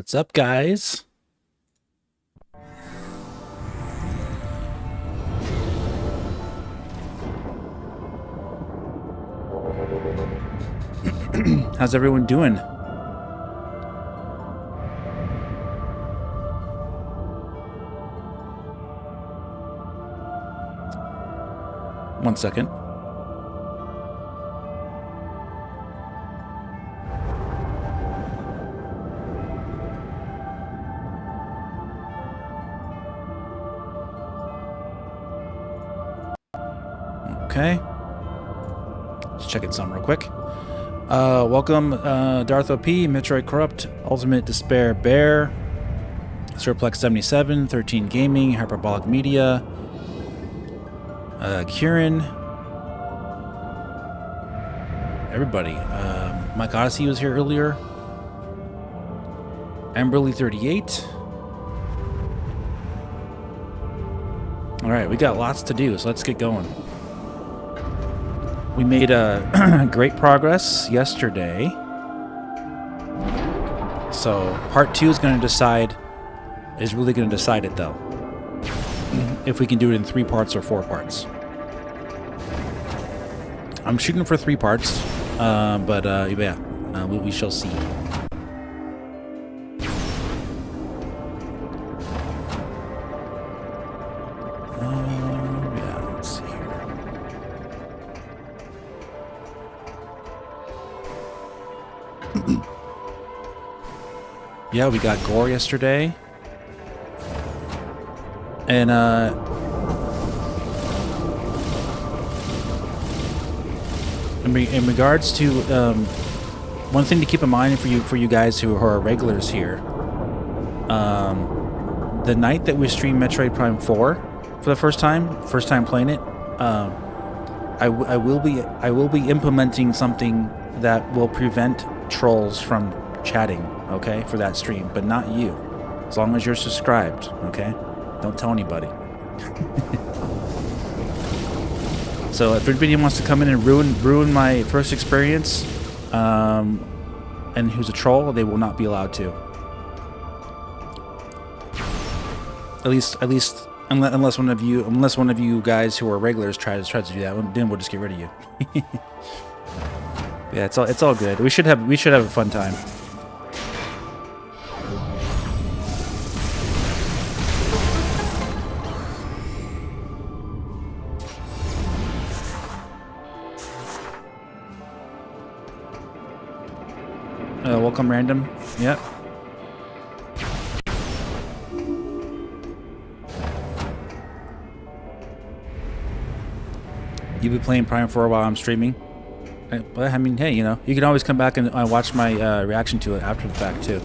What's up, guys? How's everyone doing? One second. Okay. Just checking something real quick. Welcome, Darth OP, Metroid Corrupt, Ultimate Despair Bear, Surplex 77, 13 Gaming, Hyperbolic Media, Kieran, everybody. Mike Odyssey was here earlier. Amberly 38. Alright, we got lots to do, so let's get going. We made great progress yesterday. So part 2 is really going to decide it though. If we can do it in 3 parts or 4 parts. I'm shooting for 3 parts, but yeah, we shall see. Yeah, let's see here. Yeah, we got gore yesterday. And in regards to one thing to keep in mind for you guys who are regulars here, the night that we streamed Metroid Prime 4 for the first time playing it, I will be implementing something that will prevent trolls from chatting, okay, for that stream, but not you, as long as you're subscribed, okay? Don't tell anybody. So if anybody wants to come in and ruin my first experience, and who's a troll, they will not be allowed to. At least unless one of you guys who are regulars tries to do that, then we'll just get rid of you. Yeah, it's all good. We should have a fun time. Welcome, random. Yep. You be playing Prime 4 while I'm streaming? But I mean, hey, you know, you can always come back and watch my reaction to it after the fact too.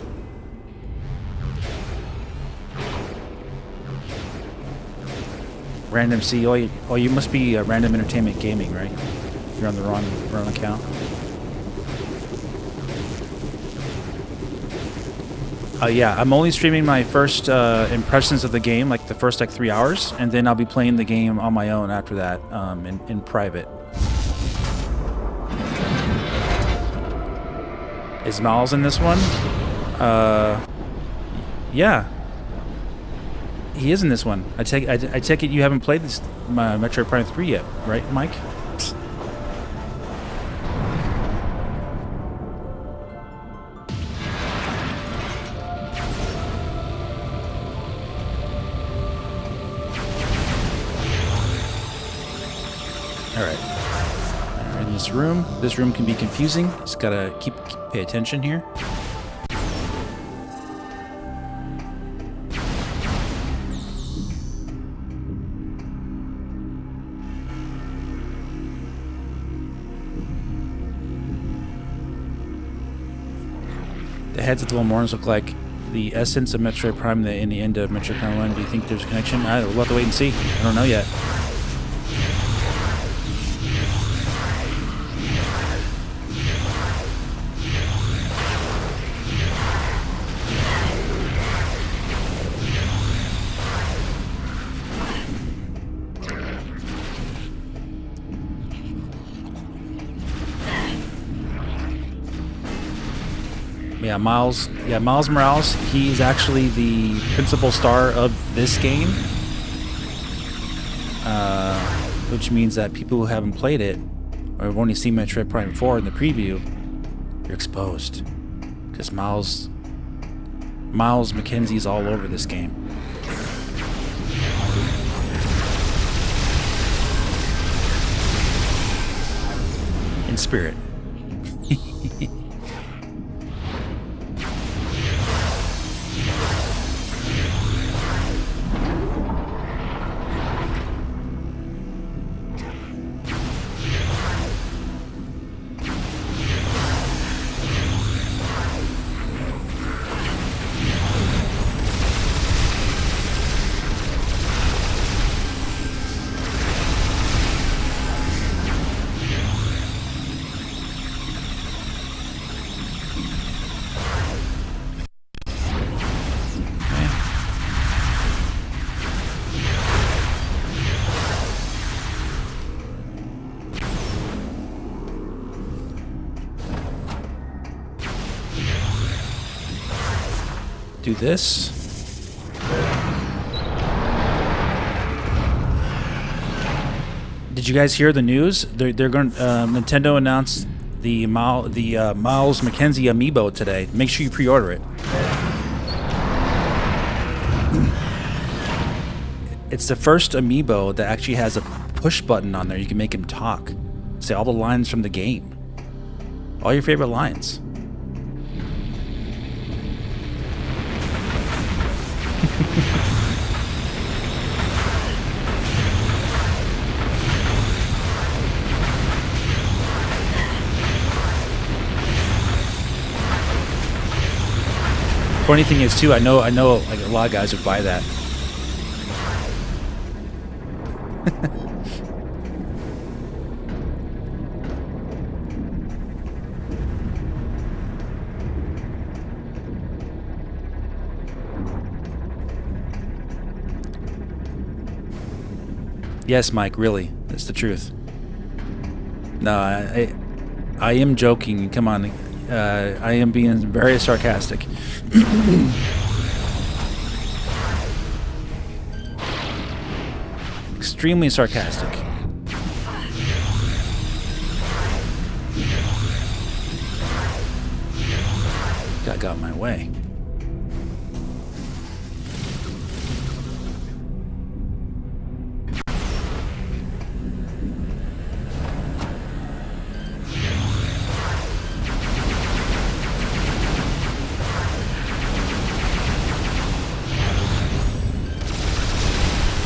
Random C. Oh, you must be Random Entertainment Gaming, right? You're on the wrong account. Yeah, I'm only streaming my first impressions of the game, like the first 3 hours, and then I'll be playing the game on my own after that, in private. Is Miles in this one? Yeah, he is in this one. I take it you haven't played this Metroid Prime 3 yet, right, Mike? This room can be confusing. Just gotta pay attention here. The heads of the Lemorans look like the essence of Metroid Prime in the end of Metroid Prime 1. Do you think there's a connection? We'll have to wait and see. I don't know yet. Yeah, Miles Morales. He's actually the principal star of this game, which means that people who haven't played it or have only seen Metroid Prime 4 in the preview, you're exposed, because Miles McKenzie's all over this game. In spirit. Do this. Did you guys hear the news? They're going. Nintendo announced the Miles McKenzie amiibo today. Make sure you pre-order it. It's the first amiibo that actually has a push button on there. You can make him talk, say all the lines from the game, all your favorite lines. Funny thing is too, I know like a lot of guys would buy that. Yes, Mike, really. That's the truth. No, I am joking. Come on. I am being very sarcastic. Extremely sarcastic. Got in my way.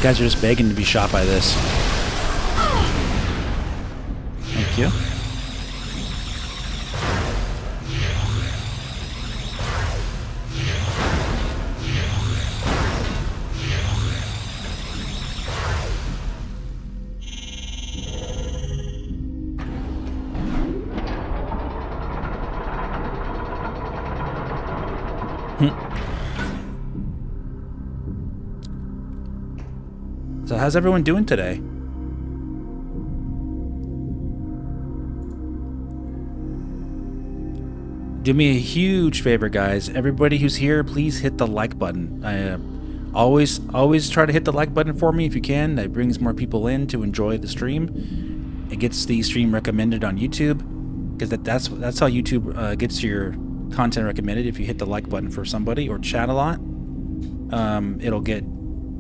Guys are just begging to be shot by this. Thank you. So how's everyone doing today? Do me a huge favor, guys. Everybody who's here, please hit the like button. Always try to hit the like button for me if you can. That brings more people in to enjoy the stream. It gets the stream recommended on YouTube, because that's how YouTube gets your content recommended. If you hit the like button for somebody or chat a lot, it'll get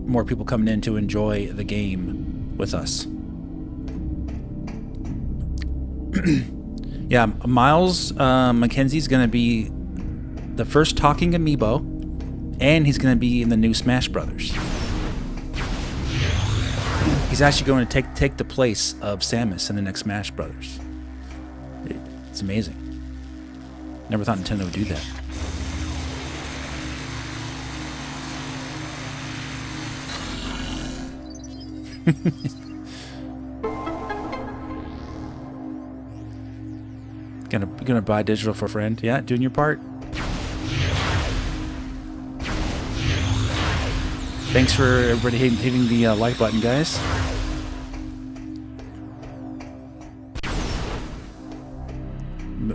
more people coming in to enjoy the game with us. Yeah, Miles McKenzie's going to be the first talking amiibo, and he's going to be in the new Smash Brothers. He's actually going to take the place of Samus in the next Smash Brothers. It's amazing. Never thought Nintendo would do that. Gonna buy digital for a friend. Yeah, doing your part. Thanks for everybody hitting the like button, guys.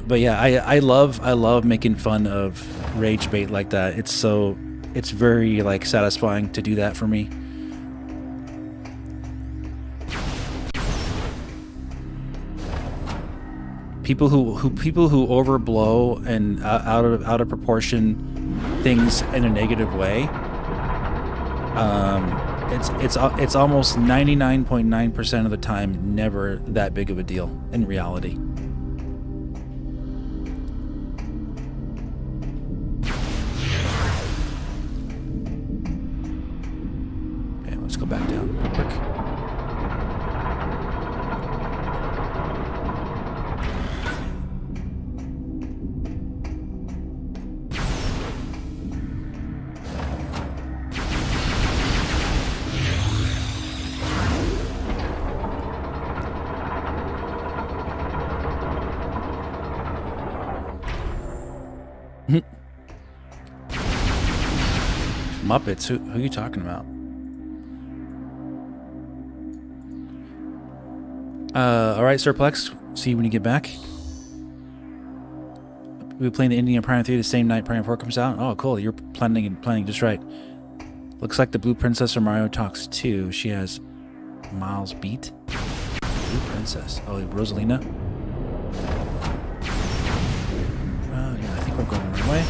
But yeah, I love making fun of rage bait like that. It's very like satisfying to do that for me. People who overblow and out of proportion things in a negative way. It's almost 99.9% of the time never that big of a deal in reality. Okay, let's go back down real quick. Muppets? Who are you talking about? All right, Surplex. See you when you get back. We'll be playing the Indian Prime 3 the same night Prime 4 comes out. Oh, cool. You're planning just right. Looks like the Blue Princess or Mario talks too. She has Miles beat. Blue Princess. Oh, Rosalina. Oh, yeah. I think we're going the right way.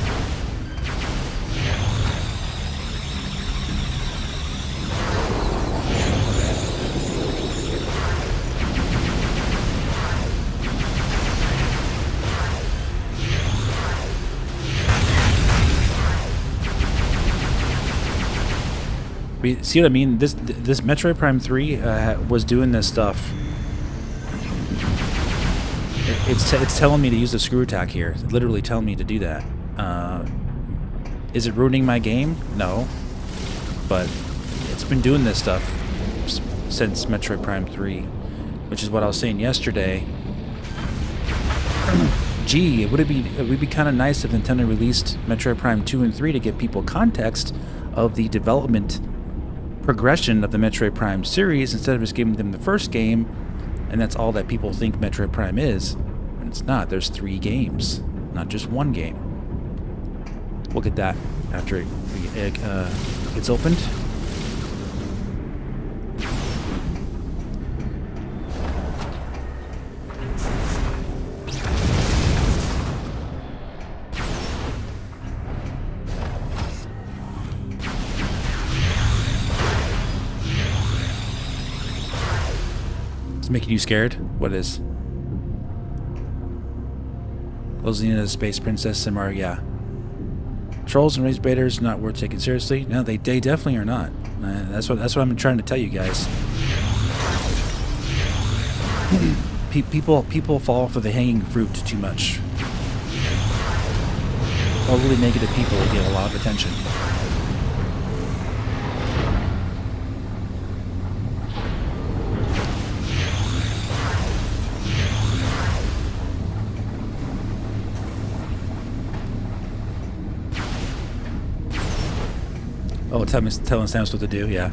See what I mean? This Metroid Prime 3 was doing this stuff. It's telling me to use the screw attack here. It's literally telling me to do that. Is it ruining my game? No. But it's been doing this stuff since Metroid Prime 3, which is what I was saying yesterday. Gee, it would be kind of nice if Nintendo released Metroid Prime 2 and 3 to give people context of the development progression of the Metroid Prime series instead of just giving them the first game, and that's all that people think Metroid Prime is. And it's not. There's 3 games, not just 1 game. We'll get that after it gets opened. Making you scared? What is? Rosalina, Space Princess, and Mario, yeah. Trolls and rage baiters not worth taking seriously. No, they definitely are not. That's what I'm trying to tell you guys. People fall for the hanging fruit too much. Overly negative people get a lot of attention. Oh, telling Samus what to do, yeah.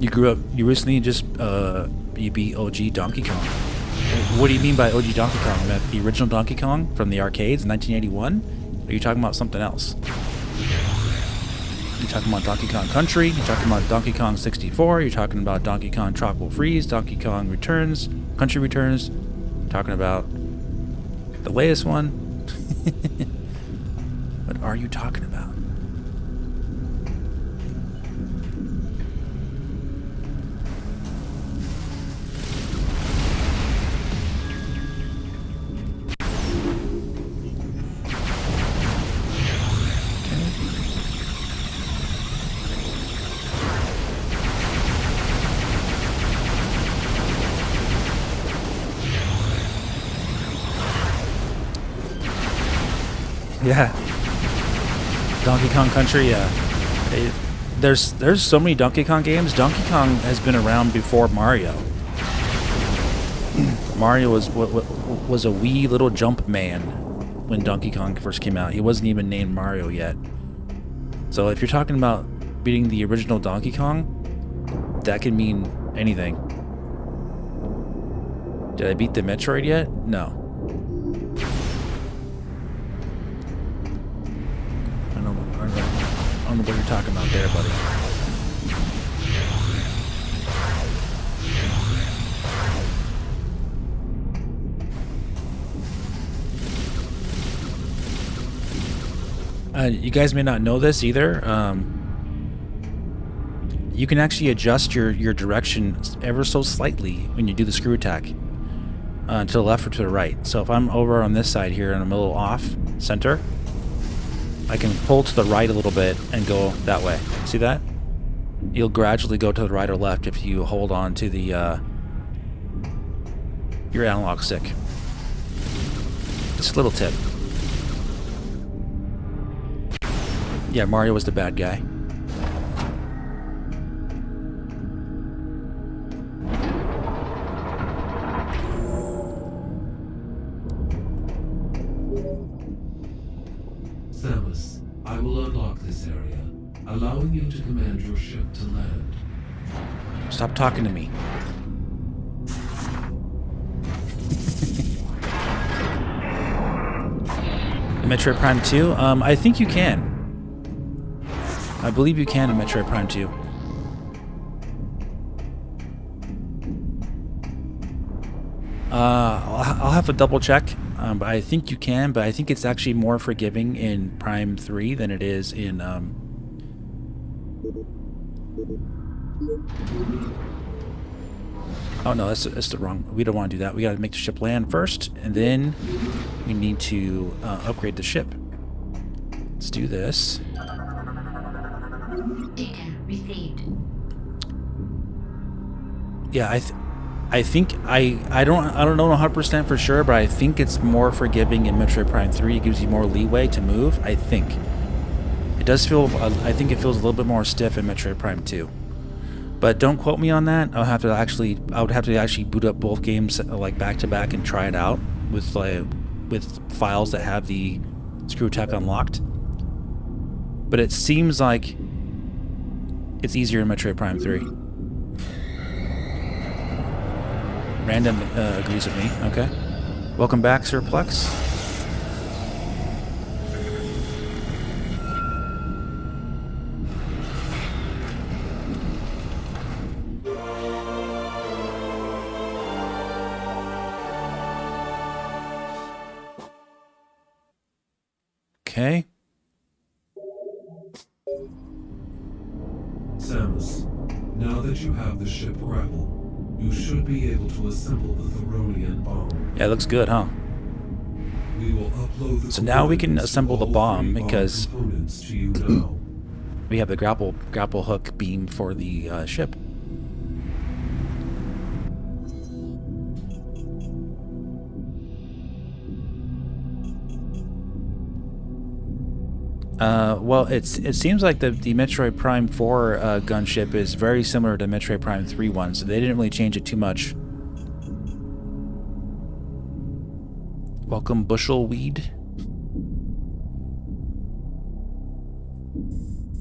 You recently just, you beat OG Donkey Kong. What do you mean by OG Donkey Kong? The original Donkey Kong from the arcades in 1981? Or are you talking about something else? You're talking about Donkey Kong Country, you're talking about Donkey Kong 64, you're talking about Donkey Kong Tropical Freeze, Donkey Kong Returns, Country Returns, you're talking about the latest one. What are you talking about? Yeah, Donkey Kong Country. Yeah, there's so many Donkey Kong games. Donkey Kong has been around before Mario. Mario was a wee little jump man when Donkey Kong first came out. He wasn't even named Mario yet. So if you're talking about beating the original Donkey Kong, that could mean anything. Did I beat the Metroid yet? No. I don't know what you're talking about there, buddy. You guys may not know this either. You can actually adjust your direction ever so slightly when you do the screw attack, to the left or to the right. So if I'm over on this side here and I'm a little off center, I can pull to the right a little bit and go that way. See that? You'll gradually go to the right or left if you hold on to the your analog stick. Just a little tip. Yeah, Mario was the bad guy. Samus, I will unlock this area, allowing you to command your ship to land. Stop talking to me. Metroid Prime 2? I think you can. I believe you can in Metroid Prime 2. I'll have to double check, but I think you can, but I think it's actually more forgiving in Prime 3 than it is in... Oh no, that's the wrong... We don't want to do that. We gotta make the ship land first, and then we need to upgrade the ship. Let's do this. Data received. Yeah, I think I don't know 100% for sure, but I think it's more forgiving in Metroid Prime 3. It gives you more leeway to move. I think it does feel. I think it feels a little bit more stiff in Metroid Prime 2. But don't quote me on that. I would have to actually boot up both games like back to back and try it out with files that have the screw attack unlocked. But it seems like it's easier in Metroid Prime 3. Random agrees with me. Okay. Welcome back, Sir Plex. Okay. Samus, now that you have the ship grappled, you should be able to assemble the Theronian bomb. Yeah, it looks good, huh? We will upload the So now we can assemble the bomb because components to you now. we have the grapple hook beam for the ship. Well, it seems like the Metroid Prime 4 gunship is very similar to Metroid Prime 3 one, so they didn't really change it too much. Welcome, Bushelweed.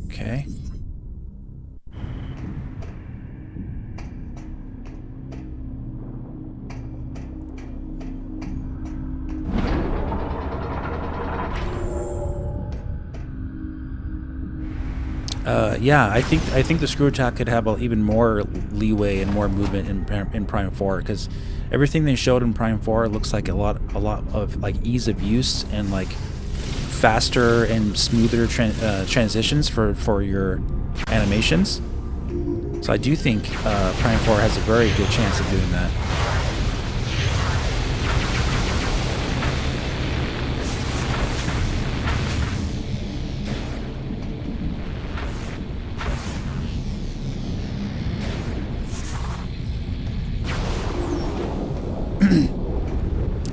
Okay. Yeah, I think the screw attack could have even more leeway and more movement in Prime 4, because everything they showed in Prime 4 looks like a lot of like ease of use and like faster and smoother transitions for your animations. So I do think Prime 4 has a very good chance of doing that.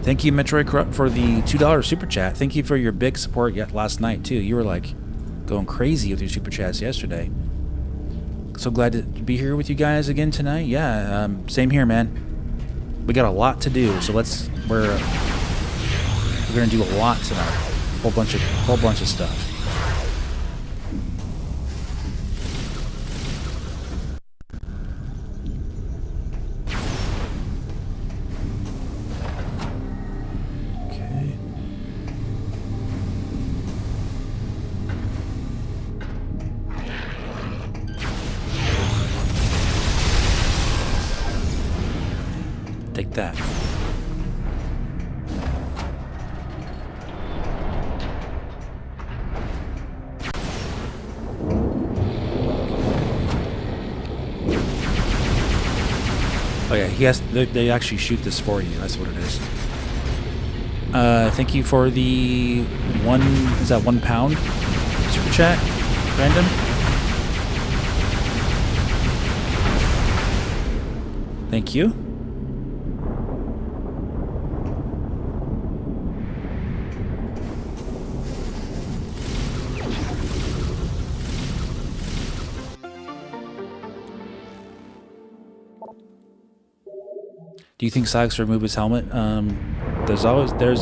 Thank you, Metroid Corrupt, for the $2 super chat. Thank you for your big support last night, too. You were, like, going crazy with your super chats yesterday. So glad to be here with you guys again tonight. Yeah, same here, man. We got a lot to do, so we're gonna do a lot tonight. Whole bunch of stuff. that. Oh yeah, he has. They actually shoot this for you. That's what it is. Thank you for the one. Is that £1 super chat? Random. Thank you. Do you think Sykes will remove his helmet? There's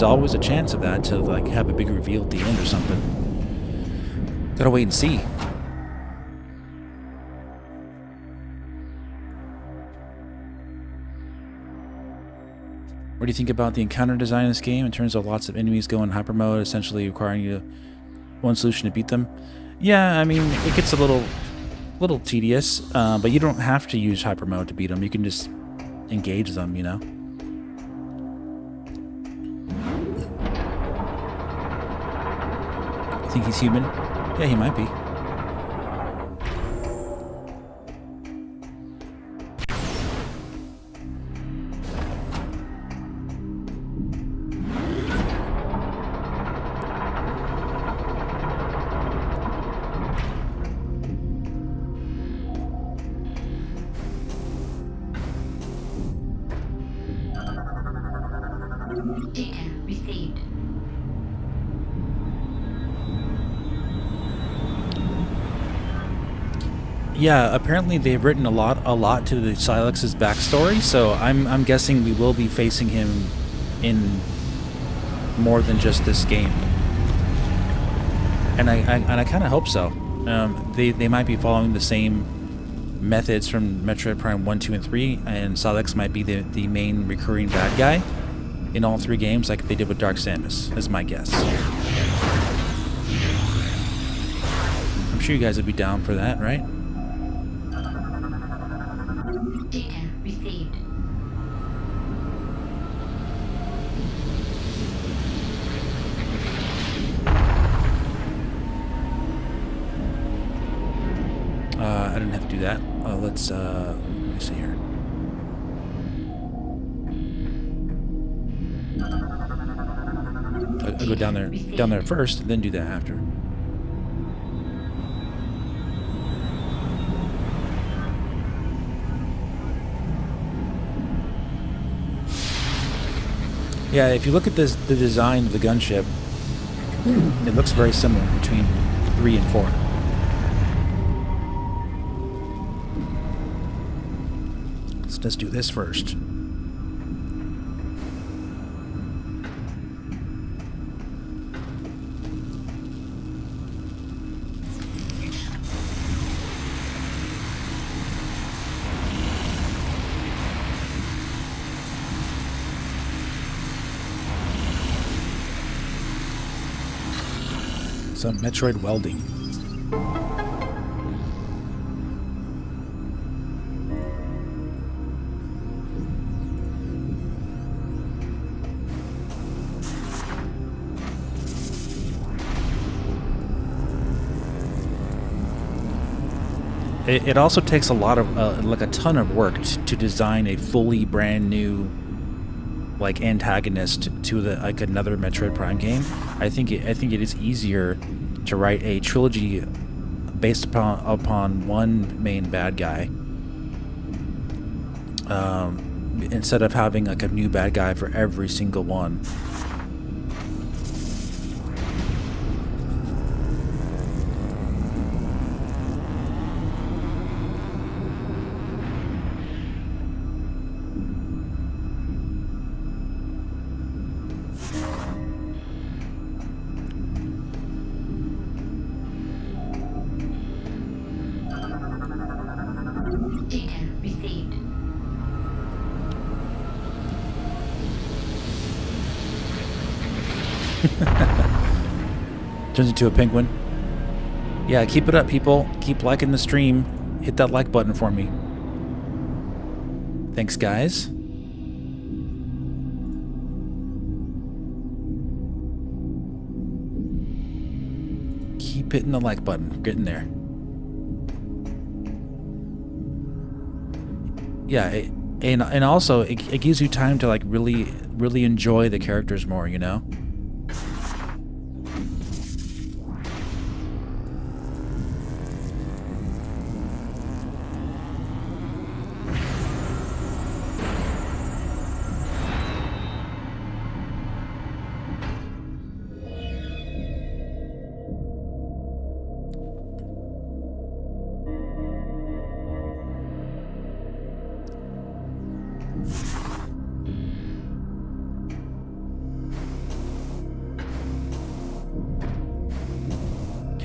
always a chance of that, to like have a big reveal at the end or something. Gotta wait and see. What do you think about the encounter design in this game in terms of lots of enemies going hyper mode, essentially requiring you one solution to beat them? Yeah, I mean, it gets a little tedious, but you don't have to use hyper mode to beat them. You can just engage them, you know. I think he's human. Yeah, he might be. Data received. Yeah, apparently they've written a lot to the Silex's backstory, so I'm guessing we will be facing him in more than just this game. And I kind of hope so. They might be following the same methods from Metroid Prime 1, 2, and 3, and Silex might be the main recurring bad guy in all three games, like they did with Dark Samus, is my guess. I'm sure you guys would be down for that, right? Data received. I didn't have to do that. Let me see here. I'll go down there first, and then do that after. Yeah, if you look at the design of the gunship, it looks very similar between 3 and 4. Let's do this first. Some Metroid welding. It also takes a lot of, like a ton of work to design a fully brand new, like, antagonist to like another Metroid Prime game. I think it is easier to write a trilogy based upon one main bad guy, instead of having like a new bad guy for every single one. Turns into a penguin. Yeah, keep it up, people. Keep liking the stream. Hit that like button for me. Thanks, guys. Keep hitting the like button. Getting there. Yeah, and also it gives you time to like really enjoy the characters more, you know?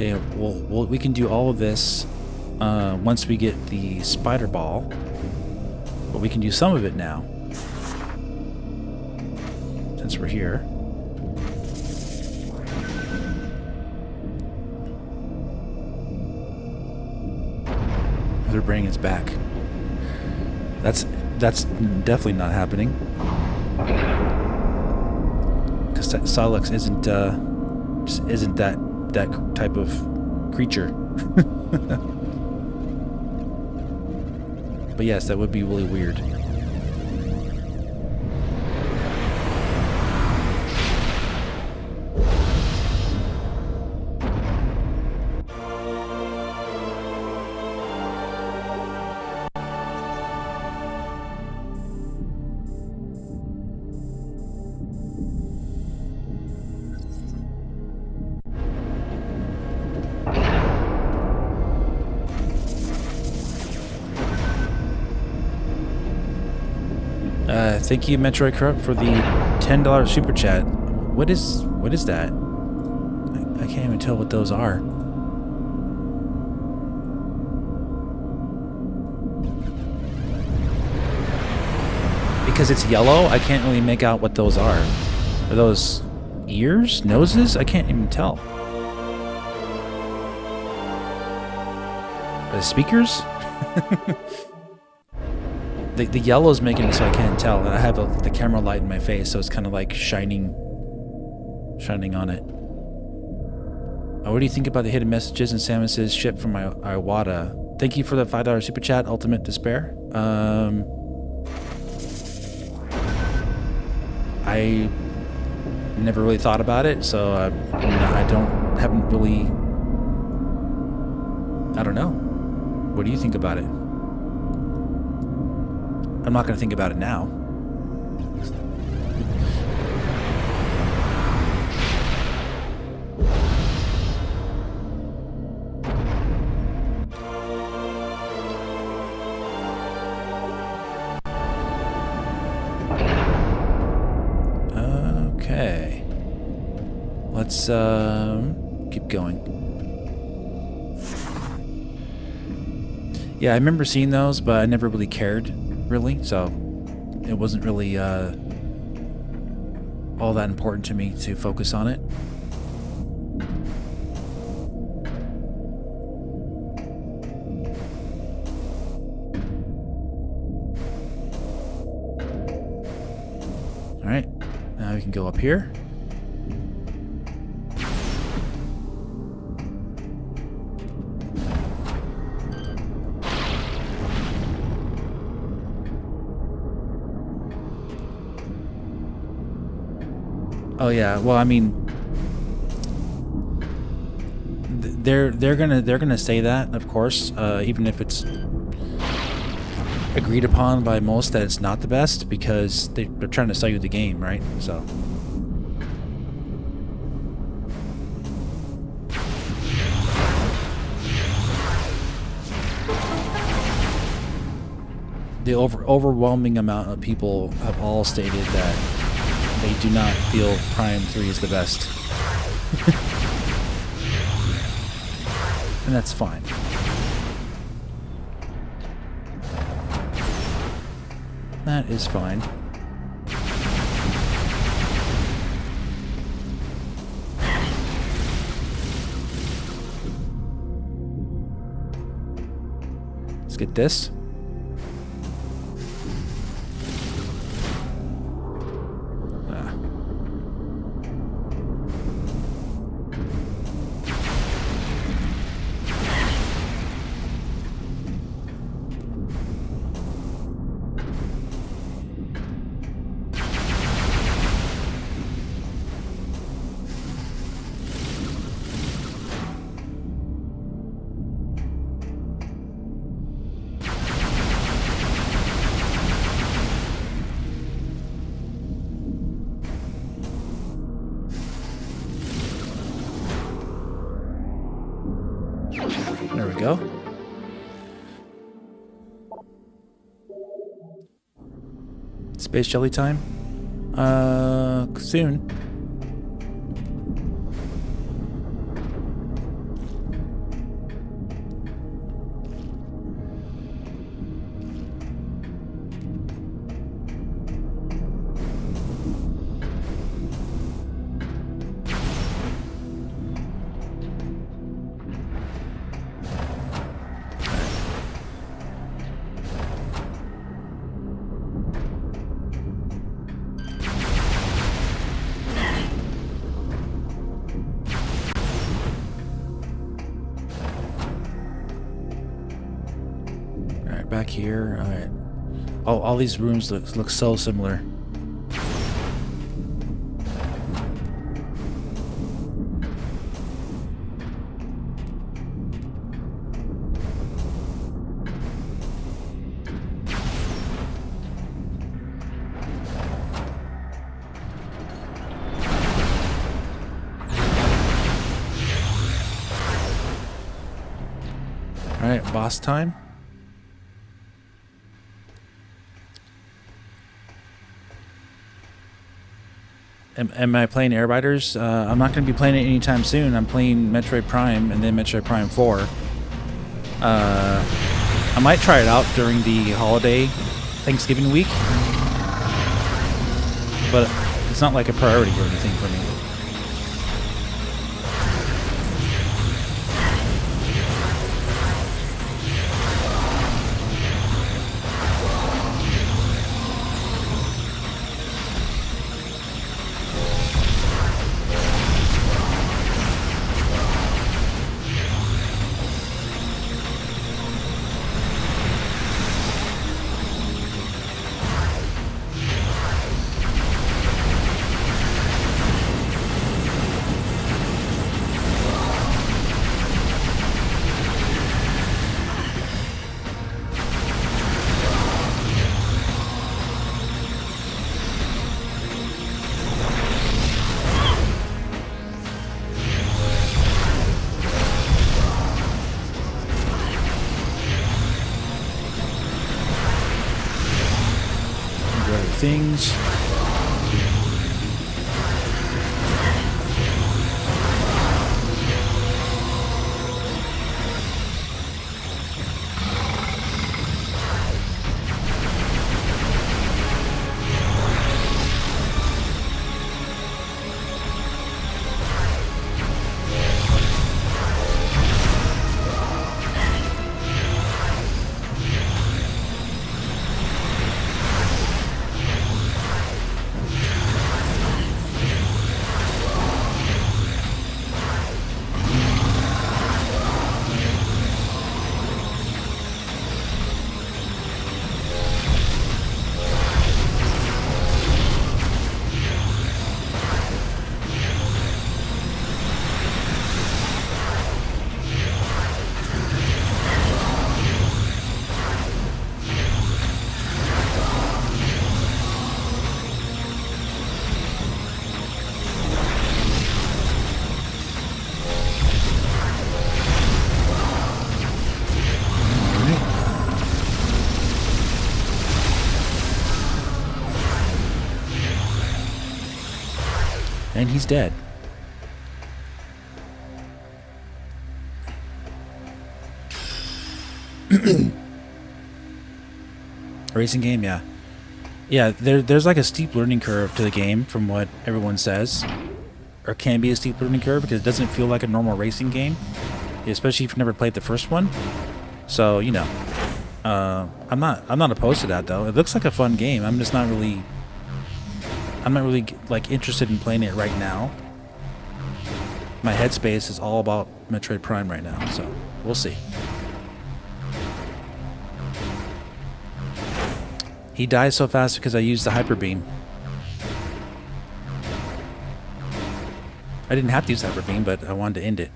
Okay, well, we can do all of this once we get the spider ball, but we can do some of it now since we're here. They're bringing us back. That's definitely not happening because Solix isn't that type of creature. But yes, that would be really weird. Thank you, Metroid Corrupt, for the $10 super chat. What is that? I can't even tell what those are. Because it's yellow, I can't really make out what those are. Are those ears? Noses? I can't even tell. Are they speakers? The yellow's making it so I can't tell, and I have the camera light in my face, so it's kind of like shining on it. What do you think about the hidden messages and Samus's ship from Iwata? Thank you for the $5 super chat, Ultimate Despair. I never really thought about it, so I don't know. What do you think about it? I'm not going to think about it now. Okay. Let's keep going. Yeah, I remember seeing those, but I never really cared. Really, so it wasn't really all that important to me to focus on it. All right, now we can go up here. Oh yeah, well I mean, they're gonna say that, of course, even if it's agreed upon by most that it's not the best, because they're trying to sell you the game, right? So. The overwhelming amount of people have all stated that they do not feel Prime 3 is the best. And that's fine. That is fine. Let's get this. There we go. Space jelly time? Soon. Back here. All right. All these rooms look so similar. All right, boss time. Am I playing Airbiters? I'm not going to be playing it anytime soon. I'm playing Metroid Prime and then Metroid Prime 4. I might try it out during the holiday Thanksgiving week, but it's not like a priority or anything for me. Things. And he's dead. Racing game, yeah. Yeah, there's like a steep learning curve to the game from what everyone says. Or can be a steep learning curve because it doesn't feel like a normal racing game. Especially if you've never played the first one. So, you know. I'm not opposed to that though. It looks like a fun game. I'm not really like interested in playing it right now. My headspace is all about Metroid Prime right now, so we'll see. He dies so fast because I used the hyper beam. I didn't have to use hyper beam, but I wanted to end it.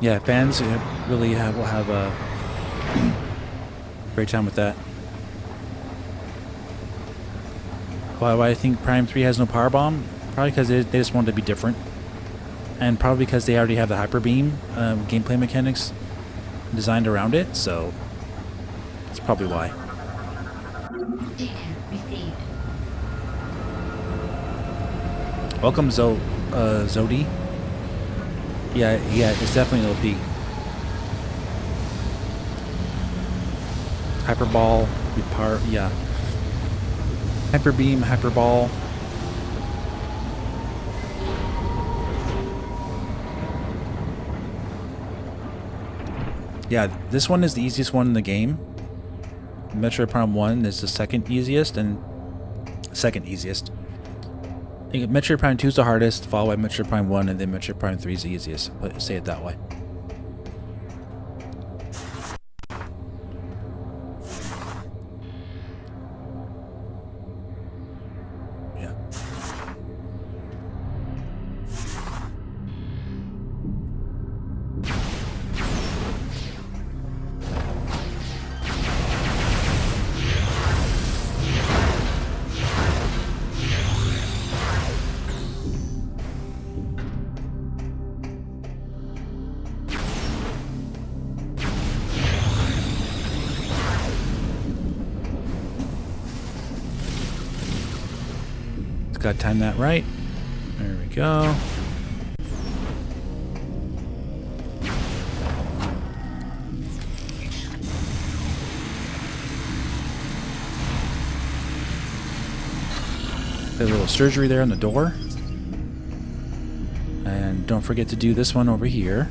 Yeah, fans really will have a great time with that. Why I think Prime 3 has no power bomb? Probably because they just wanted to be different. And probably because they already have the Hyper Beam gameplay mechanics designed around it, so that's probably why. Data received. Welcome, Zodi. Yeah, it's definitely OP. Hyperball, yeah. Hyper Beam, Hyperball. Yeah, this one is the easiest one in the game. Metroid Prime 1 is the second easiest, and second easiest. I think Metroid Prime 2 is the hardest, followed by Metroid Prime 1, and then Metroid Prime 3 is the easiest. Let's say it that way. Yeah. Got to time that right. There we go. Got a little surgery there on the door. And don't forget to do this one over here.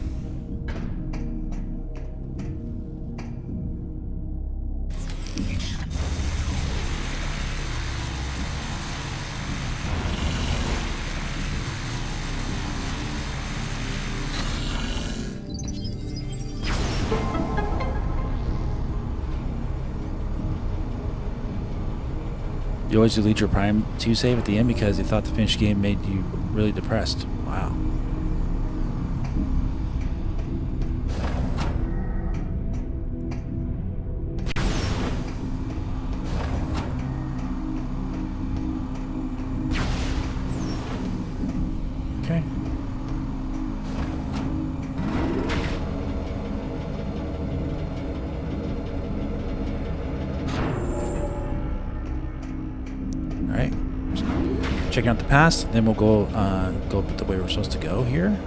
You always delete your Prime 2 save at the end because you thought the finished game made you really depressed. Wow. Okay. Alright, checking out the pass, then we'll go the way we're supposed to go here.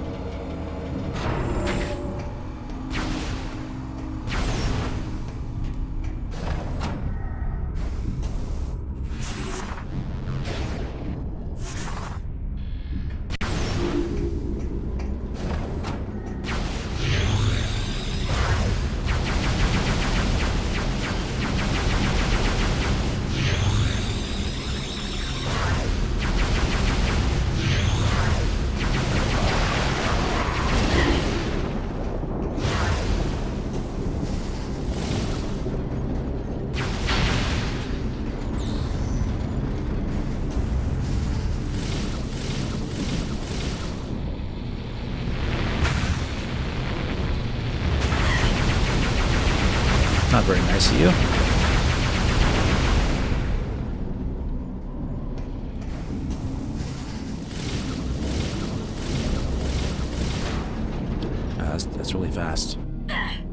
Not very nice of you. That's really fast. Okay.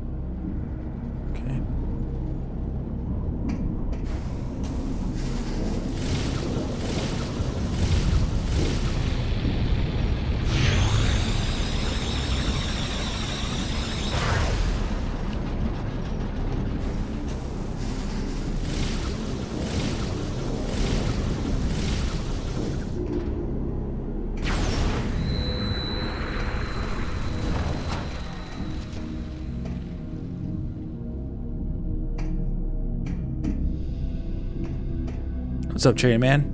What's up, Cherry Man?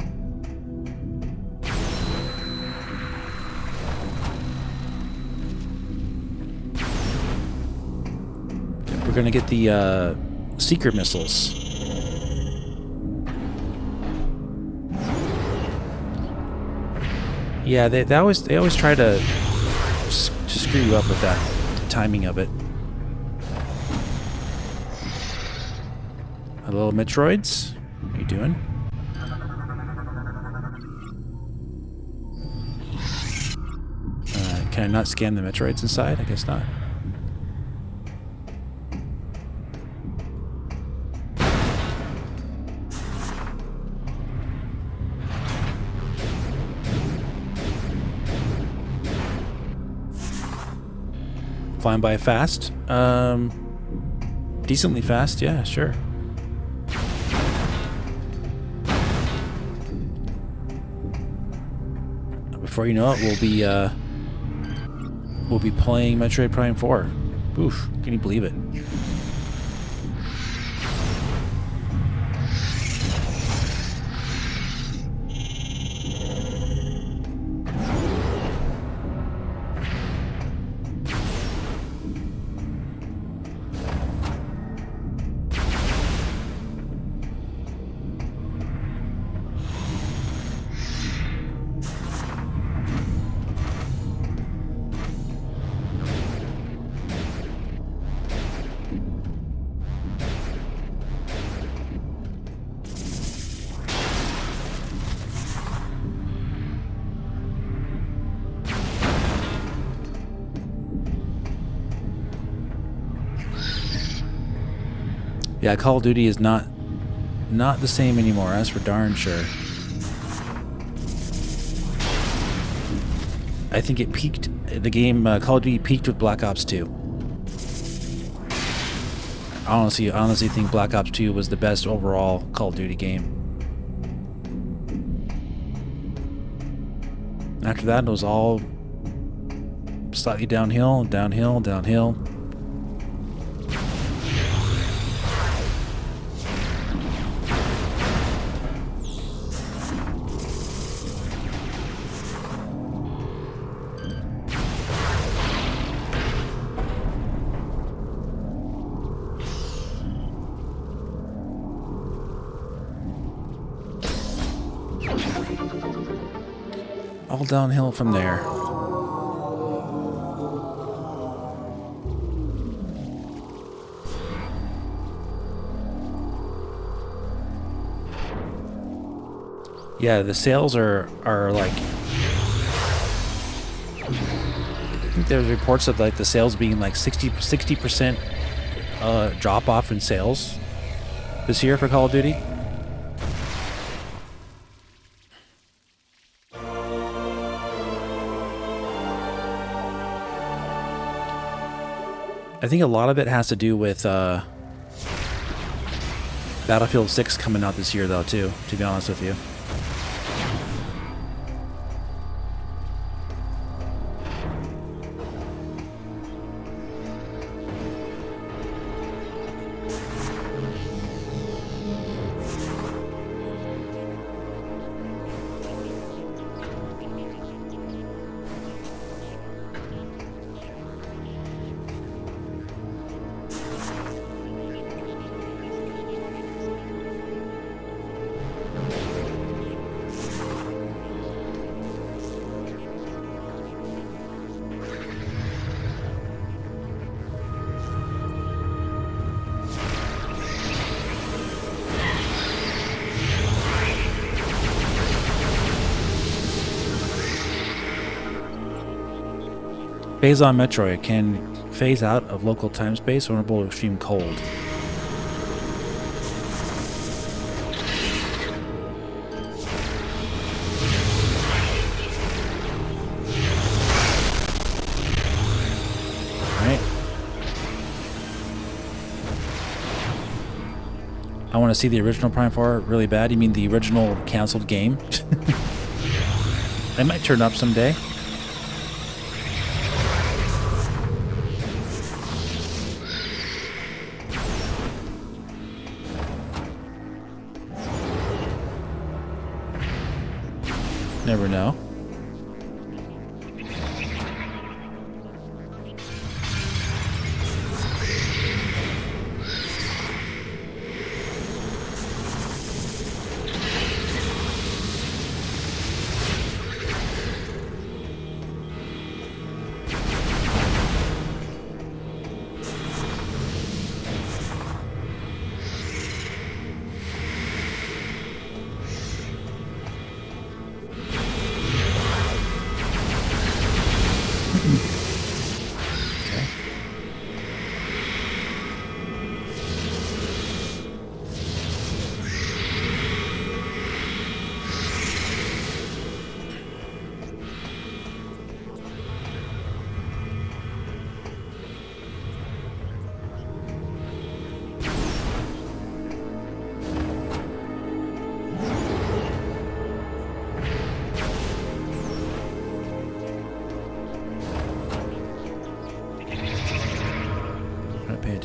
We're gonna get the seeker missiles. Yeah, they always try to screw you up with that timing of it. Hello, Metroids. How you doing? Can I not scan the Metroids inside? I guess not. Flying by fast? Decently fast, yeah, sure. Before you know it, we'll be playing Metroid Prime 4. Oof, can you believe it? Yeah, Call of Duty is not the same anymore, that's for darn sure. I think it peaked, the game Call of Duty peaked with Black Ops 2. I honestly think Black Ops 2 was the best overall Call of Duty game. After that, it was all slightly downhill, downhill, downhill. All downhill from there. Yeah, the sales are like, I think there's reports of like the sales being like 60% drop off in sales this year for Call of Duty. I think a lot of it has to do with Battlefield 6 coming out this year, though, too, to be honest with you. Phase on Metroid can phase out of local time space vulnerable to extreme cold. Alright. I want to see the original Prime 4 really bad. You mean the original canceled game? They might turn up someday. Never know.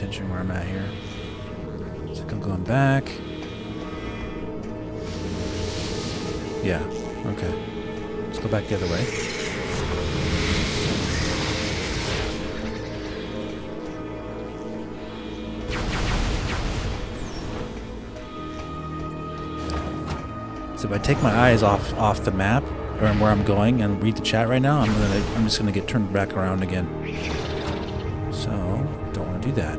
attention where I'm at here. So I'm going back. Yeah, okay. Let's go back the other way. So if I take my eyes off the map or where I'm going and read the chat right now, I'm just gonna get turned back around again. So don't want to do that.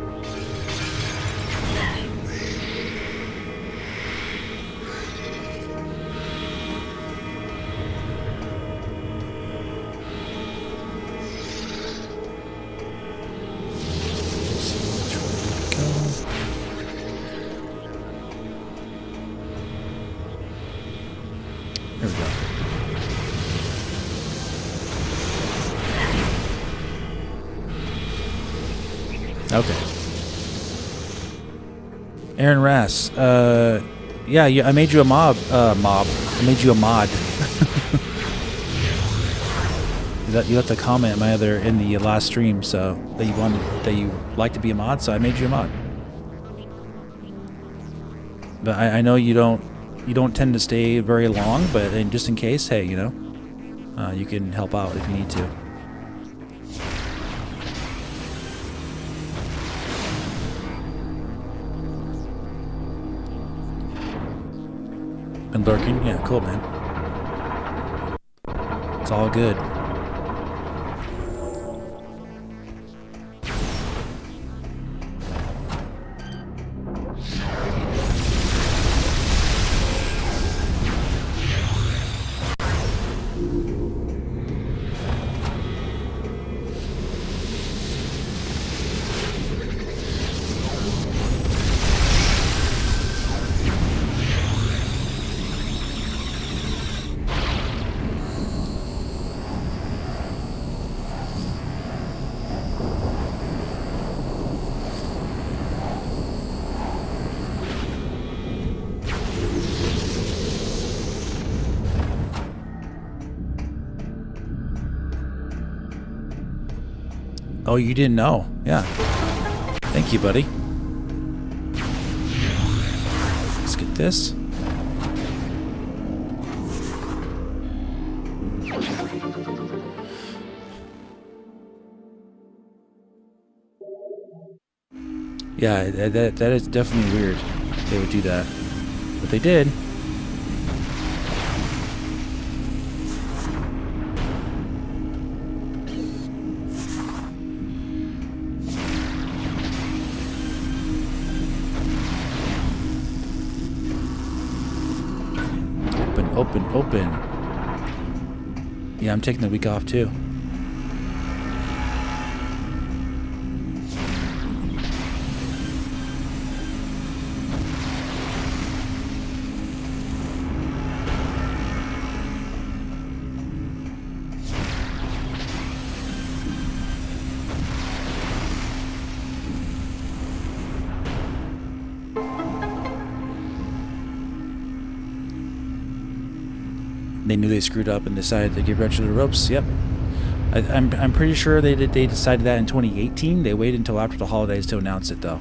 Here we go. Okay. Aaron Rass. Yeah, I made you a mob. I made you a mod. You left a comment in the last stream, so that you like to be a mod, so I made you a mod. But I know you don't tend to stay very long, but just in case, hey, you know, you can help out if you need to. Been lurking? Yeah, cool, man. It's all good. Oh, you didn't know? Yeah. Thank you, buddy. Let's get this. Yeah, that is definitely weird. They would do that, but they did. Open. Yeah, I'm taking the week off too. They knew they screwed up and decided to give Retro the ropes. Yep, I'm pretty sure they decided that in 2018. They waited until after the holidays to announce it, though.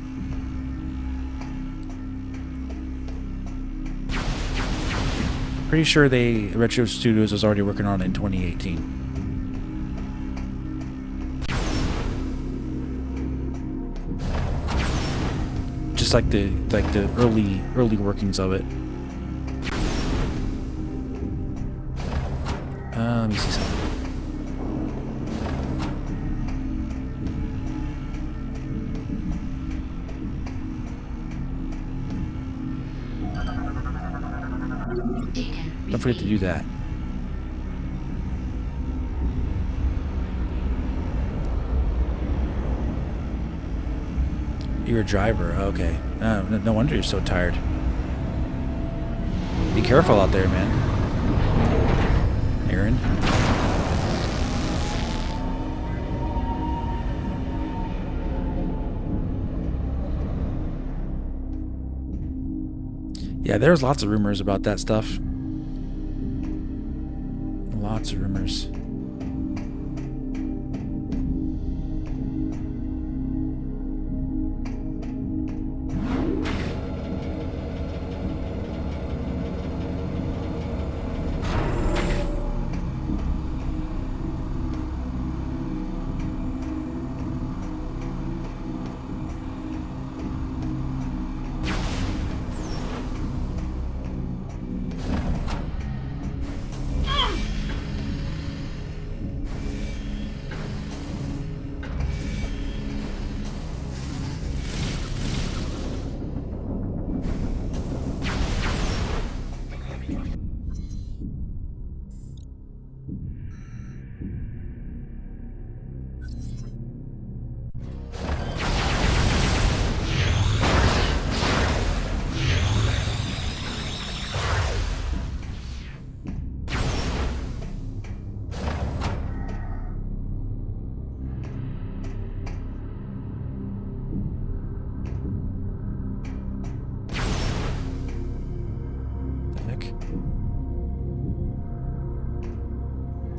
Pretty sure Retro Studios was already working on it in 2018. Just like the early workings of it. Let me see something. Don't forget to do that. You're a driver. Okay. No wonder you're so tired. Be careful out there, man. Aaron. Yeah, there's lots of rumors about that stuff. Lots of rumors.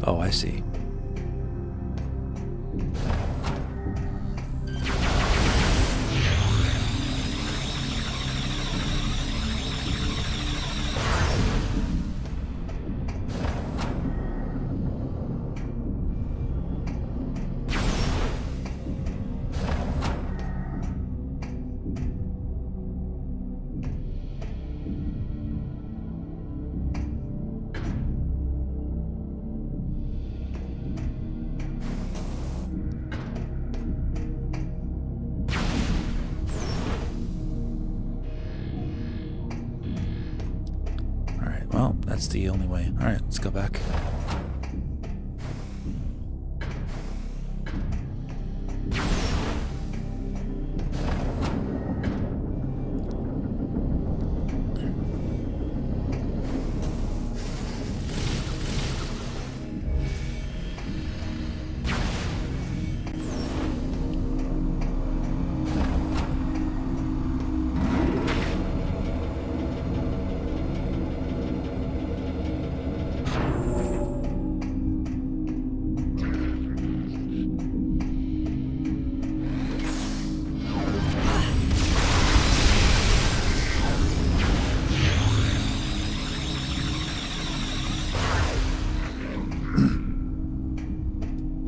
Oh, I see. Well, that's the only way. Alright, let's go back.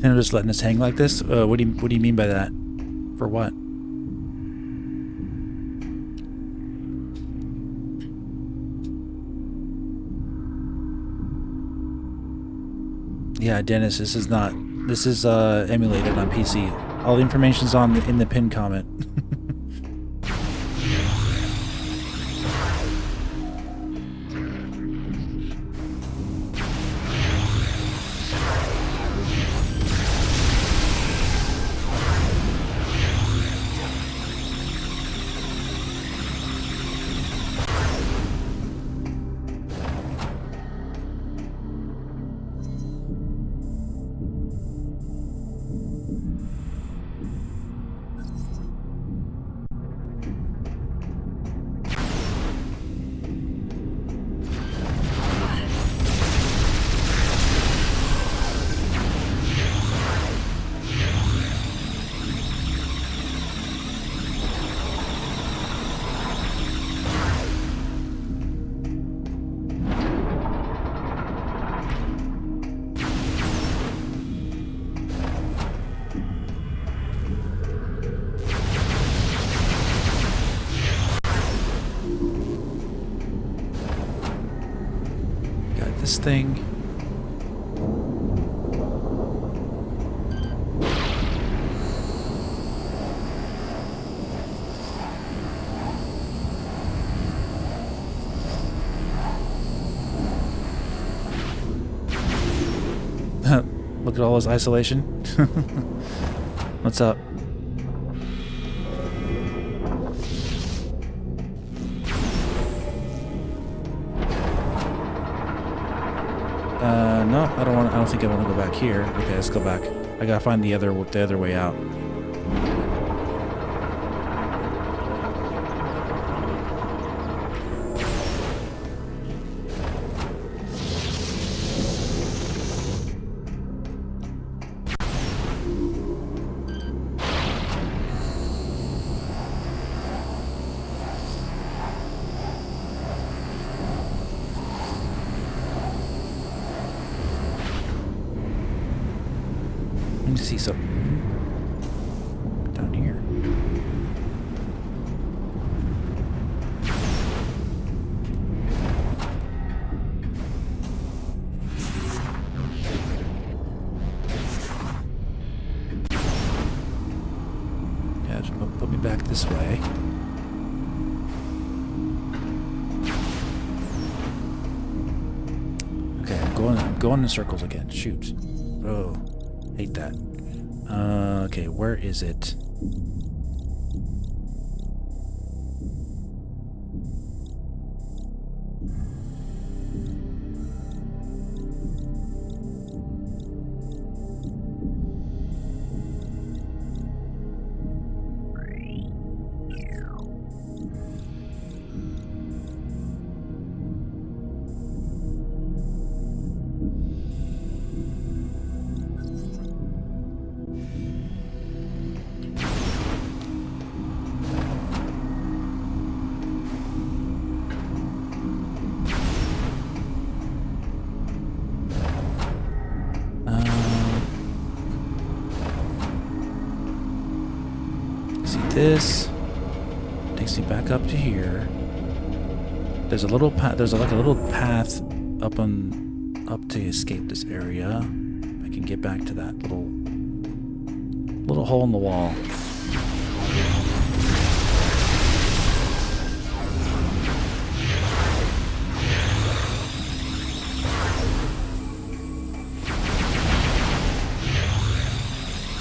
And just letting us hang like this? What do you mean by that? For what? Yeah, Dennis, this is emulated on PC. All the information's in the pinned comment. This thing. Look at all his isolation. What's up? No, I don't think I want to go back here. Okay, let's go back. I gotta find the other way out. See something down here. Yeah, just put me back this way. Okay, I'm going in circles again. Shoot. Oh, hate that. Okay, where is it? this. Takes me back up to here. There's a little path. There's like a little path up to escape this area. I can get back to that little hole in the wall.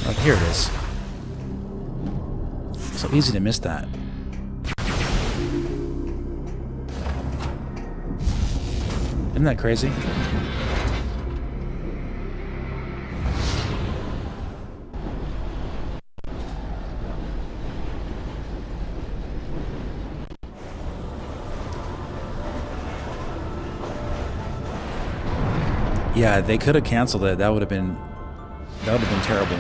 Oh, here it is. So easy to miss that. Isn't that crazy? Yeah, they could have canceled it. That would have been terrible.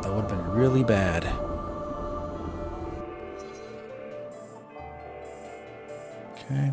That would have been really bad. Okay.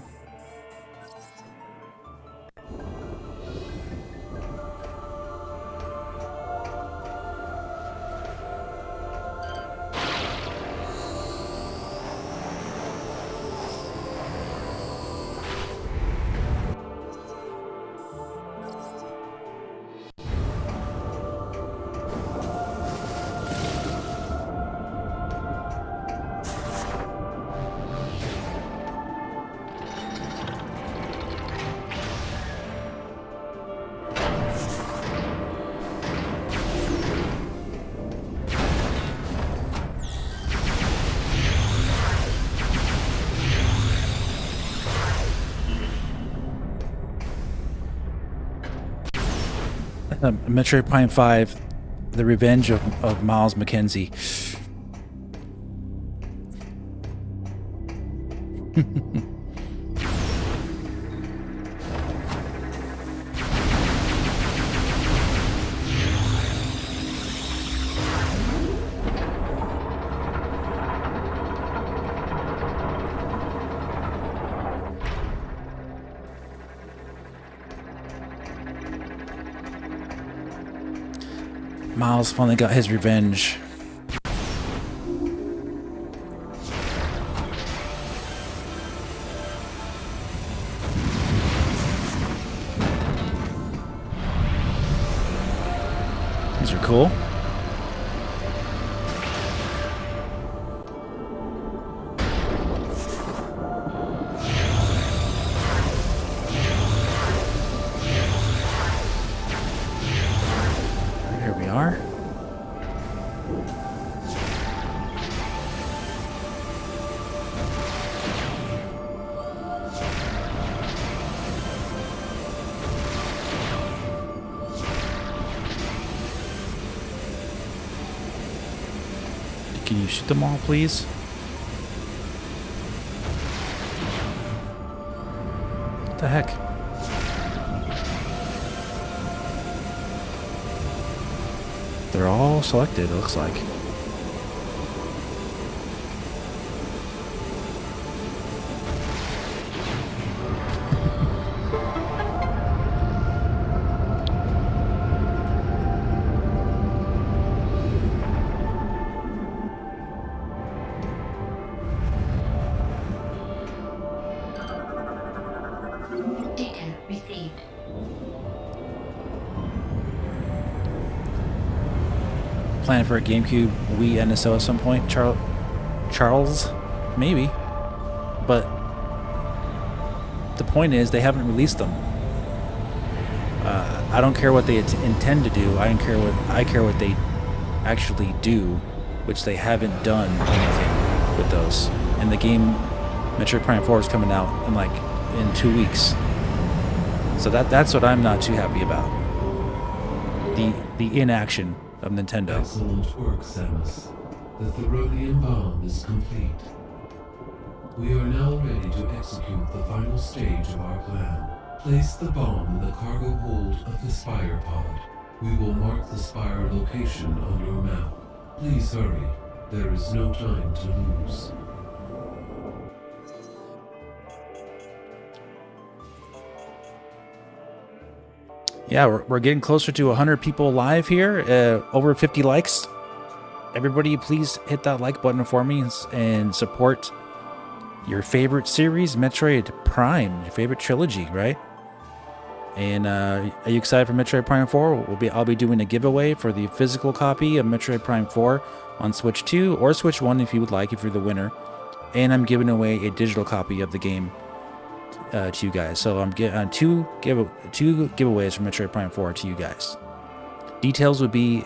Metroid Prime 5, The Revenge of Miles McKenzie. Miles finally got his revenge. These are cool. Can you shoot them all, please? What the heck? They're all selected, it looks like. Plan for a GameCube Wii NSO at some point, Charles? Maybe. But the point is, they haven't released them. I don't care what they intend to do. I care what they actually do, which they haven't done anything with those. And the game Metroid Prime 4 is coming out in 2 weeks. So that's what I'm not too happy about. The inaction of Nintendo. Excellent work, Samus. The Theronian bomb is complete. We are now ready to execute the final stage of our plan. Place the bomb in the cargo hold of the Spire pod. We will mark the Spire location on your map. Please hurry. There is no time to lose. Yeah, we're getting closer to 100 people live here. Over 50 likes. Everybody, please hit that like button for me and support your favorite series, Metroid Prime, your favorite trilogy, right? And are you excited for Metroid Prime 4? I'll be doing a giveaway for the physical copy of Metroid Prime 4 on Switch 2 or Switch 1 if you would like, if you're the winner. And I'm giving away a digital copy of the game to you guys. So I'm getting two giveaways for Metroid Prime 4 to you guys. Details will be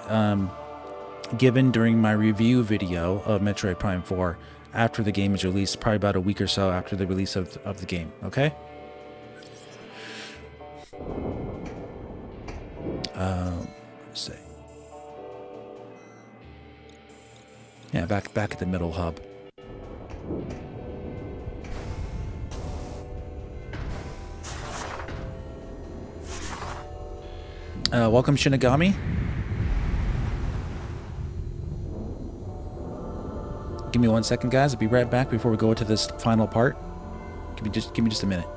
given during my review video of Metroid Prime 4 after the game is released, probably about a week or so after the release of the game, okay? Let's see. Yeah, back at the middle hub. Welcome, Shinigami. Give me 1 second, guys. I'll be right back before we go into this final part. Give me just a minute.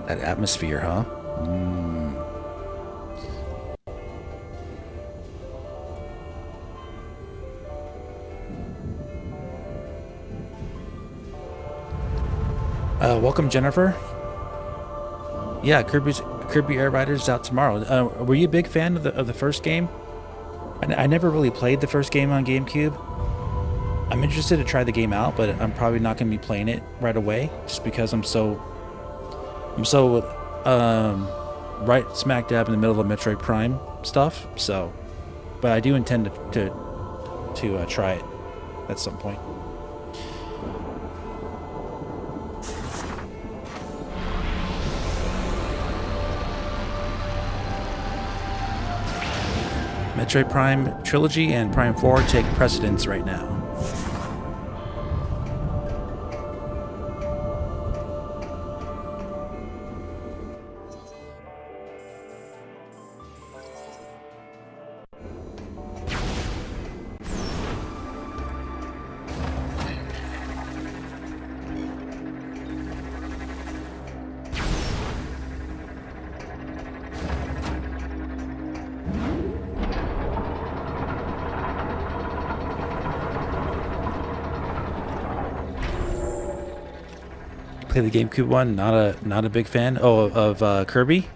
That atmosphere, huh? Welcome, Jennifer. Yeah, Kirby Air Riders is out tomorrow. Were you a big fan of the first game? I never really played the first game on GameCube. I'm interested to try the game out, but I'm probably not going to be playing it right away, just because I'm so right smack dab in the middle of Metroid Prime stuff. So, but I do intend to try it at some point. Metroid Prime Trilogy and Prime 4 take precedence right now. Play the GameCube one. Not a big fan. Oh, of Kirby.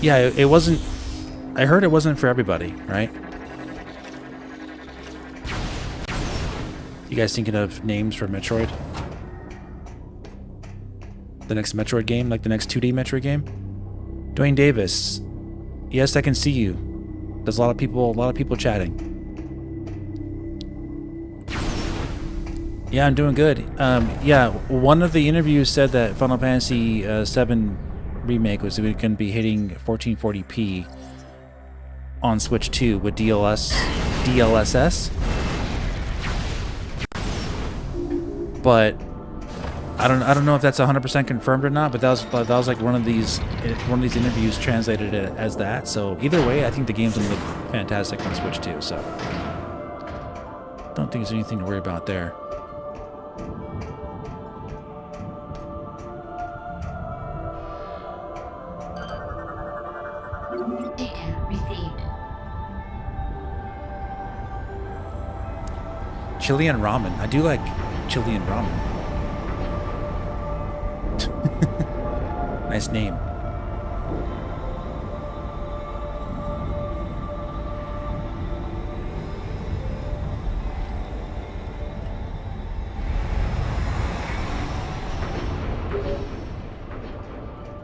Yeah, it wasn't. I heard it wasn't for everybody, right? You guys thinking of names for Metroid? The next Metroid game, like the next 2D Metroid game. Dwayne Davis. Yes, I can see you. There's a lot of people chatting. Yeah, I'm doing good. Yeah, one of the interviews said that Final Fantasy VII Remake was going to be hitting 1440p on Switch 2 with DLSS. But I don't know if that's 100% confirmed or not, but that was like one of these interviews translated it as that. So either way, I think the game's gonna look fantastic on Switch too. So don't think there's anything to worry about there. Data received. Chilean ramen. I do like Chilean ramen. Nice name.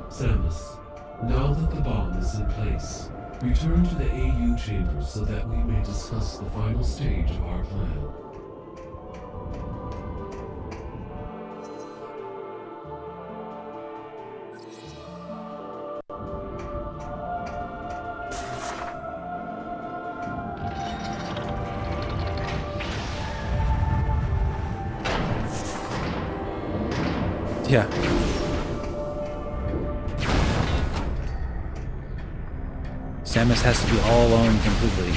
Samus, now that the bomb is in place, return to the AU chamber so that we may discuss the final stage of our plan. Yeah. Samus has to be all alone completely.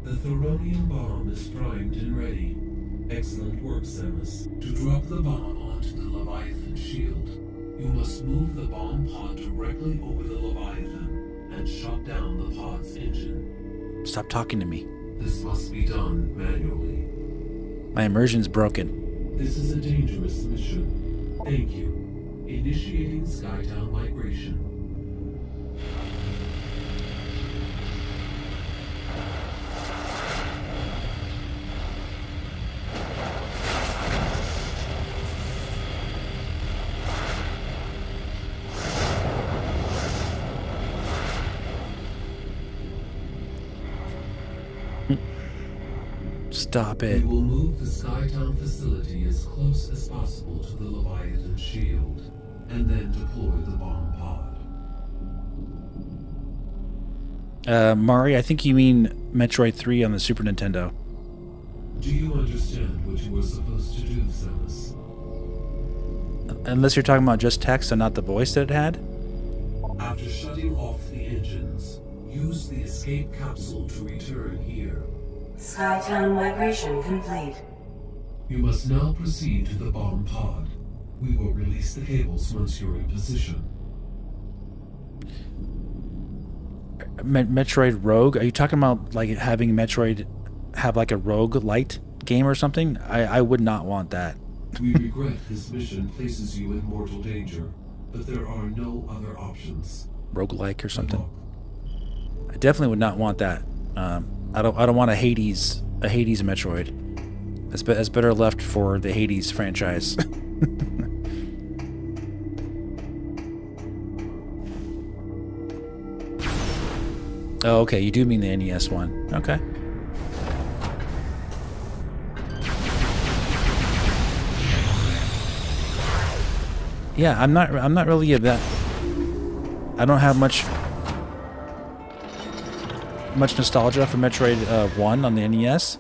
The Thoronian bomb is primed and ready. Excellent work, Samus. To drop the bomb onto the Leviathan shield, you must move the bomb pod directly over the Leviathan and shut down the pod's engine. Stop talking to me. This must be done manually. My immersion's broken. This is a dangerous mission. Thank you. Initiating Skytown migration. Stop We it. will move the Skytown facility as close as possible to the Leviathan shield, and then deploy the bomb pod. Mari, I think you mean Metroid 3 on the Super Nintendo. Do you understand what you were supposed to do, Samus? Unless you're talking about just text and not the voice that it had? After shutting off the engines, use the escape capsule to return here. Skytown migration complete. You must now proceed to the bomb pod. We will release the cables once you're in position. Metroid Rogue? Are you talking about like having Metroid have like a rogue light game or something? I would not want that. We regret this mission places you in mortal danger, but there are no other options. Roguelike or something. I definitely would not want that. I don't want a Hades Metroid. That's better left for the Hades franchise. Oh, okay, you do mean the NES one. Okay. Yeah, I'm not really that. I don't have much nostalgia for Metroid 1 on the NES.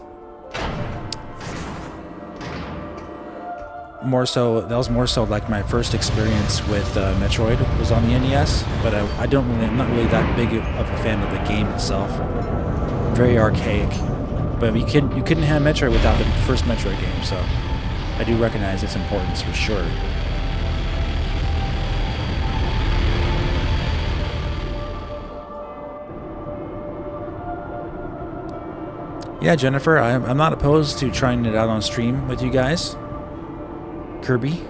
That was more so like my first experience with Metroid was on the NES, but I'm not really that big of a fan of the game itself. Very archaic. But you couldn't have Metroid without the first Metroid game, so I do recognize its importance for sure. Yeah, Jennifer, I'm not opposed to trying it out on stream with you guys. Kirby.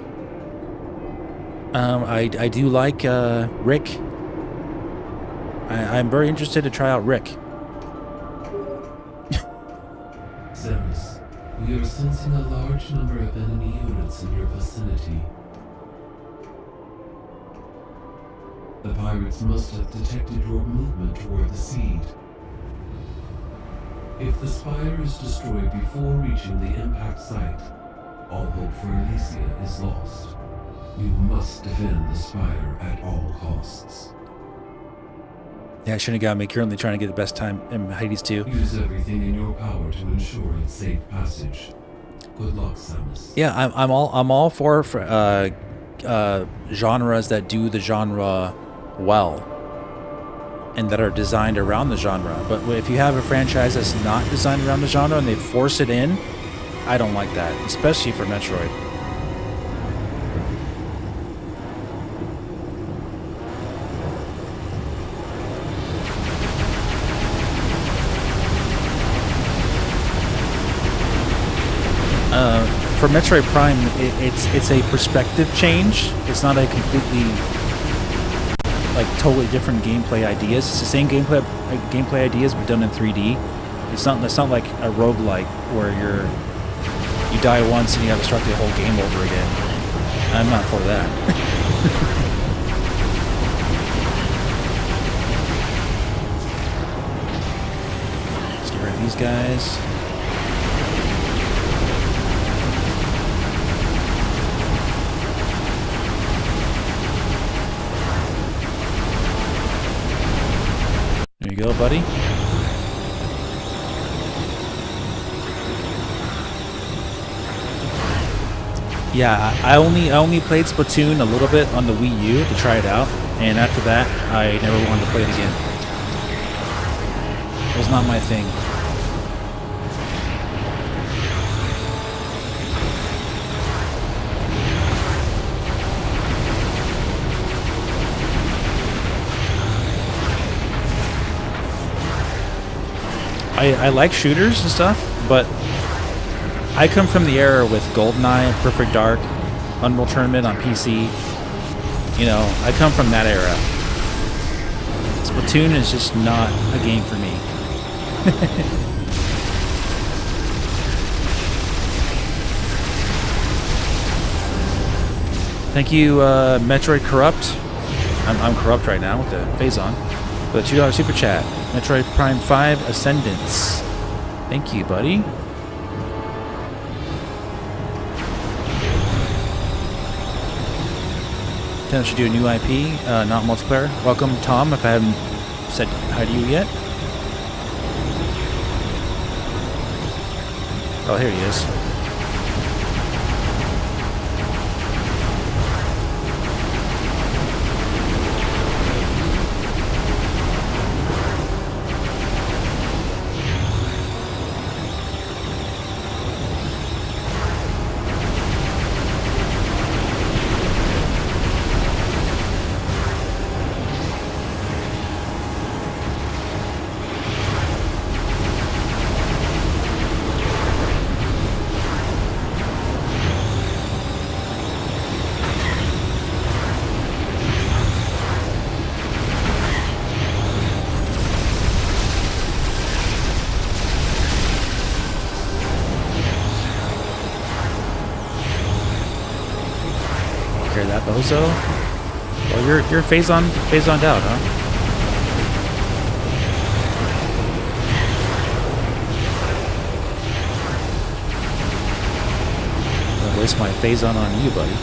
I do like Rick. I'm very interested to try out Rick. Samus, we are sensing a large number of enemy units in your vicinity. The pirates must have detected your movement toward the seed. If the spire is destroyed before reaching the impact site, all hope for Elysia is lost. We must defend the Spire at all costs. Yeah, Shinigami currently trying to get the best time in Hades 2. Use everything in your power to ensure its safe passage. Good luck, Samus. Yeah, I'm all for genres that do the genre well and that are designed around the genre. But if you have a franchise that's not designed around the genre and they force it in, I don't like that, especially for Metroid. For Metroid Prime, it's a perspective change. It's not a completely, like, totally different gameplay ideas. It's the same gameplay ideas but done in 3D. It's not like a roguelike where you die once and you have to start the whole game over again. I'm not for that. Let's get rid of these guys. There you go, buddy. Yeah, I only played Splatoon a little bit on the Wii U to try it out, and after that, I never wanted to play it again. It was not my thing. I like shooters and stuff, but I come from the era with GoldenEye, Perfect Dark, Unreal Tournament on PC. You know, I come from that era. Splatoon is just not a game for me. Thank you, Metroid Corrupt. I'm corrupt right now with the Phazon. For the $2 super chat. Metroid Prime 5 Ascendance. Thank you, buddy. I should do a new IP, not multiplayer. Welcome, Tom, if I haven't said hi to you yet. Oh, here he is. Bozo? Well, you're phasoned out, huh? I'll waste my phazon on you, buddy.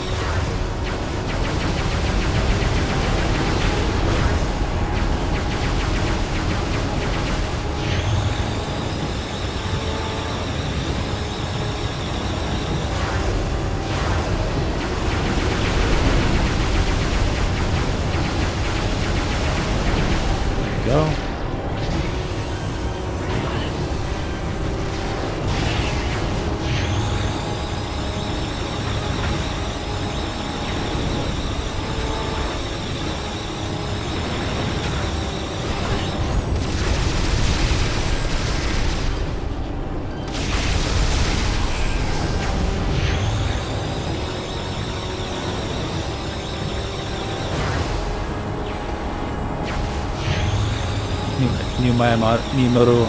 New Miyamoto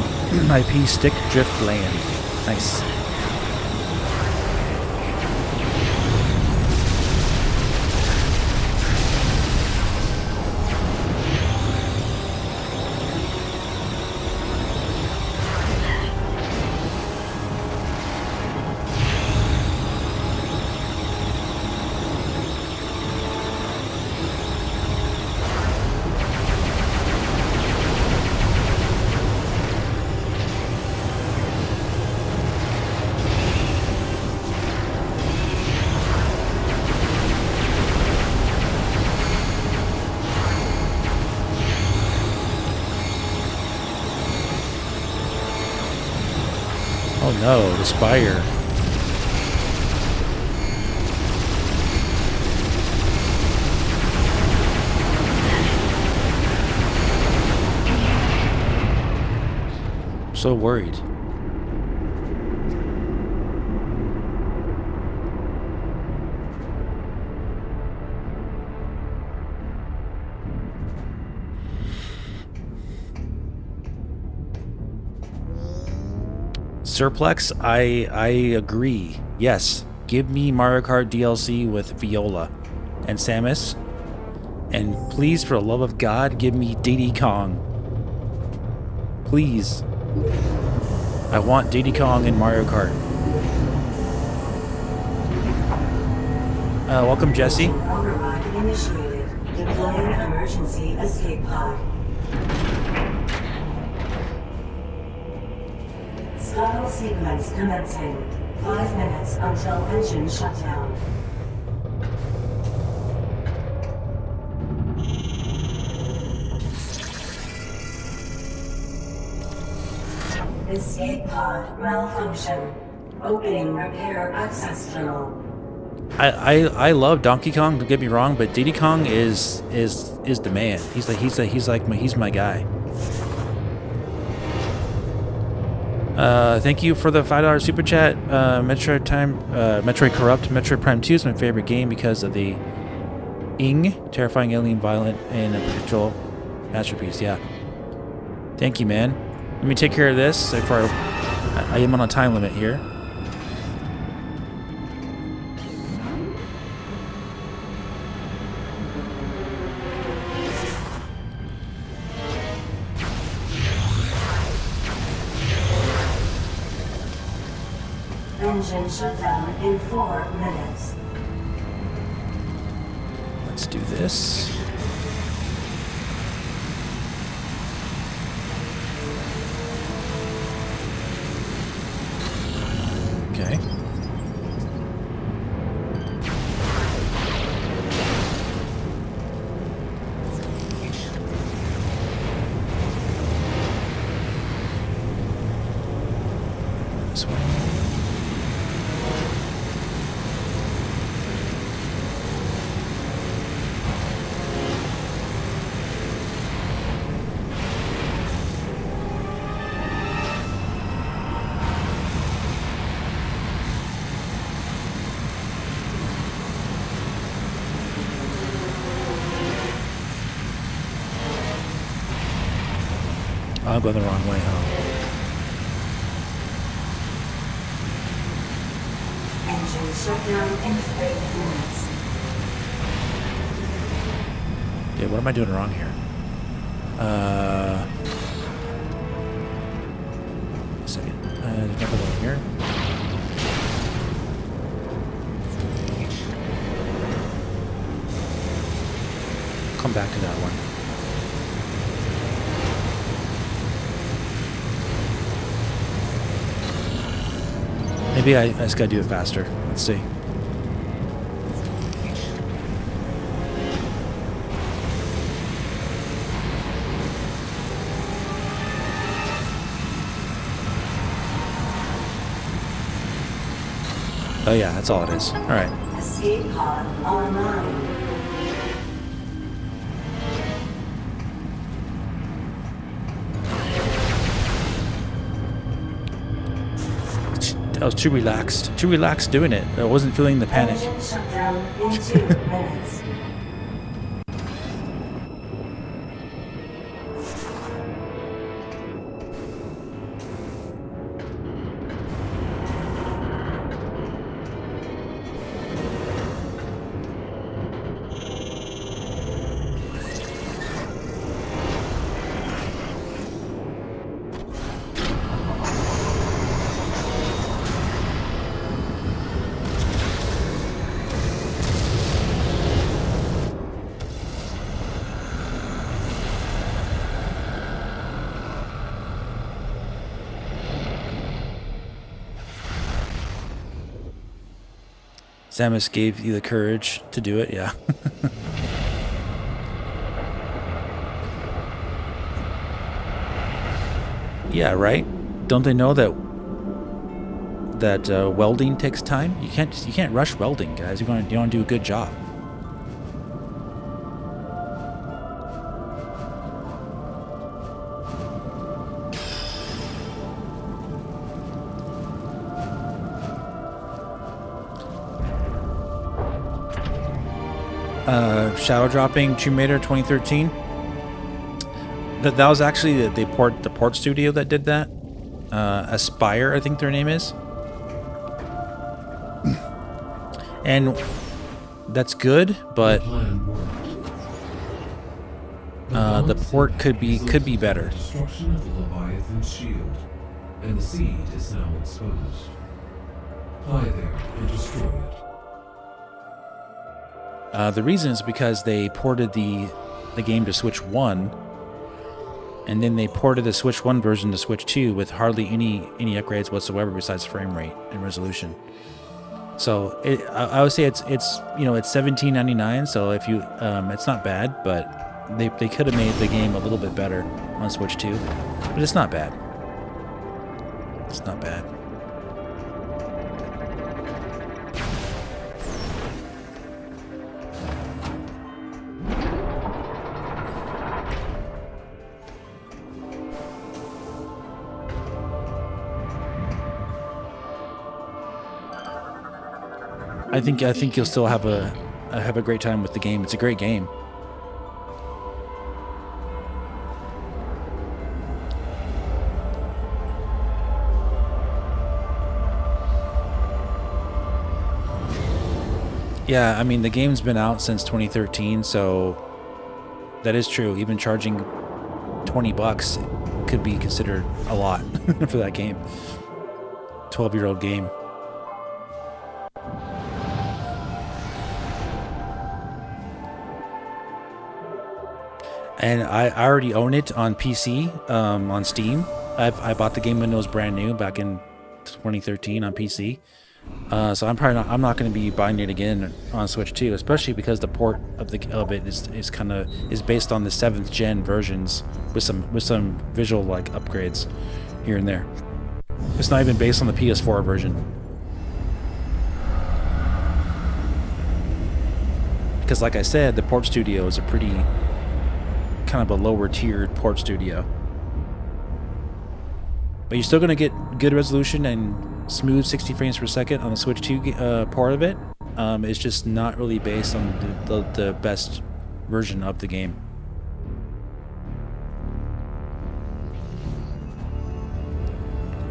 IP stick drift land. Nice. Oh no, the spire. So worried. Surplex, I agree. Yes, give me Mario Kart DLC with Viola and Samus, and please, for the love of God, give me Diddy Kong. Please. I want Diddy Kong in Mario Kart. Welcome, Jesse. Override initiated. Deploying emergency escape pod. Scuttle sequence commencing. 5 minutes until engine shutdown. Escape pod malfunction. Opening repair access tunnel. I love Donkey Kong, don't get me wrong, but Diddy Kong is the man. He's my guy. Thank you for the $5 super chat. Metroid Corrupt, Metroid Prime 2 is my favorite game because of the terrifying alien, violent, and unpredictable masterpiece. Yeah. Thank you, man. Let me take care of this before I am on a time limit here. Engine shutdown in 4 minutes. Let's do this. Okay. This way. I'm going the wrong way, huh? Engine shutdown in 3 minutes. Okay, what am I doing wrong here? A second. There's nothing over here. Come back to that one. Maybe I just gotta do it faster. Let's see. Oh yeah, that's all it is. All right. Escape pod online. I was too relaxed doing it. I wasn't feeling the panic. Engine shutdown in 2 minutes. Samus gave you the courage to do it, yeah. Yeah, right? Don't they know that that welding takes time. You can't rush welding, guys. You want to do a good job. Shadow dropping Tomb Raider 2013. That was actually the port studio that did that. Aspire, I think their name is. And that's good, but the port could be better. Destruction of the Leviathan's shield, and the seed is now exposed. Fly there and destroy it. The reason is because they ported the game to Switch 1, and then they ported the Switch 1 version to Switch 2 with hardly any upgrades whatsoever besides frame rate and resolution. So I would say it's $17.99. So if you it's not bad, but they could have made the game a little bit better on Switch 2, but it's not bad. It's not bad. I think you'll still have a great time with the game. It's a great game. Yeah, I mean the game's been out since 2013, so that is true. Even charging $20 could be considered a lot for that game. 12-year-old game. And I already own it on PC, on Steam. I bought the game when it was brand new back in 2013 on PC. So I'm not going to be buying it again on Switch 2, especially because the port of it is based on the 7th gen versions with some visual like upgrades here and there. It's not even based on the PS4 version. Because like I said, the port studio is a pretty kind of a lower tiered port studio, but you're still going to get good resolution and smooth 60 frames per second on the Switch 2 part of it. It's just not really based on the best version of the game.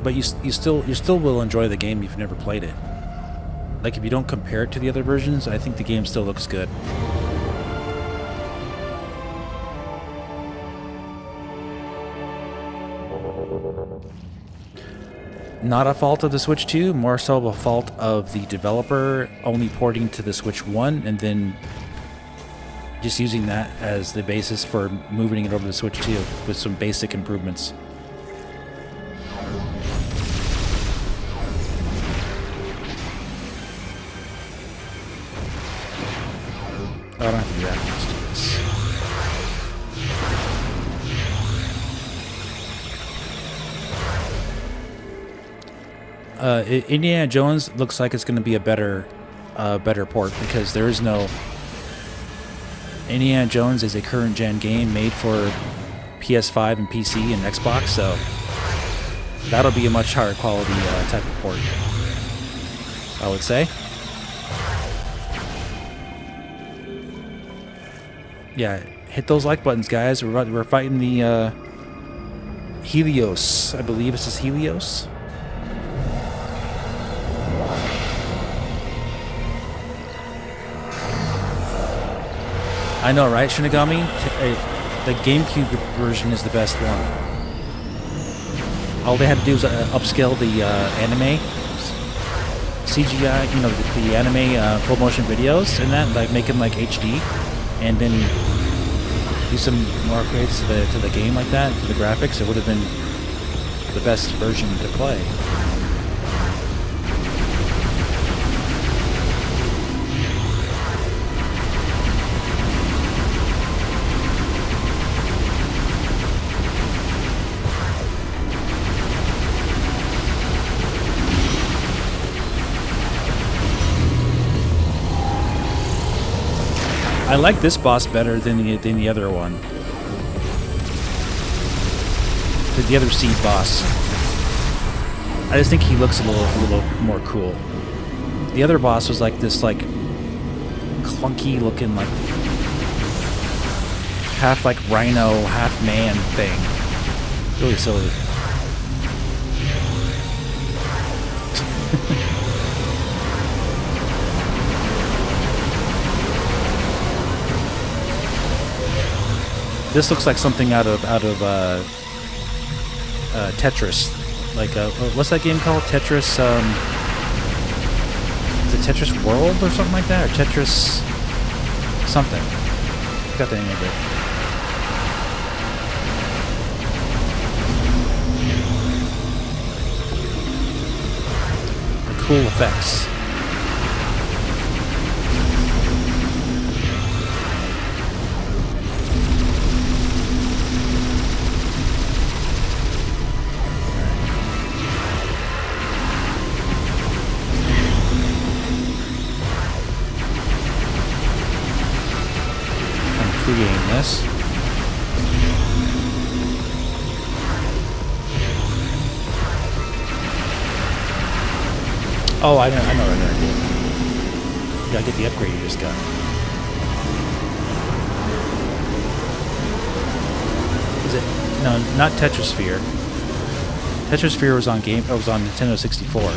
But you still will enjoy the game if you've never played it. Like if you don't compare it to the other versions, I think the game still looks good. Not a fault of the Switch 2, more so a fault of the developer only porting to the Switch 1 and then just using that as the basis for moving it over to Switch 2 with some basic improvements. Oh, I don't have to do that. Let's do this. Indiana Jones looks like it's going to be a better port because there is no... Indiana Jones is a current gen game made for PS5 and PC and Xbox, so that'll be a much higher quality type of port, I would say. Yeah, hit those like buttons, guys. We're fighting the Helios. I believe this is Helios. I know, right, Shinigami? The GameCube version is the best one. All they had to do was upscale the anime CGI, the anime full motion videos, and that, like, make them like HD, and then do some more upgrades to the game like that, for the graphics. It would have been the best version to play. I like this boss better than the other one. The other seed boss. I just think he looks a little more cool. The other boss was like this like clunky looking like half like rhino, half man thing. Really silly. This looks like something out of Tetris. Like what's that game called? Tetris. Is it Tetris World or something like that, or Tetris something? Got the name of it. The cool effects. Creating this. Oh, I know what I'm gonna do. You gotta get the upgrade you just got. Is it? No, not Tetrasphere. Tetrasphere was on Nintendo 64.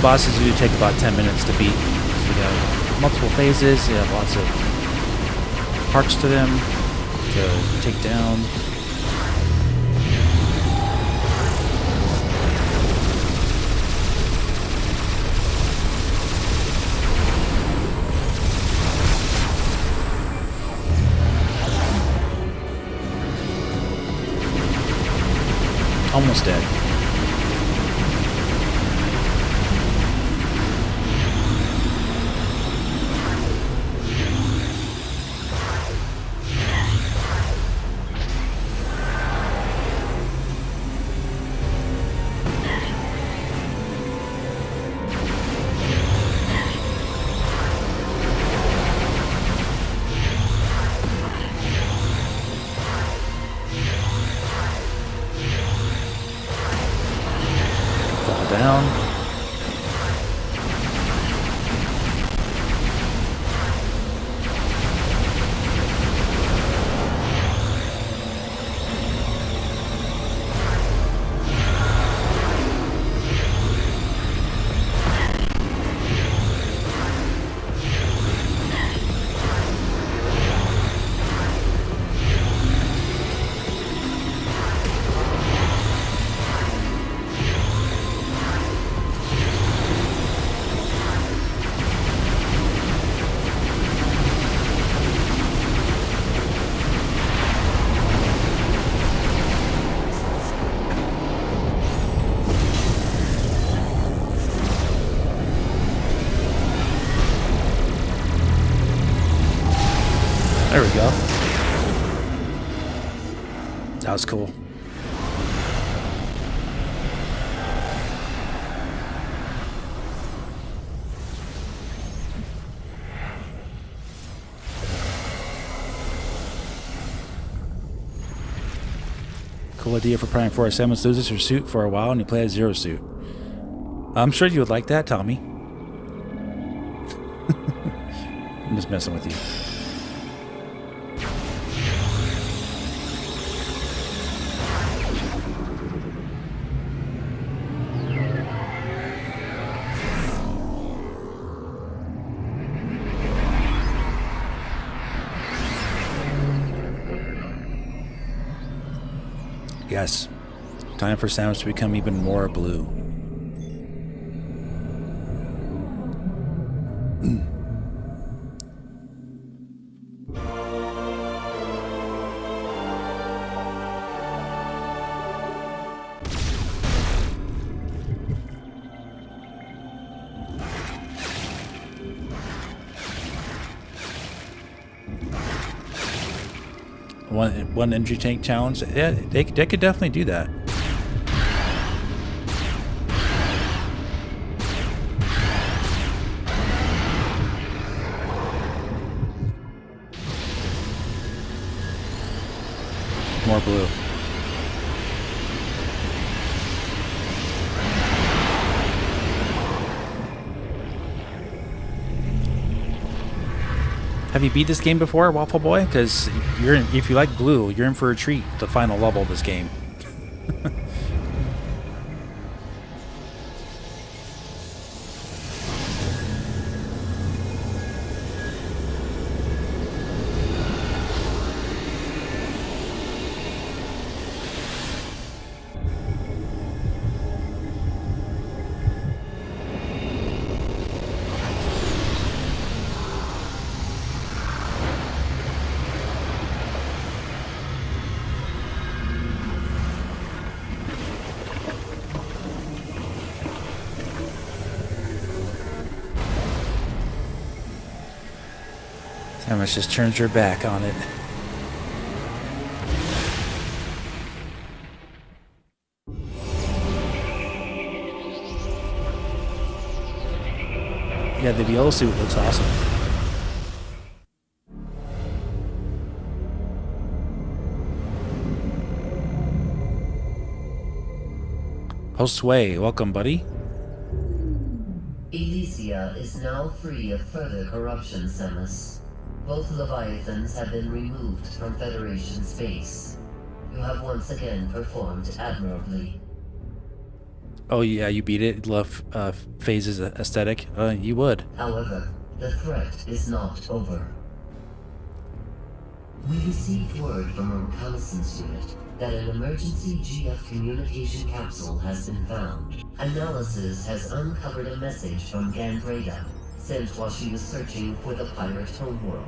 Bosses usually take about 10 minutes to beat. So you got multiple phases, you have lots of parts to them to take down. Almost dead. Down. There we go. That was cool. Cool idea for Prime 4. Samus loses her suit for a while and you play a Zero suit. I'm sure you would like that, Tommy. I'm just messing with you. Yes. Time for Samus to become even more blue. One energy tank challenge. Yeah, they could definitely do that. More blue. Have you beat this game before, Waffle Boy? Because if you like blue, you're in for a treat. The final level of this game. Samus just turns her back on it. Yeah, the Viola suit looks awesome. Josue, welcome, buddy. Elysia is now free of further corruption, Samus. Both Leviathans have been removed from Federation space. You have once again performed admirably. Oh yeah, you beat it. Love Phase's aesthetic. You would. However, the threat is not over. We received word from a reconnaissance unit that an emergency GF communication capsule has been found. Analysis has uncovered a message from Gandreda, sent while she was searching for the pirate homeworld.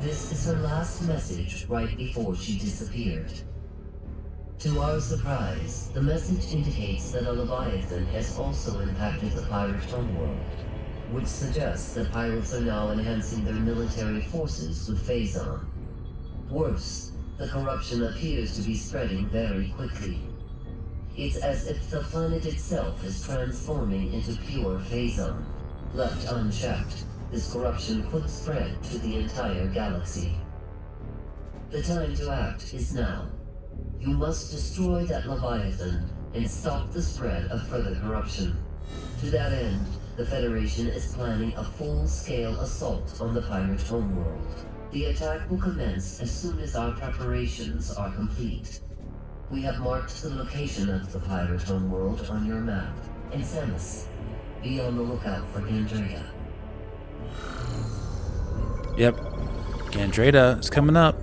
This is her last message right before she disappeared. To our surprise, the message indicates that a Leviathan has also impacted the pirate homeworld, which suggests that pirates are now enhancing their military forces with Phazon. Worse, the corruption appears to be spreading very quickly. It's as if the planet itself is transforming into pure Phazon. Left unchecked, this corruption could spread to the entire galaxy. The time to act is now. You must destroy that Leviathan and stop the spread of further corruption. To that end, the Federation is planning a full-scale assault on the pirate homeworld. The attack will commence as soon as our preparations are complete. We have marked the location of the pirate homeworld on your map. And Samus, be on the lookout for Gandreda. Yep. Gandreda is coming up.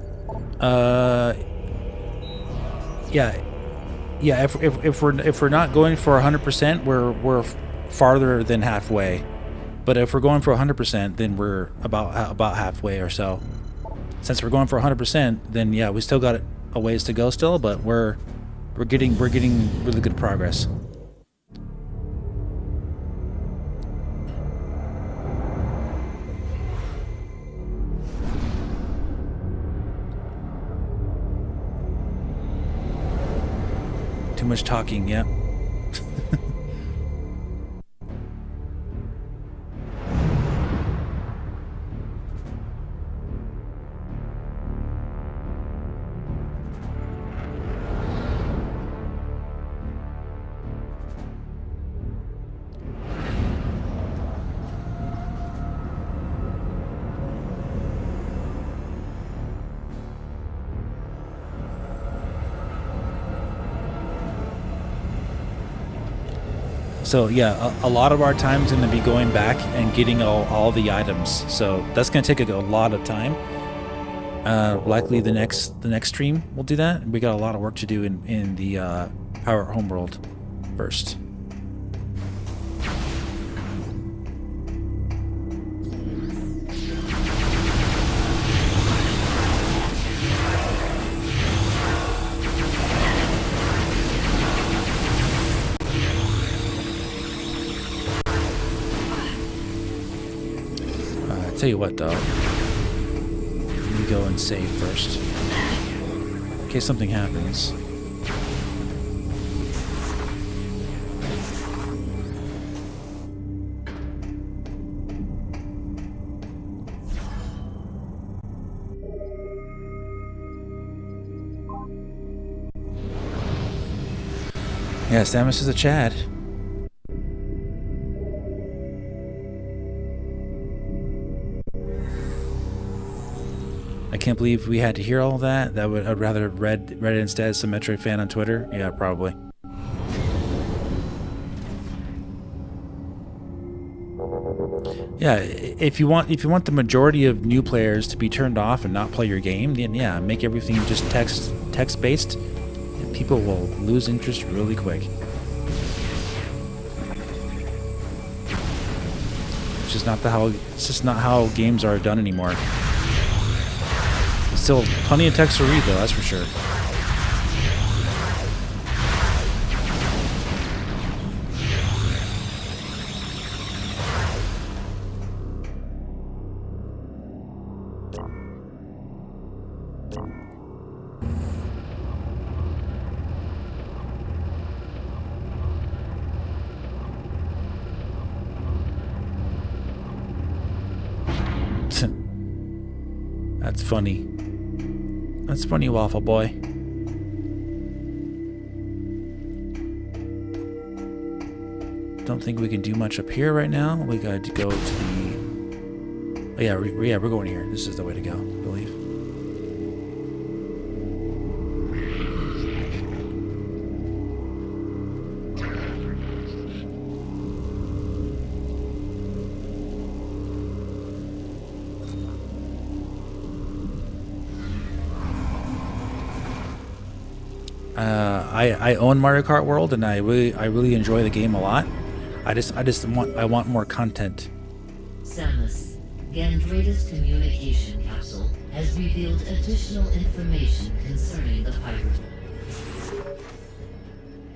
Yeah. If we're not going for 100%, we're farther than halfway. But if we're going for 100%, then we're about halfway or so. Since we're going for 100%, then yeah, we still got a ways to go still, but we're getting really good progress. Too much talking, yeah. So yeah, a lot of our time is going to be going back and getting all the items. So that's going to take a lot of time. Likely the next stream we'll do that. We got a lot of work to do in the Power Homeworld first. Tell you what, though. Let me go and save first, in case something happens. Yeah, Samus is a Chad. I can't believe we had to hear all that. I'd rather have read it instead as some Metroid fan on Twitter. Yeah, probably. Yeah, if you want the majority of new players to be turned off and not play your game, then yeah, make everything just text based, and people will lose interest really quick. It's just not how games are done anymore. Still plenty of text to read, though, that's for sure. That's funny. That's funny, Waffle Boy. Don't think we can do much up here right now. We got to go to the... Oh, yeah, we're going here. This is the way to go, I believe. I own Mario Kart World, and I really enjoy the game a lot. I want more content. Samus, Gandrada's communication capsule has revealed additional information concerning the pirate.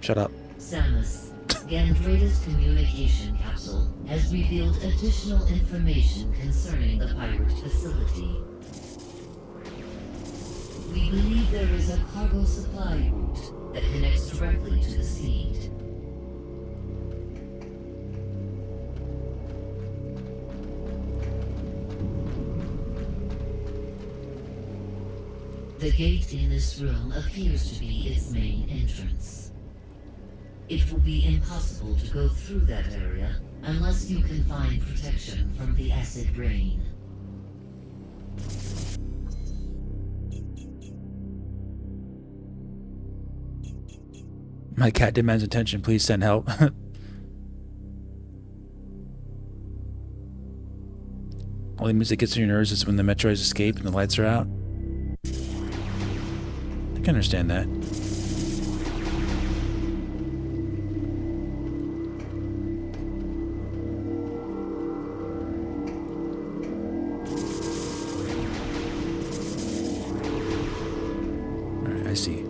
Shut up. Samus, Gandrada's communication capsule has revealed additional information concerning the pirate facility. We believe there is a cargo supply route that connects directly to the seed. The gate in this room appears to be its main entrance. It will be impossible to go through that area unless you can find protection from the acid rain. My cat demands attention. Please send help. Only music gets on your nerves is when the Metroids escape and the lights are out. I can understand that. Alright, I see.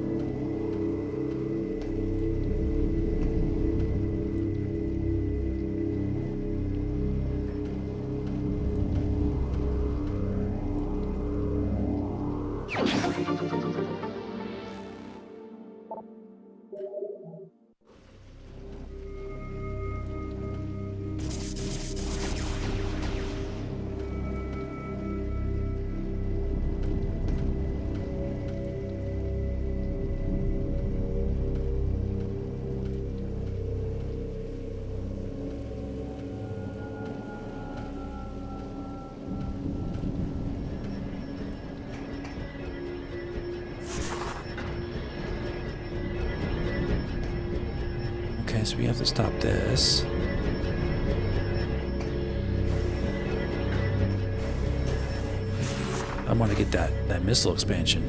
Okay, so we have to stop this. I want to get that missile expansion.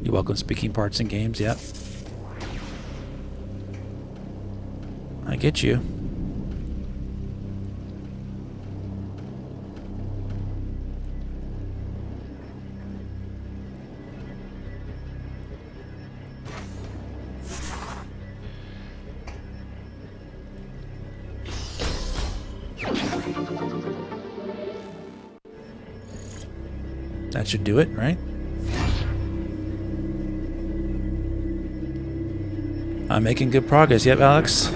You're welcome. Speaking parts in games. Yep. I get you. That should do it, right? I'm making good progress. Yep, Alex.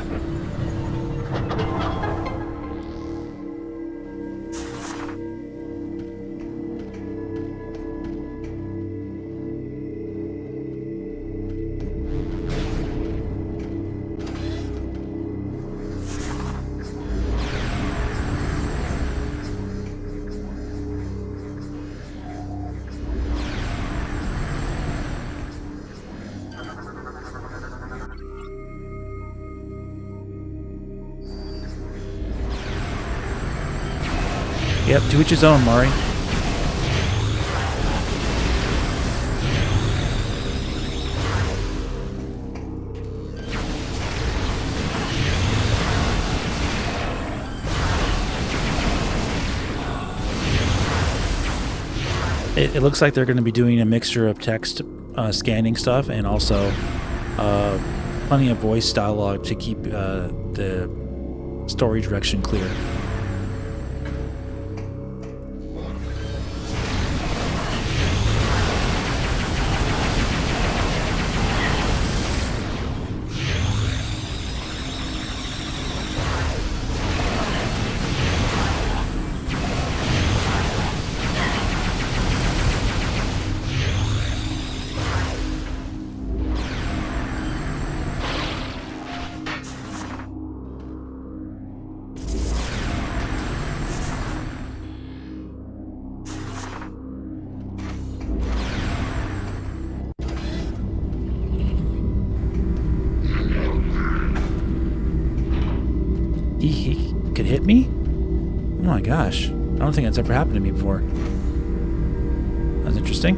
Yep, to each his own, Mari. It looks like they're going to be doing a mixture of text scanning stuff and also plenty of voice dialogue to keep the story direction clear. He could hit me? Oh my gosh. I don't think that's ever happened to me before. That's interesting.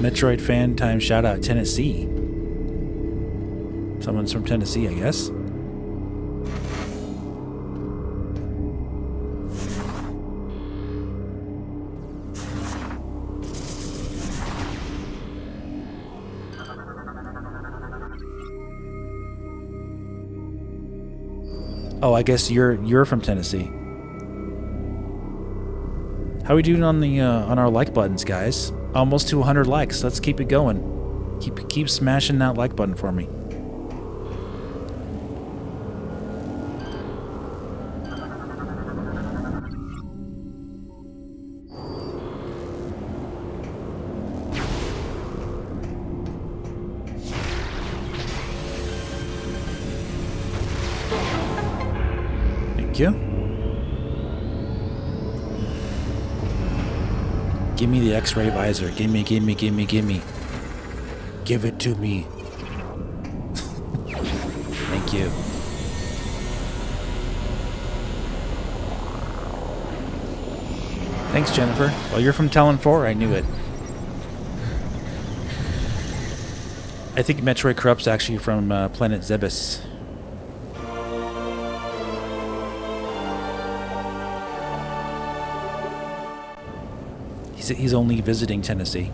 Metroid fan time shout out Tennessee. Someone's from Tennessee, I guess. Oh, I guess you're from Tennessee. How are we doing on the on our like buttons, guys? Almost to 100 likes. Let's keep it going. Keep smashing that like button for me. You. Give me the X-ray visor. Gimme. Give it to me. Thank you. Thanks, Jennifer. Well, you're from Talon 4. I knew it. I think Metroid Corrupt's actually from planet Zebes. He's only visiting Tennessee.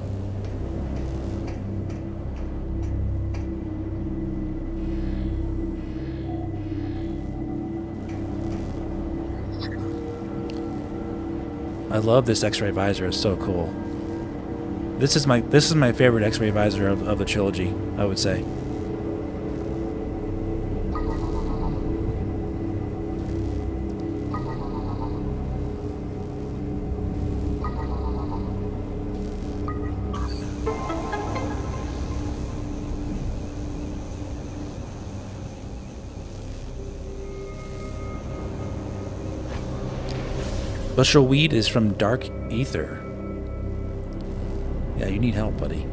I love this X-ray visor. It's so cool. This is my favorite X-ray visor of the trilogy, I would say. Bushel Weed is from Dark Ether. Yeah, you need help, buddy.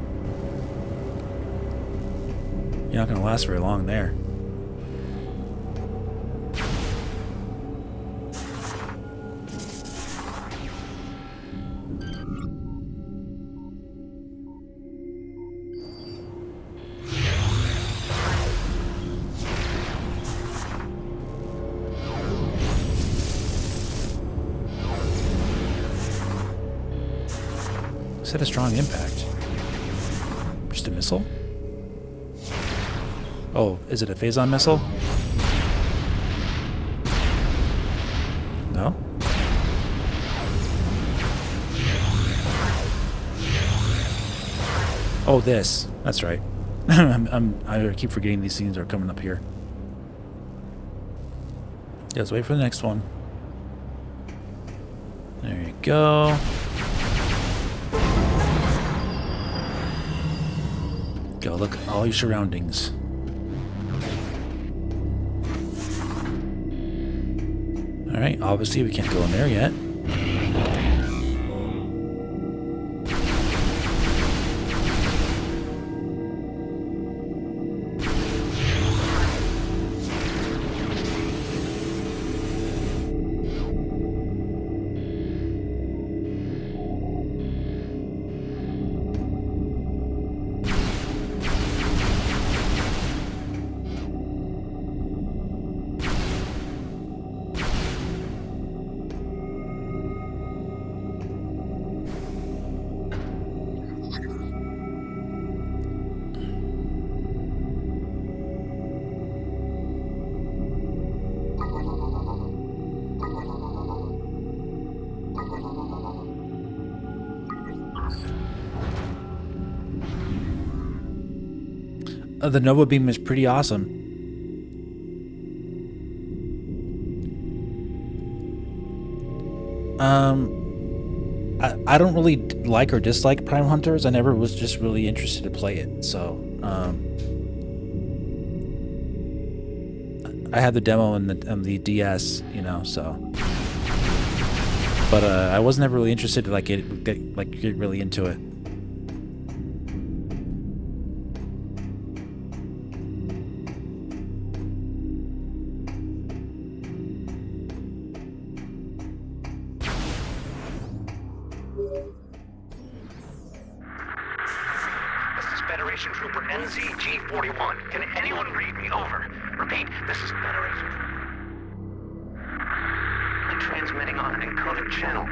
You're not going to last very long there. Set a strong impact. Just a missile? Oh, is it a phazon missile? No? Oh, this. That's right. I keep forgetting these scenes are coming up here. Yeah, let's wait for the next one. There you go. Go look at all your surroundings. Alright, obviously we can't go in there yet. The Nova Beam is pretty awesome. I don't really like or dislike Prime Hunters. I never was just really interested to play it. So I had the demo on the DS, you know. So, but I was never really interested to get really into it. Trooper NZG-41. Can anyone read me? Over. Repeat, this is Federation. I'm transmitting on an encoded channel.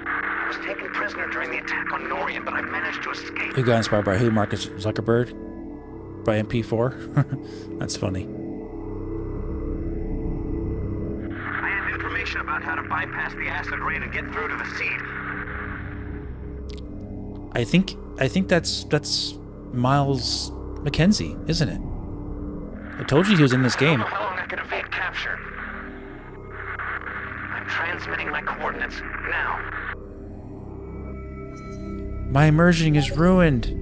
I was taken prisoner during the attack on Norian, but I managed to escape. Who got inspired by who? Marcus Zuckerberg? By MP4? That's funny. About how to bypass the acid rain and get through to the seed. I think that's Miles McKenzie, isn't it? I told you he was in this game. I don't know how long I can evade capture. I'm transmitting my coordinates now. My immersion is ruined.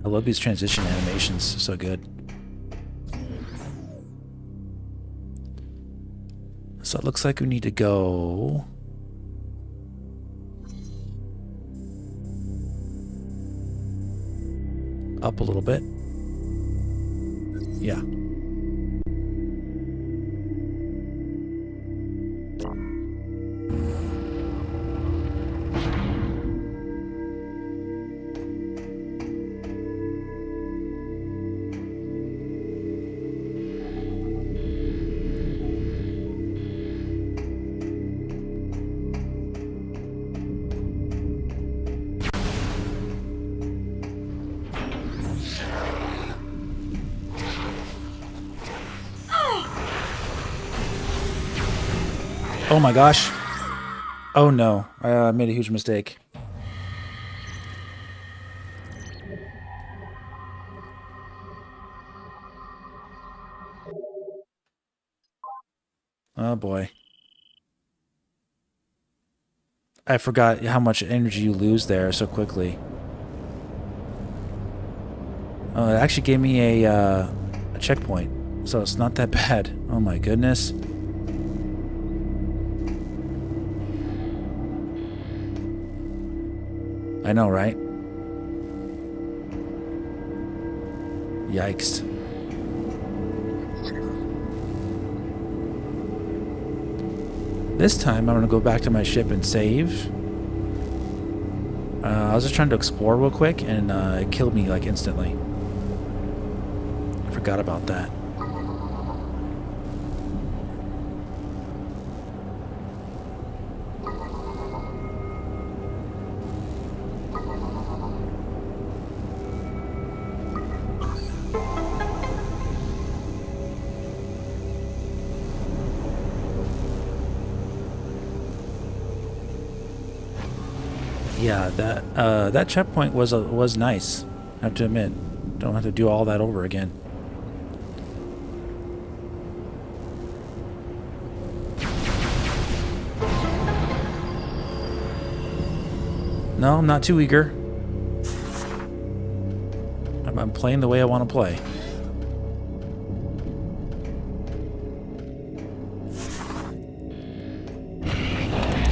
I love these transition animations, so good. So it looks like we need to go up a little bit. Yeah. Oh my gosh. Oh no. I made a huge mistake. Oh boy. I forgot how much energy you lose there so quickly. Oh, it actually gave me a checkpoint, so it's not that bad. Oh my goodness. I know, right? Yikes. This time I'm gonna go back to my ship and save. I was just trying to explore real quick and it killed me like instantly. I forgot about that. Yeah, that checkpoint was nice. I have to admit, don't have to do all that over again. No, I'm not too eager. I'm playing the way I want to play.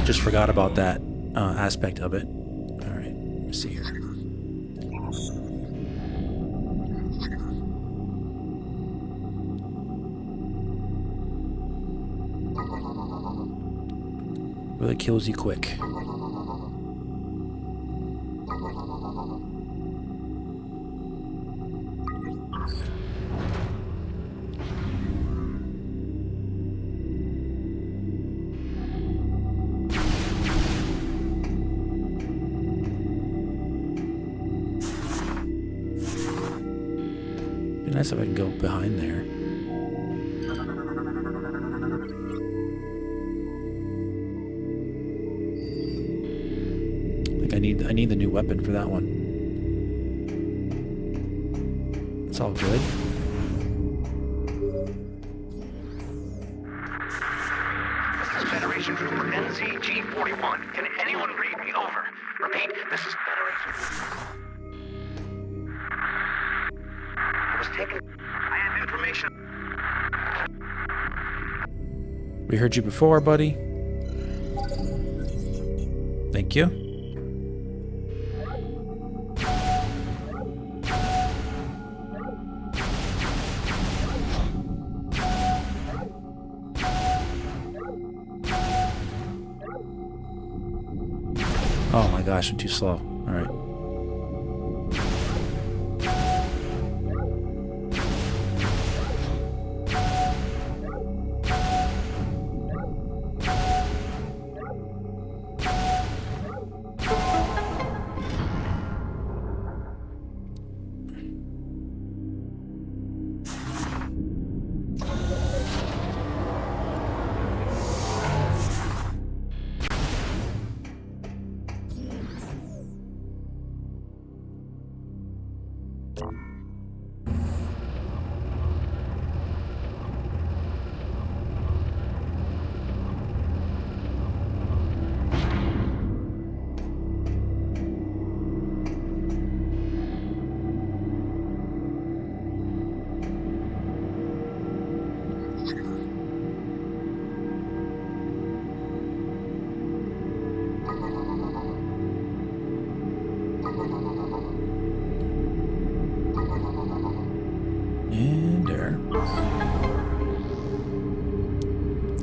Just forgot about that aspect of it. All right, let me see here. Really kills you quick. Be nice if I can go behind there. I need the new weapon for that one. It's all good. This is Federation Trooper NZG-41. Can anyone read me? Over. Repeat, this is Federation. I was taken. I have information. We heard you before, buddy. Thank you. Oh my gosh, I'm too slow. All right.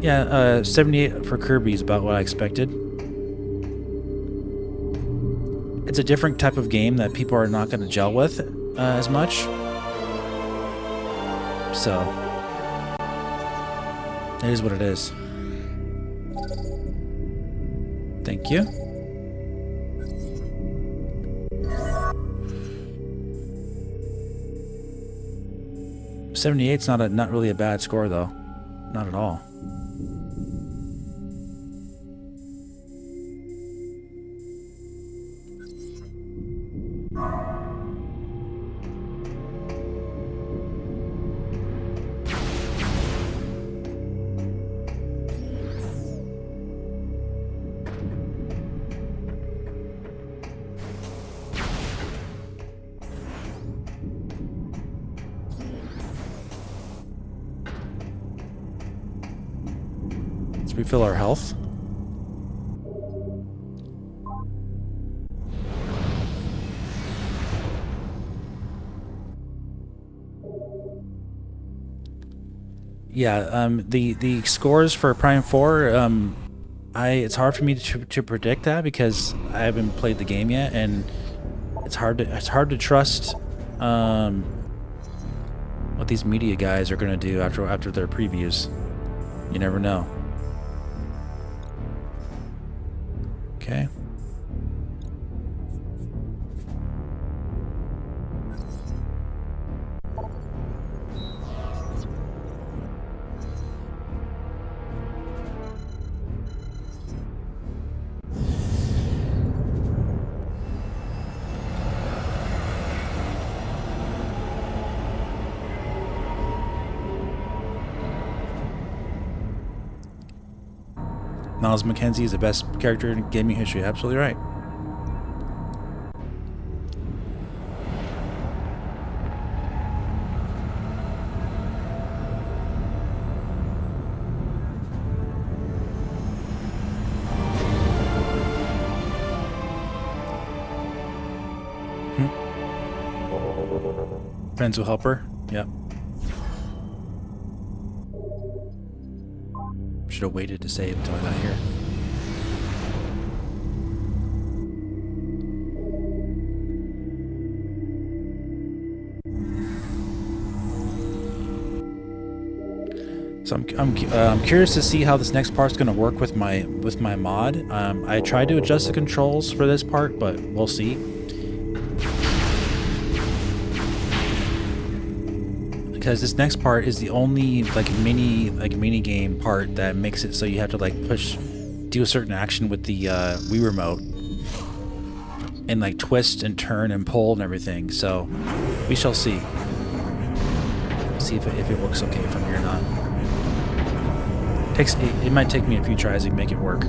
Yeah, 78 for Kirby is about what I expected. It's a different type of game that people are not going to gel with as much. So, it is what it is. Thank you. .78's not really a bad score though, not at all. Refill our health. Yeah, the scores for Prime 4, it's hard for me to predict that because I haven't played the game yet, and it's hard to trust what these media guys are gonna do after their previews. You never know. Okay. Niles Mackenzie is the best character in gaming history. Absolutely right. Pencil helper. Yep. Should have waited to save until I got here. So I'm curious to see how this next part's going to work with my mod. I tried to adjust the controls for this part, but we'll see. Because this next part is the only mini game part that makes it so you have to do a certain action with the Wii remote and twist and turn and pull and everything. So we shall see. See if it works okay from here or not. It might take me a few tries to make it work.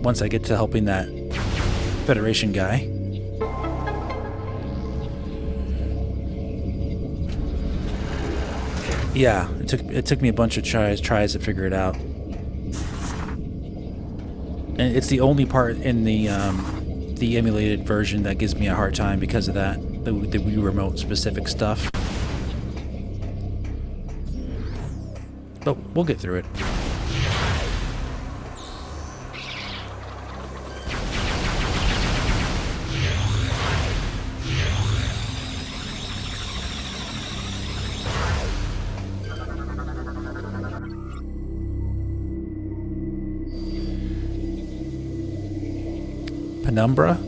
Once I get to helping that Federation guy. Yeah, it took me a bunch of tries to figure it out. And it's the only part in the emulated version that gives me a hard time because of that, the Wii remote specific stuff. But we'll get through it. Penumbra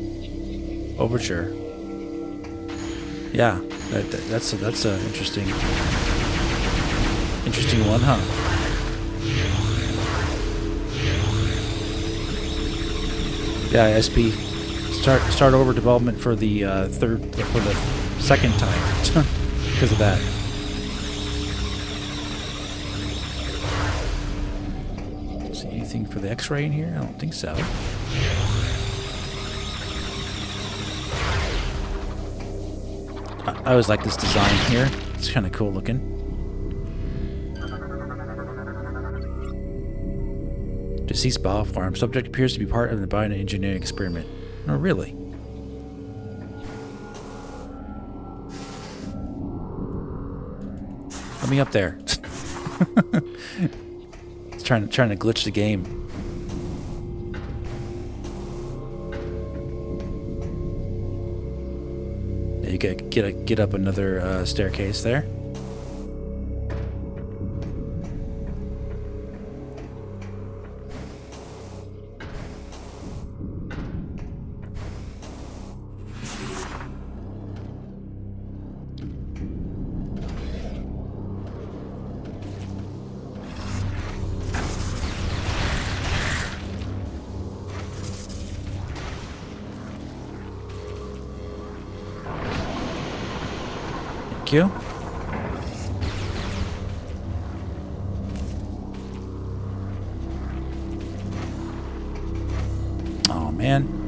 Overture. Yeah, that's a interesting one, huh? Yeah, SP. Start over development for the second time because of that. See anything for the X-ray in here? I don't think so. I always like this design here. It's kind of cool looking. Deceased bioform. Subject appears to be part of the bioengineering experiment. Oh, really? Let me up there. It's trying to glitch the game. You get up another staircase there. you. Oh, man.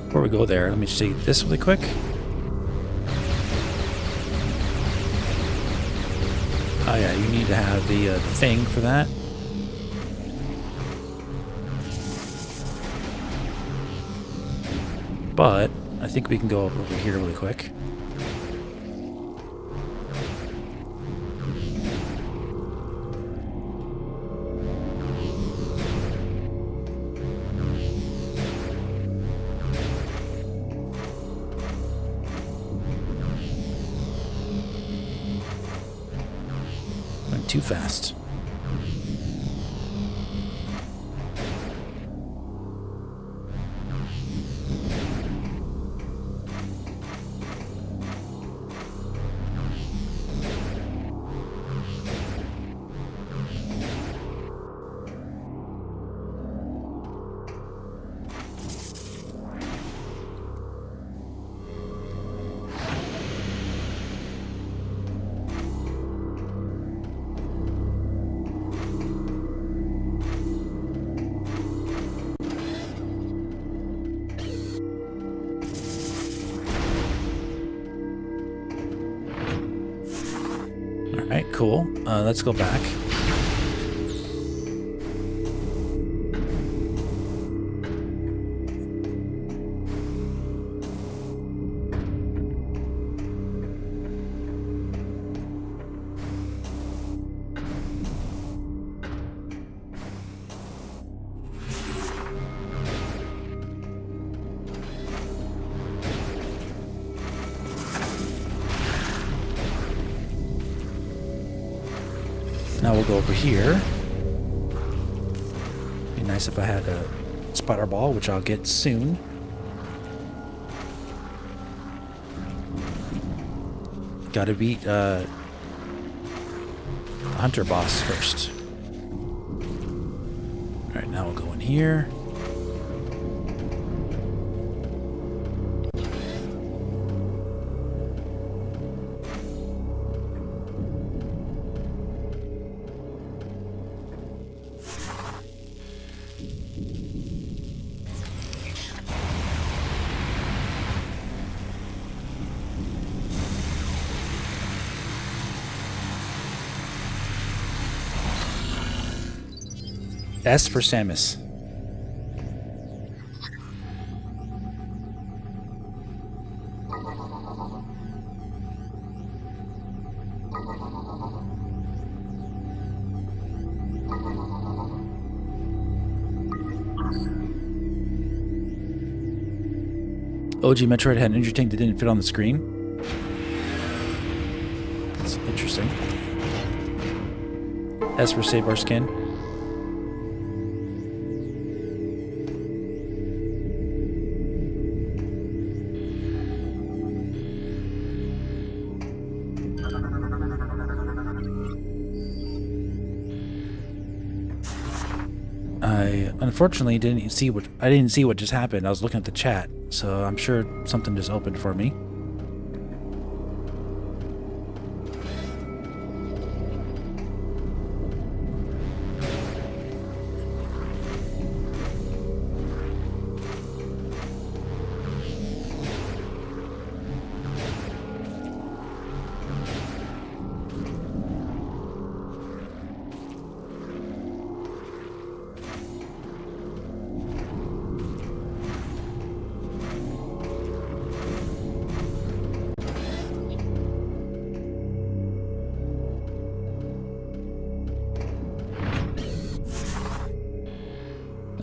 Before we go there, let me see this really quick. Oh yeah, you need to have the thing for that. But I think we can go over here really quick. Went too fast. Alright, cool. Let's go back. Now we'll go over here. Be nice if I had a spider ball, which I'll get soon. Gotta beat Hunter boss first. Alright, now we'll go in here. S for Samus. OG Metroid had an energy tank that didn't fit on the screen. That's interesting. S for Save Our Skin. I unfortunately didn't see what just happened. I was looking at the chat, so I'm sure something just opened for me.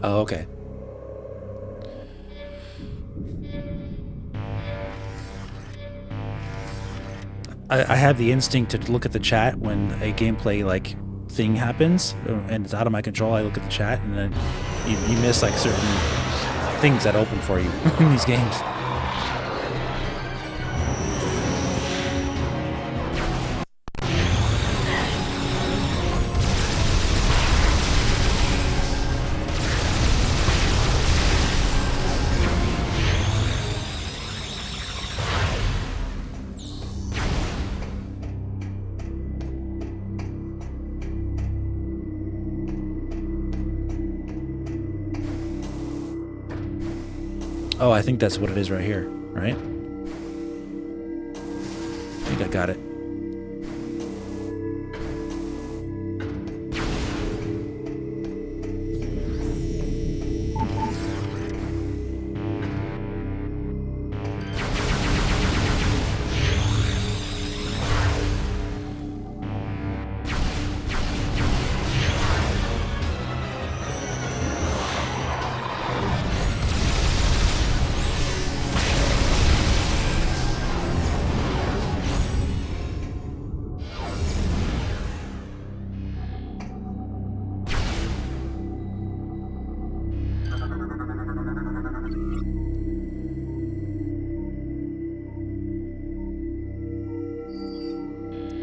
Oh, okay. I have the instinct to look at the chat when a gameplay like thing happens and it's out of my control. I look at the chat and then you miss like certain things that open for you in these games. Oh, I think that's what it is right here, right? I think I got it.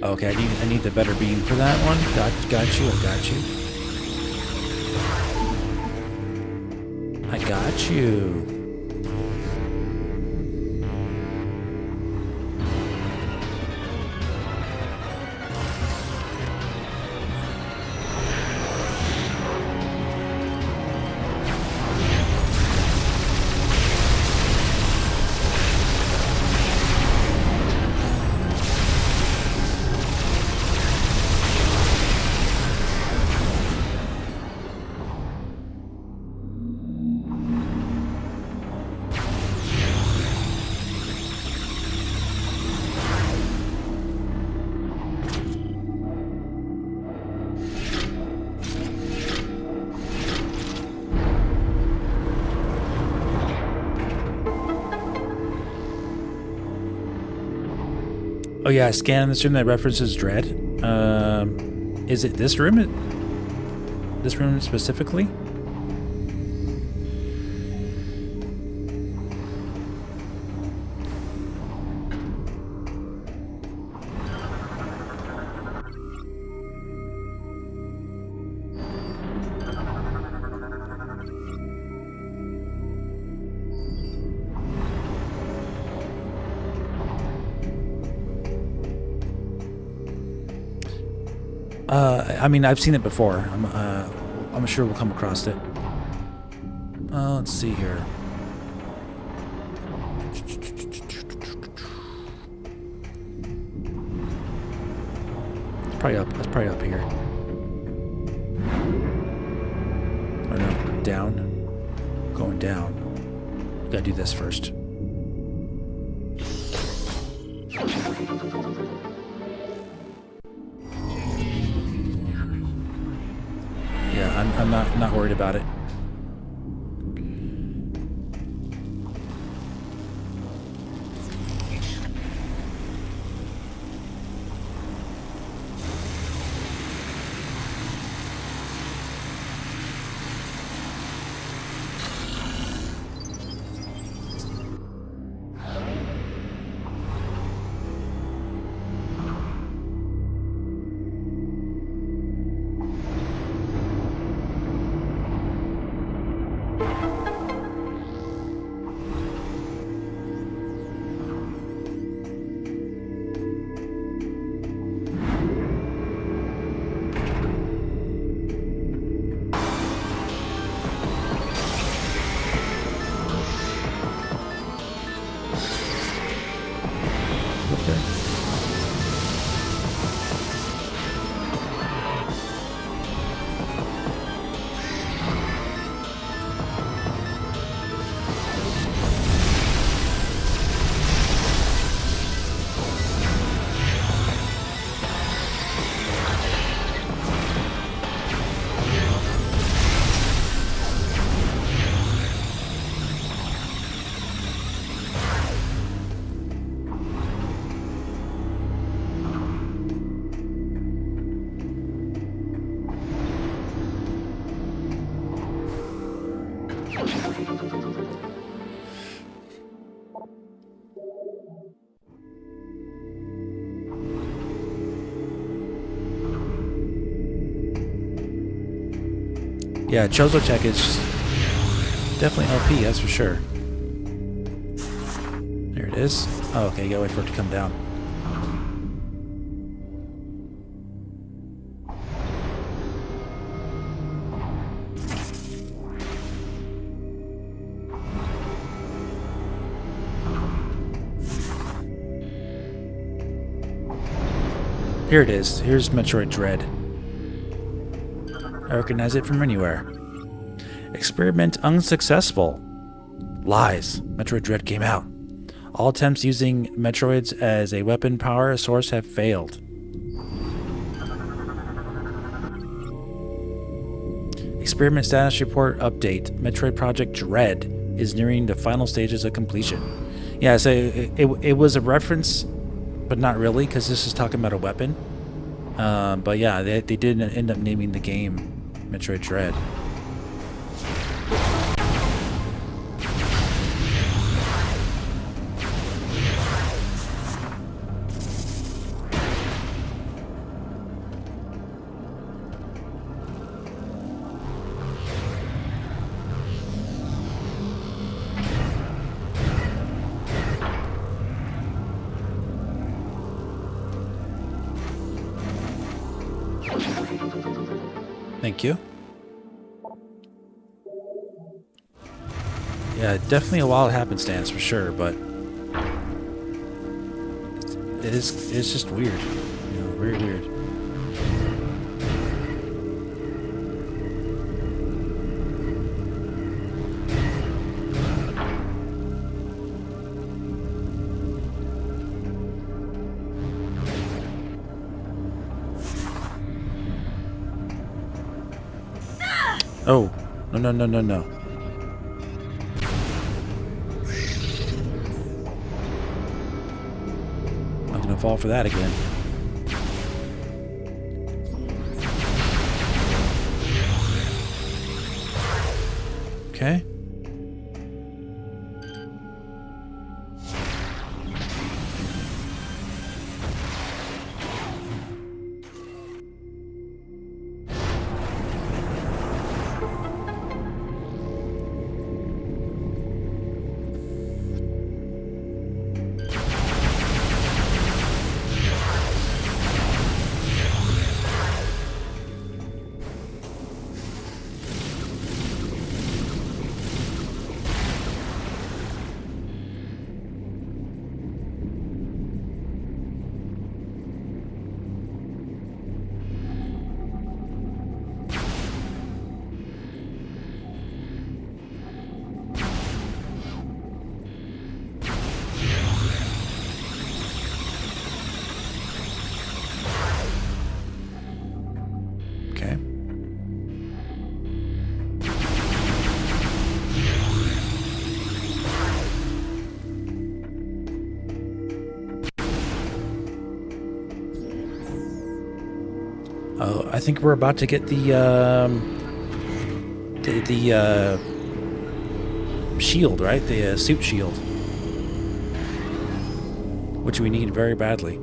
Okay, I need the better beam for that one. Got you. I got you. Oh yeah, scan in this room that references Dread. Is it this room? This room specifically? I mean, I've seen it before. I'm sure we'll come across it. Let's see here. It's probably up. That's probably up here. Or no, down. Going down. Gotta do this first. I'm not worried about it. Yeah, Chozo Tech is definitely LP, that's for sure. There it is. Oh, okay, you gotta wait for it to come down. Here it is. Here's Metroid Dread. I recognize it from anywhere. Experiment unsuccessful. Lies. Metroid Dread came out. All attempts using Metroids as a weapon power source have failed. Experiment status report update. Metroid Project Dread is nearing the final stages of completion. Yeah, so it was a reference, but not really, because this is talking about a weapon. But yeah, they did end up naming the game Metroid Dread. Thank you. Yeah, definitely a wild happenstance for sure, but it's just weird. You know, very weird. Oh, no. I'm gonna fall for that again. Okay. Oh, I think we're about to get the shield, right? The suit shield, which we need very badly.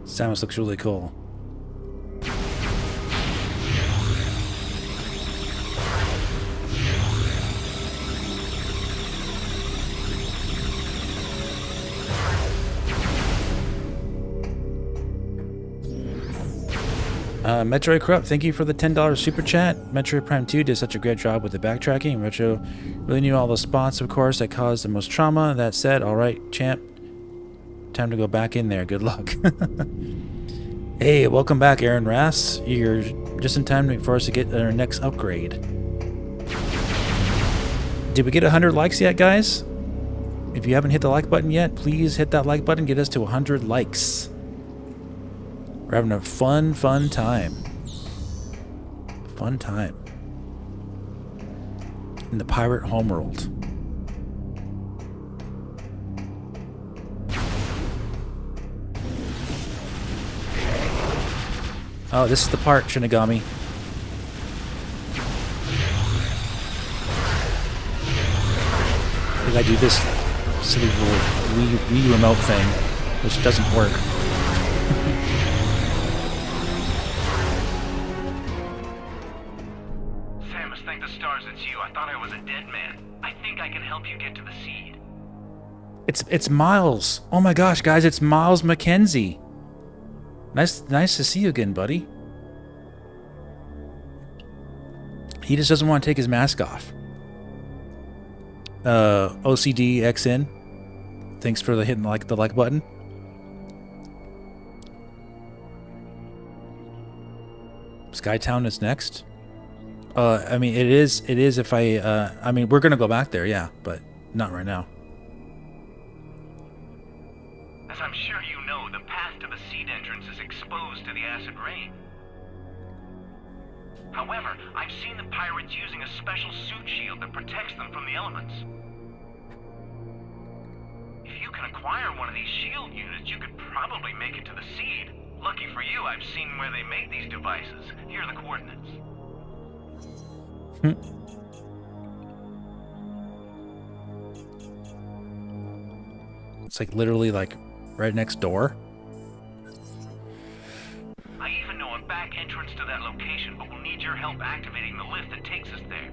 Samus looks really cool. Metroid Corrupt, thank you for the $10 super chat. Metroid Prime 2 did such a great job with the backtracking. Retro really knew all the spots, of course, that caused the most trauma. That said, alright, champ. Time to go back in there. Good luck. Hey, welcome back, Aaron Rass. You're just in time for us to get our next upgrade. Did we get 100 likes yet, guys? If you haven't hit the like button yet, please hit that like button. Get us to 100 likes. We're having a fun time. Fun time. In the pirate homeworld. Oh, this is the part, Shinigami. I think I do this silly little Wii remote thing. which doesn't work. Samus, thank the stars it's you. I thought I was a dead man. I think I can help you get to the seed. It's Miles. Oh my gosh, guys, it's Miles McKenzie. Nice to see you again, buddy. He just doesn't want to take his mask off. OCD XN. Thanks for hitting the like button. Skytown is next. I mean, it is if I mean, we're gonna go back there, yeah, but not right now. As I'm sure you know, the path to the seed entrance is exposed to the acid rain. However, I've seen the pirates using a special suit shield that protects them from the elements. If you can acquire one of these shield units, you could probably make it to the seed. Lucky for you, I've seen where they make these devices. Here are the coordinates. It's like literally like right next door. I even know a back entrance to that location, but we'll need your help activating the lift that takes us there.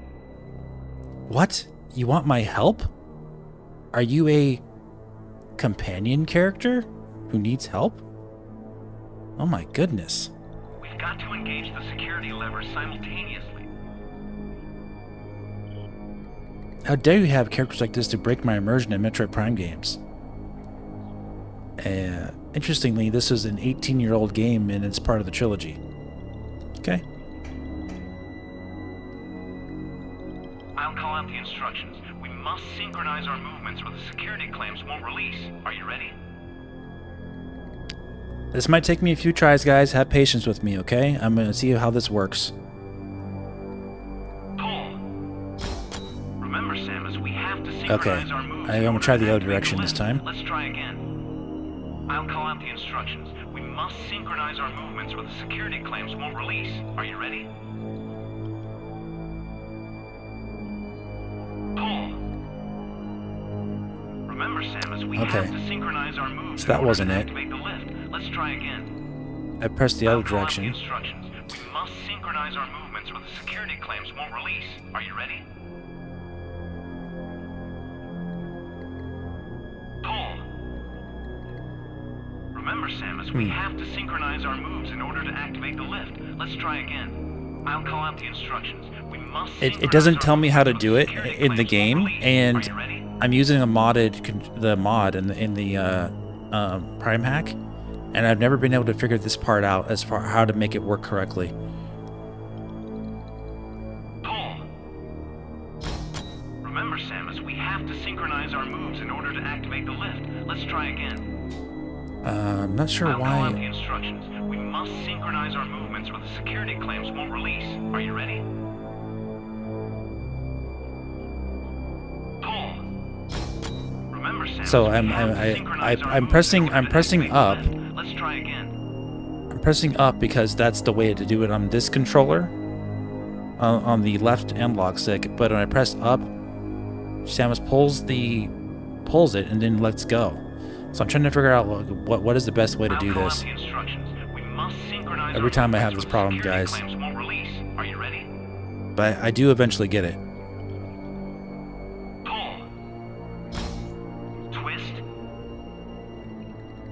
What? You want my help? Are you a companion character who needs help? Oh my goodness. We've got to engage the security levers simultaneously. How dare you have characters like this to break my immersion in Metroid Prime games? Interestingly, this is an 18-year-old game and it's part of the trilogy. Okay. I'll call out the instructions. We must synchronize our movements or the security clamps won't release. Are you ready? This might take me a few tries, guys. Have patience with me, okay? I'm gonna see how this works. Pull. Remember, Samus, we have to synchronize our moves. I'm gonna try the other direction this time. Let's try again. I'll call out the instructions. We must synchronize our movements or the security clamps won't release. Are you ready? Pull. Remember, Samus, we have to synchronize our moves. So that wasn't it. Activate the lift. Let's try again. I pressed the other direction. The instructions. We must synchronize our movements or the security clamps won't release. Are you ready? Pull. Remember, Samus, we have to synchronize our moves in order to activate the lift. Let's try again. I'll call out the instructions. We must. It doesn't tell me how to do it in the game, and I'm using the mod in the Prime hack, and I've never been able to figure this part out as far how to make it work correctly. Pull. Remember, Samus, we have to synchronize our moves in order to activate the lift. Let's try again. I'm not sure I'll why. call out the instructions. We must synchronize our movements or the security clamps won't release. Are you ready? Pull. Remember, Samus, So we I'm pressing up. Let's try again. I'm pressing up because that's the way to do it on this controller, on the left analog stick. But when I press up, Samus pulls it and then lets go. So I'm trying to figure out what is the best way to do this. Every time I have this problem, guys. Are you ready? But I do eventually get it. Pull. Twist.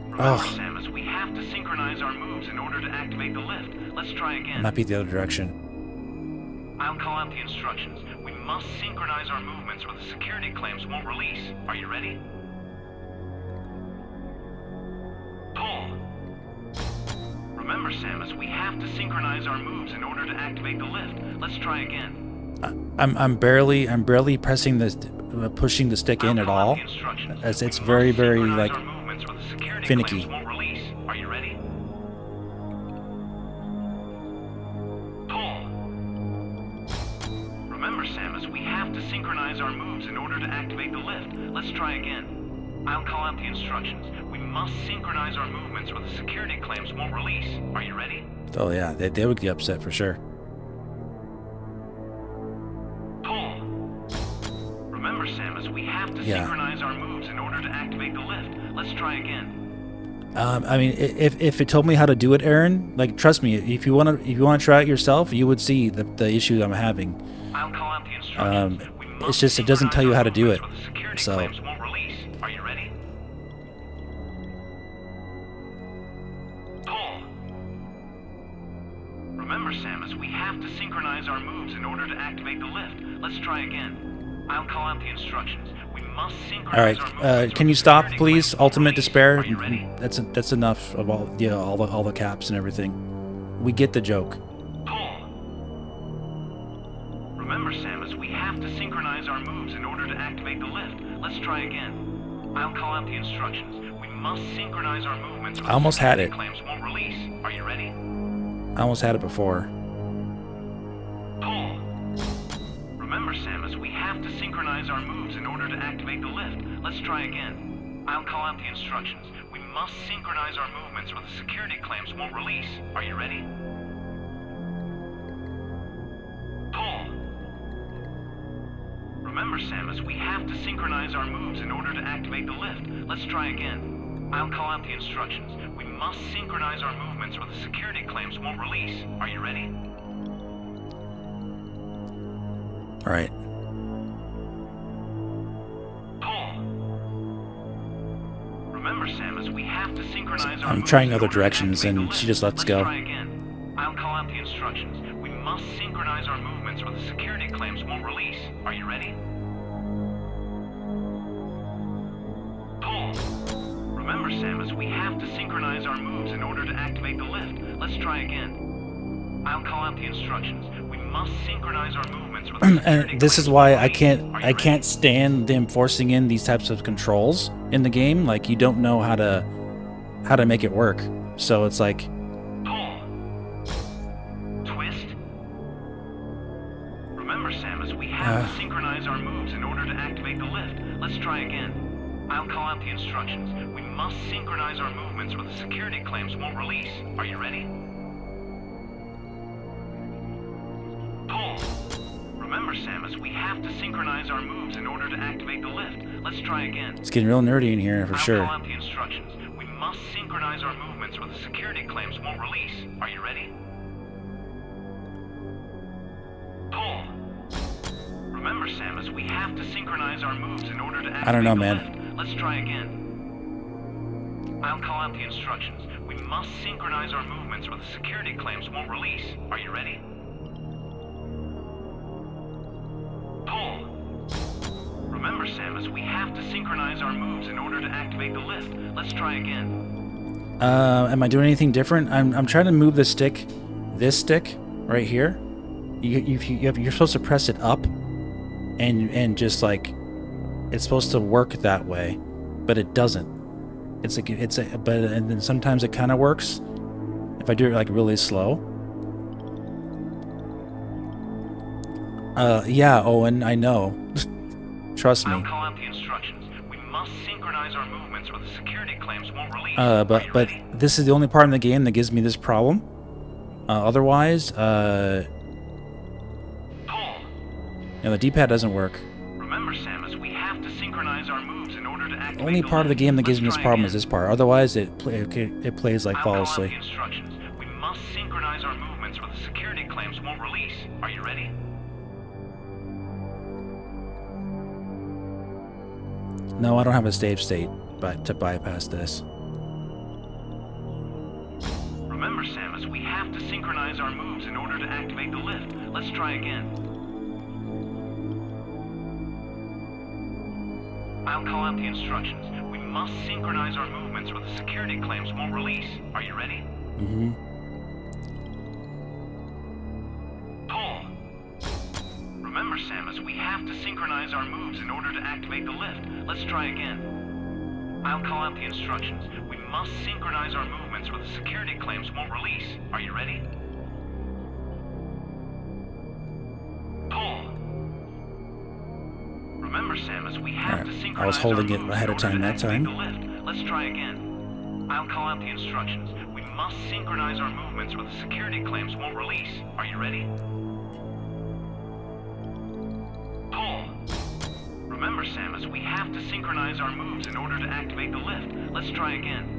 Remember, Oh. Samus, we have to synchronize our moves in order to activate the lift. Let's try again. Might be the other direction. I'll call out the instructions. We must synchronize our movements or the security clamps won't release. Are you ready? Pull. Remember, Samus, we have to synchronize our moves in order to activate the lift. Let's try again. I'm barely pressing this, pushing the stick in at all, as it's very like finicky. Are you ready? Pull. Remember, Samus, we have to synchronize our moves in order to activate the lift. Let's try again. I'll call out the instructions. We must synchronize our movements or the security clamps won't release. Are you ready? Oh yeah, they would get upset for sure. Pull. Remember, Samus, we have to synchronize our moves in order to activate the lift. Let's try again. I mean, if it told me how to do it, Aaron, like, trust me, if you wanna try it yourself, you would see the issue I'm having. I'll call out the instructions. It's just it doesn't tell you how to do it. So. Won't release. Are you ready? Pull. Remember, Samus, we have to synchronize our moves in order to activate the lift. Let's try again. I'll call out the instructions. We must synchronize our moves. All right, can you stop, please? Ultimate Despair. Are you ready? That's enough of all the caps and everything. We get the joke. Pull. Remember, Samus, we have to synchronize our moves in order to activate the lift. Let's try again. I'll call out the instructions. We must synchronize our movements. I almost had it. Claims won't release. Are you ready? I almost had it before. Pull. Remember, Samus, we have to synchronize our moves in order to activate the lift. Let's try again. I'll call out the instructions. We must synchronize our movements or the security claims won't release. Are you ready? Pull. Remember, Samus, we have to synchronize our moves in order to activate the lift. Let's try again. I'll call out the instructions. We must synchronize our movements or the security claims won't release. Are you ready? All right. Pull. Remember, Samus, we have to synchronize our I'm moves trying in other order to directions, activate the and lift. she just lets Let's go. Try again. I'll call out the instructions. We must synchronize our movements or the security claims won't release. Are you ready? Pull. Remember, Samus, we have to synchronize our moves in order to activate the lift. Let's try again. I'll call out the instructions. We must synchronize our movements with the security And this is claims why won't I release. can't stand them forcing in these types of controls in the game. Like, you don't know how to make it work. So it's like, Pull. Twist. Remember, Samus, we have to synchronize our moves in order to activate the lift. Let's try again. I'll call out the instructions. We must synchronize our movements or the security claims won't release. Are you ready? Pull. Remember, Samus, we have to synchronize our moves in order to activate the lift. Let's try again. it's getting real nerdy in here for I'll sure. call out the instructions. We must synchronize our movements or the security claims won't release. Are you ready? Pull. Remember, Samus, we have to synchronize our moves in order to activate I don't know, the man. lift. Let's try again. I'll call out the instructions. We must synchronize our movements or the security claims won't release. Are you ready? Pull. Remember, Samus, we have to synchronize our moves in order to activate the lift. Let's try again. Am I doing anything different? I'm trying to move the stick, this stick right here. You're supposed to press it up, and just like, it's supposed to work that way, but it doesn't. And then sometimes it kind of works if I do it like really slow. Yeah, Owen, I know. Trust me. I'll call out the instructions. We must synchronize our movements or the security claims won't release. But this is the only part in the game that gives me this problem. Otherwise, Pull. the D-pad doesn't work. Remember, Samus, we have to synchronize our moves in order to activate The only part of the game that gives me this problem is this part. Otherwise, it plays like flawlessly. I'll call out the instructions. We must synchronize our movements or the security claims won't release. Are you ready? No, I don't have a save state, but to bypass this. Remember, Samus, we have to synchronize our moves in order to activate the lift. Let's try again. I'll call out the instructions. We must synchronize our movements or the security claims won't release. Are you ready? Mm-hmm. Pull. Remember, Samus, we have to synchronize our moves in order to activate the lift. Let's try again. I'll call out the instructions. We must synchronize our movements or the security claims won't release. Are you ready? Pull. Remember, Samus, we have to synchronize I was holding our it moves ahead in of order time to that activate time. the lift. Let's try again. I'll call out the instructions. We must synchronize our movements or the security claims won't release. Are you ready? Pull. Remember, Samus, we have to synchronize our moves in order to activate the lift. Let's try again.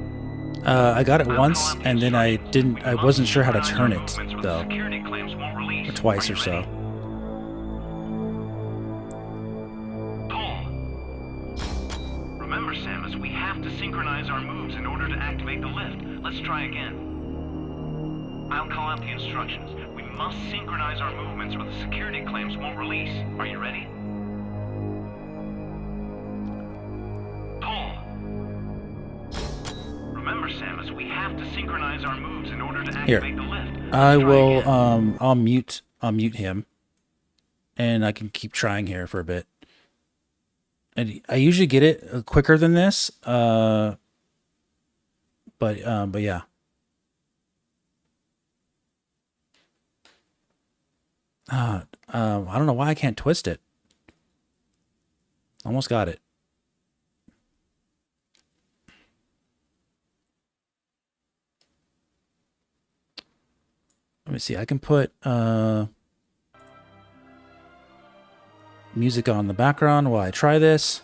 I got it once, and then I wasn't sure how to turn it, though. Or twice or so. Remember, Samus, we have to synchronize our moves in order to activate the lift. Let's try again. I'll call out the instructions. We must synchronize our movements or the security clamps won't release. Are you ready? Pull. Remember, Samus, we have to synchronize our moves in order to activate the lift. I will, I'll mute him. And I can keep trying here for a bit. And I usually get it quicker than this, but yeah. I don't know why I can't twist it. Almost got it. Let me see. I can put music on the background while I try this.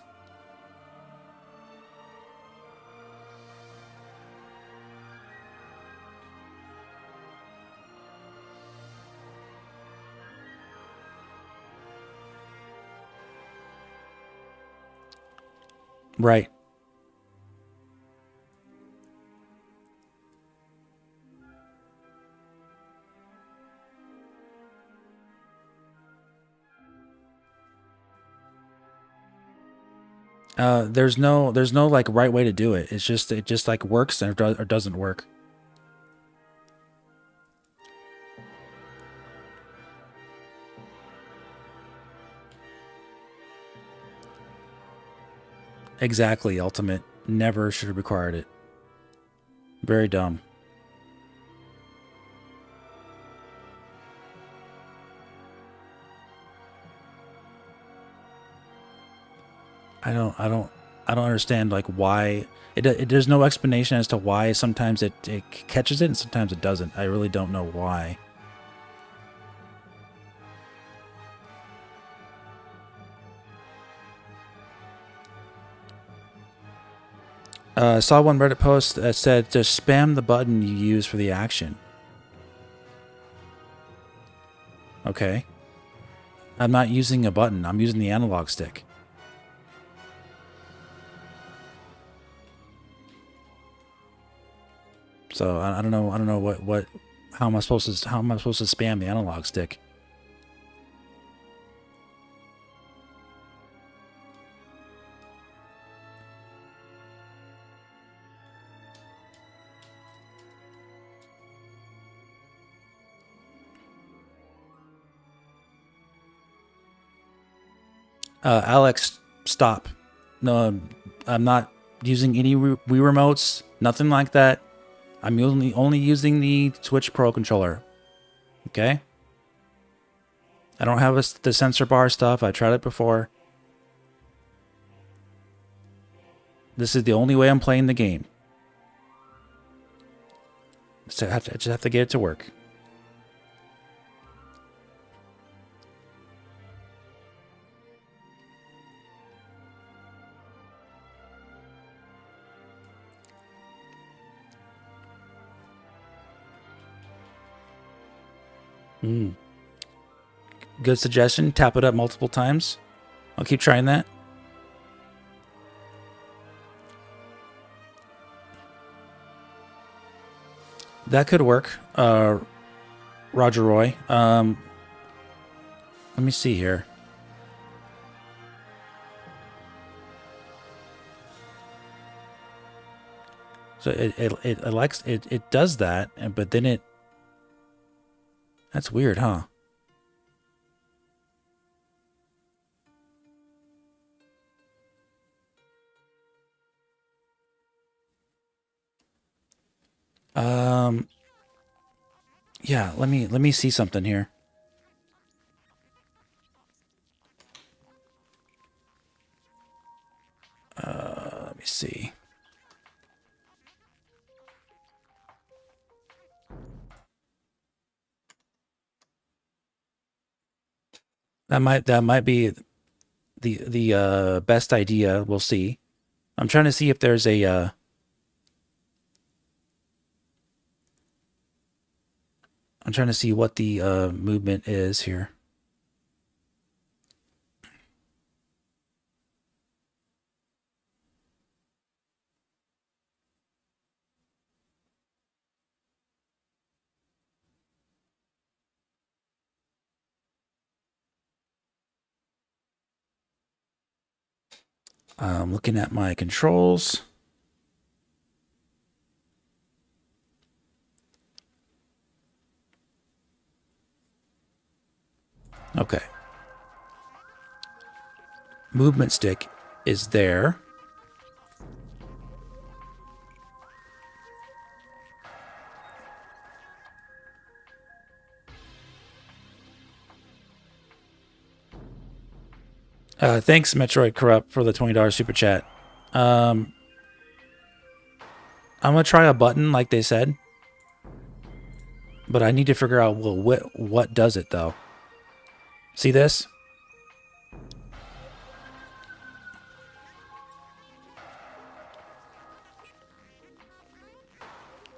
Right. There's no like right way to do it. It just like works or doesn't work. Exactly, Ultimate. Never should have required it. Very dumb. I don't understand like why there's no explanation as to why sometimes it catches it and sometimes it doesn't. I really don't know why. I saw one Reddit post that said just spam the button you use for the action. Okay. I'm not using a button. I'm using the analog stick. So I don't know how am I supposed to spam the analog stick? Alex, stop. No, I'm not using any Wii remotes. Nothing like that. I'm only using the Switch Pro controller. Okay? I don't have the sensor bar stuff. I tried it before. This is the only way I'm playing the game. So I just have to get it to work. Good suggestion. Tap it up multiple times. I'll keep trying that. That could work. Roger Roy. Let me see here. So it does that, but then it. That's weird, huh? Yeah, let me see something here. Let me see. That might be the best idea. We'll see. I'm trying to see if there's a I'm trying to see what the movement is here. I'm looking at my controls. Okay. Movement stick is there. Thanks, Metroid Corrupt, for the $20 super chat. I'm gonna try a button like they said, but I need to figure out what does it though. See this?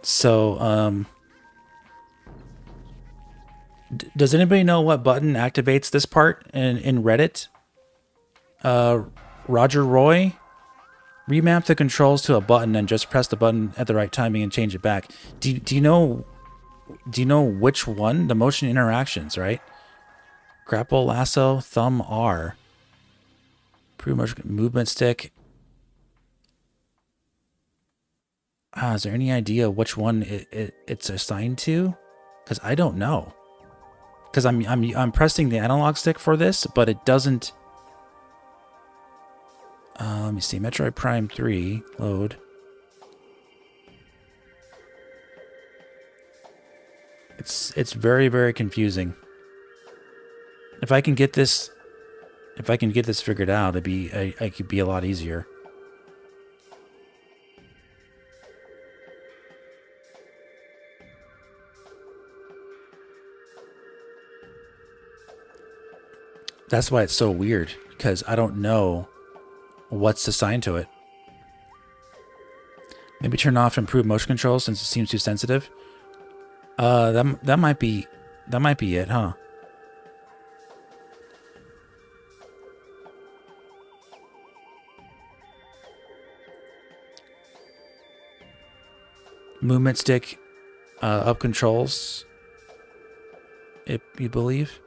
So, does anybody know what button activates this part in Reddit? Roger Roy, remap the controls to a button and just press the button at the right timing and change it back. Do you know which one? The motion interactions, right? Grapple, lasso, thumb, R. Pre-motion movement stick. Is there any idea which one it's assigned to? Because I don't know. Because I'm pressing the analog stick for this, but it doesn't. Let me see. Metroid Prime 3 load. It's very, very confusing. If I can get this figured out, it could be a lot easier. That's why it's so weird, because I don't know what's assigned to it. Maybe turn off improved motion control since it seems too sensitive. That might be it, huh? Movement stick up controls, if you believe.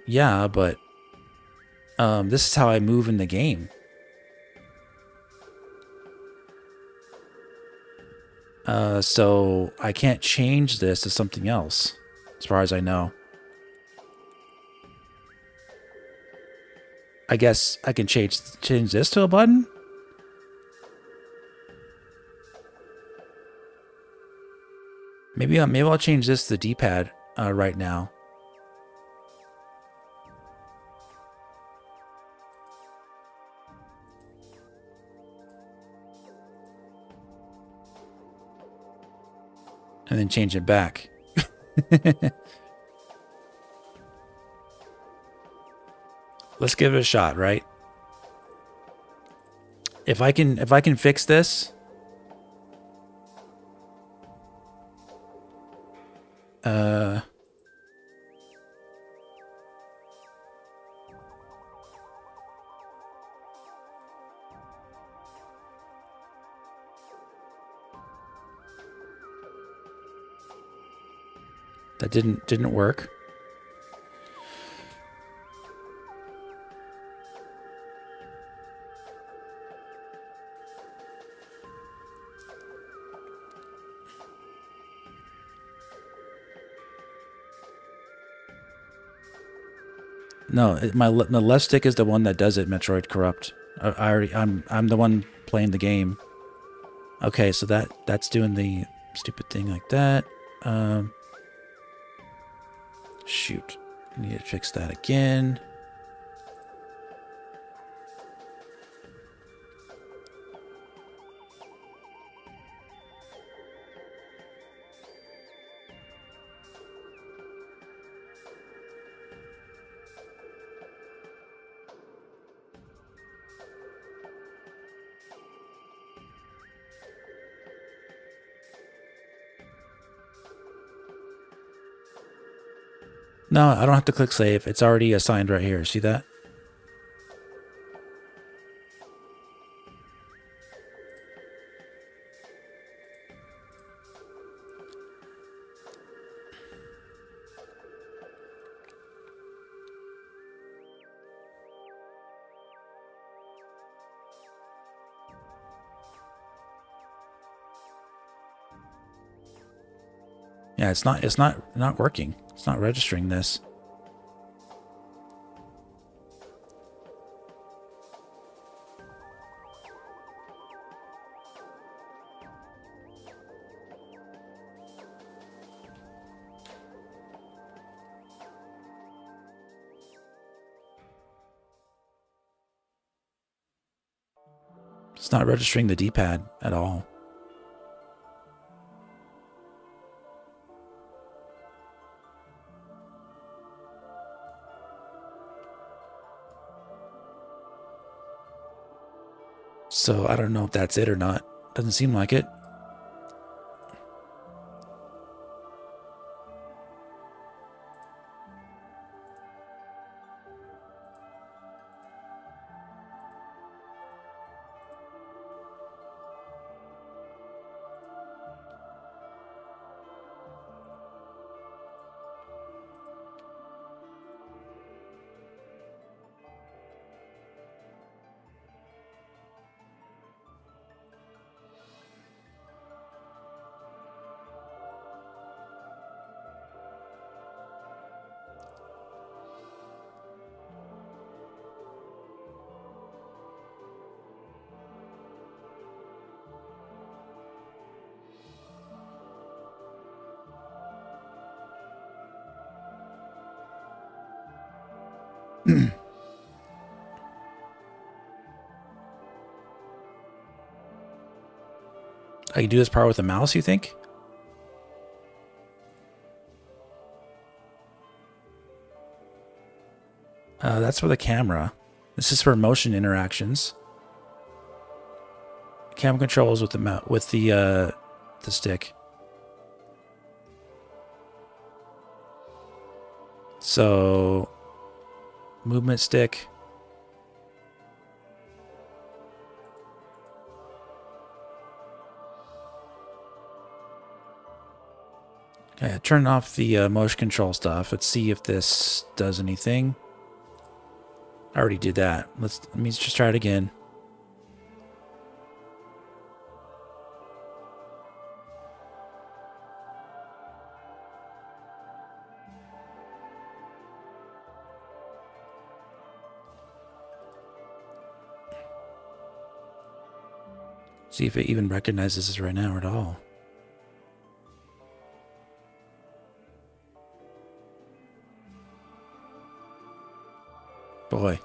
Yeah, but this is how I move in the game. So I can't change this to something else, as far as I know. I guess I can change this to a button? Maybe I'll change this to the D-pad right now. And then change it back. Let's give it a shot, right? If I can fix this, that didn't work. No, the left stick is the one that does it. Metroid Corrupt. I'm the one playing the game. Okay, so that's doing the stupid thing like that. Shoot, I need to fix that again. No, I don't have to click save. It's already assigned right here. See that? Yeah, it's not working. It's not registering this. It's not registering the D-pad at all. So I don't know if that's it or not. Doesn't seem like it. I can do this part with a mouse, you think? That's for the camera. This is for motion interactions. Camera controls with the stick. So movement stick. Okay, turn off the motion control stuff. Let's see if this does anything. I already did that. Let me just try it again. See if it even recognizes this right now at all. Boy.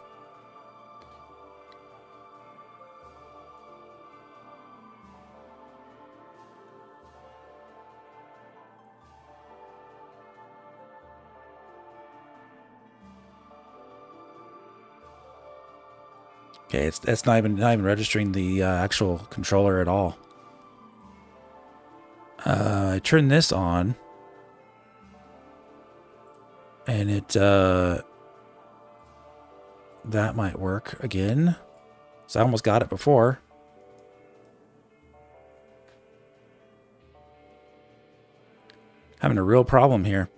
Okay, it's not even registering the actual controller at all. I turn this on, and it that might work again. So I almost got it before. Having a real problem here.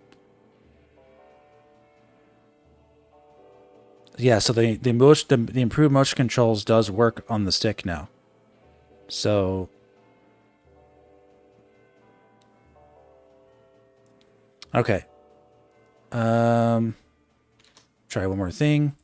Yeah, so the improved motion controls does work on the stick now. So okay. Try one more thing.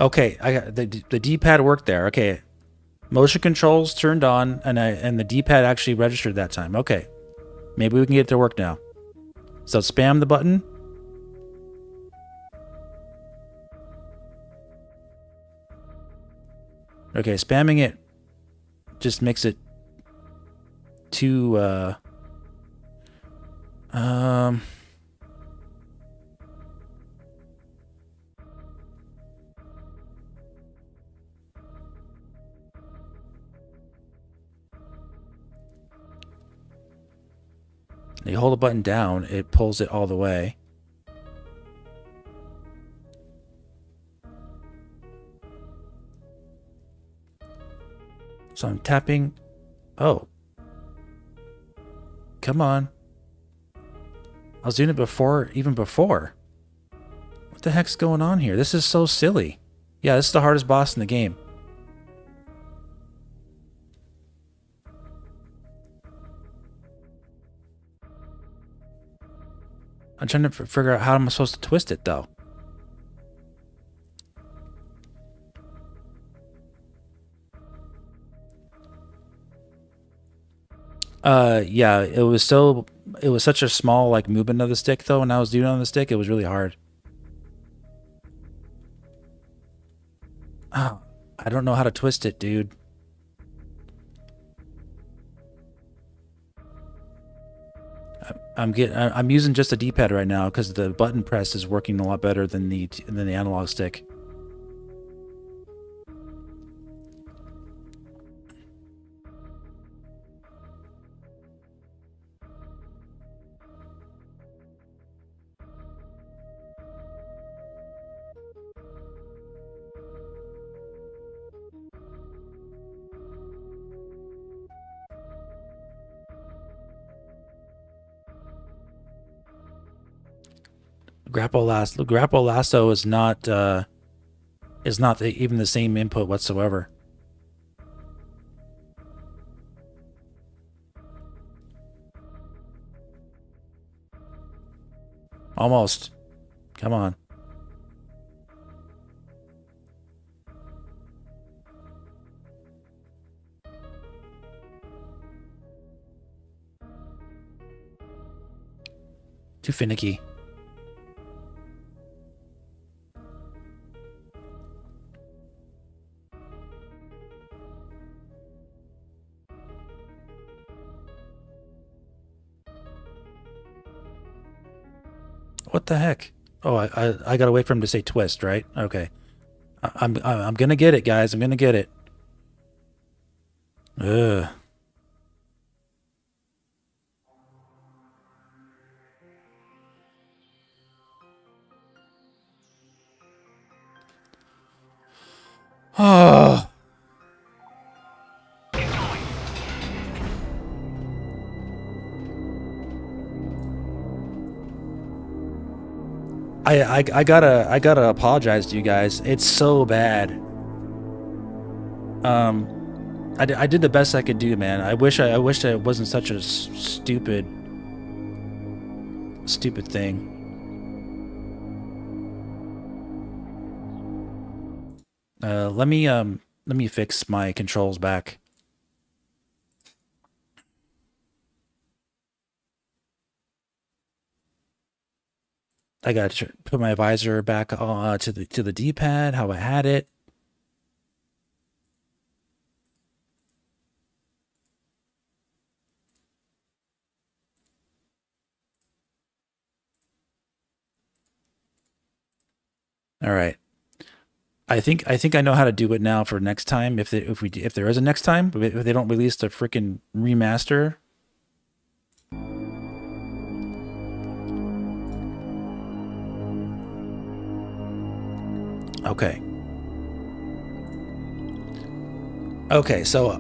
Okay, I got the D-pad worked there. Okay, motion controls turned on, and the D-pad actually registered that time. Okay, maybe we can get it to work now. So spam the button. Okay, spamming it just makes it too you hold the button down, it pulls it all the way. So I'm tapping. Oh. Come on. I was doing it before, even before. What the heck's going on here? This is so silly. Yeah, this is the hardest boss in the game. I'm trying to figure out how I'm supposed to twist it, though. Yeah, it was such a small, like, movement of the stick, though, when I was doing it on the stick, it was really hard. Oh, I don't know how to twist it, dude. I'm using just a D-pad right now because the button press is working a lot better than the analog stick. Grapple lasso is not even the same input whatsoever. Almost. Come on. Too finicky. What the heck? Oh, I gotta wait for him to say twist, right? Okay. I'm gonna get it, guys. I'm gonna get it. Ugh. Oh. I gotta apologize to you guys. It's so bad. I did the best I could do, man. I wish it wasn't such a stupid thing. Let me fix my controls back. I got to put my visor back to the D-pad, how I had it. All right. I think I know how to do it now for next time. If there is a next time, if they don't release the freaking remaster. Okay. Okay, so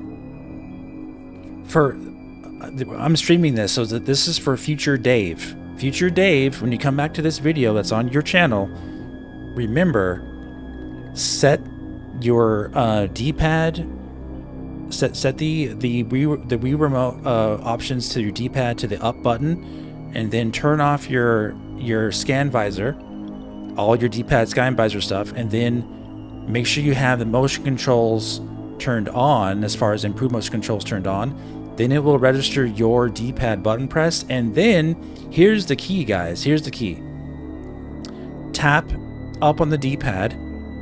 I'm streaming this so that this is for future Dave. Future Dave, when you come back to this video that's on your channel, remember, set your D-pad, set the Wii remote options to your D-pad to the up button, and then turn off your scan visor, all your D-pad scan visor stuff, and then make sure you have the motion controls turned on, as far as improved motion controls turned on. Then it will register your D-pad button press, and then here's the key, guys. Here's the key. Tap up on the D-pad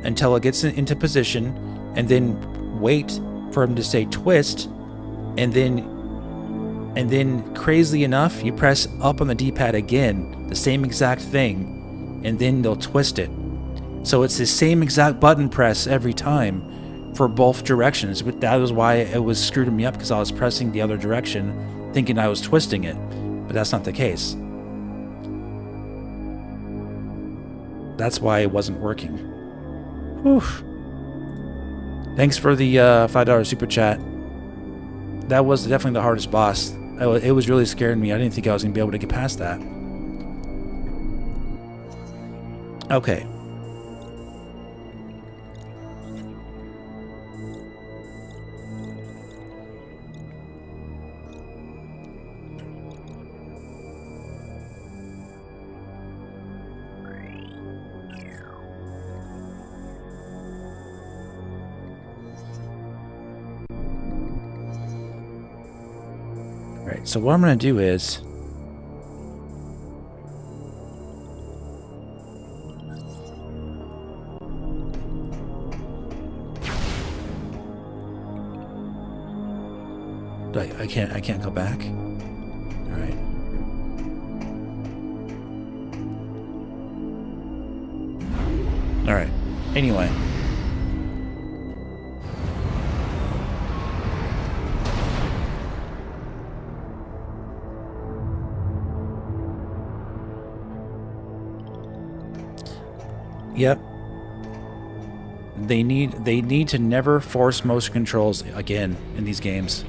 until it gets into position, and then wait for him to say twist, and then crazily enough, you press up on the D-pad again, the same exact thing, and then they'll twist it. So it's the same exact button press every time for both directions. But that was why it was screwing me up, because I was pressing the other direction thinking I was twisting it, but that's not the case. That's why it wasn't working. Whew. Thanks for the $5 super chat. That was definitely the hardest boss. It was really scaring me. I didn't think I was going to be able to get past that. Okay. So what I'm going to do is I can't go back. All right. All right. Anyway. Yep. They need to never force motion controls again in these games.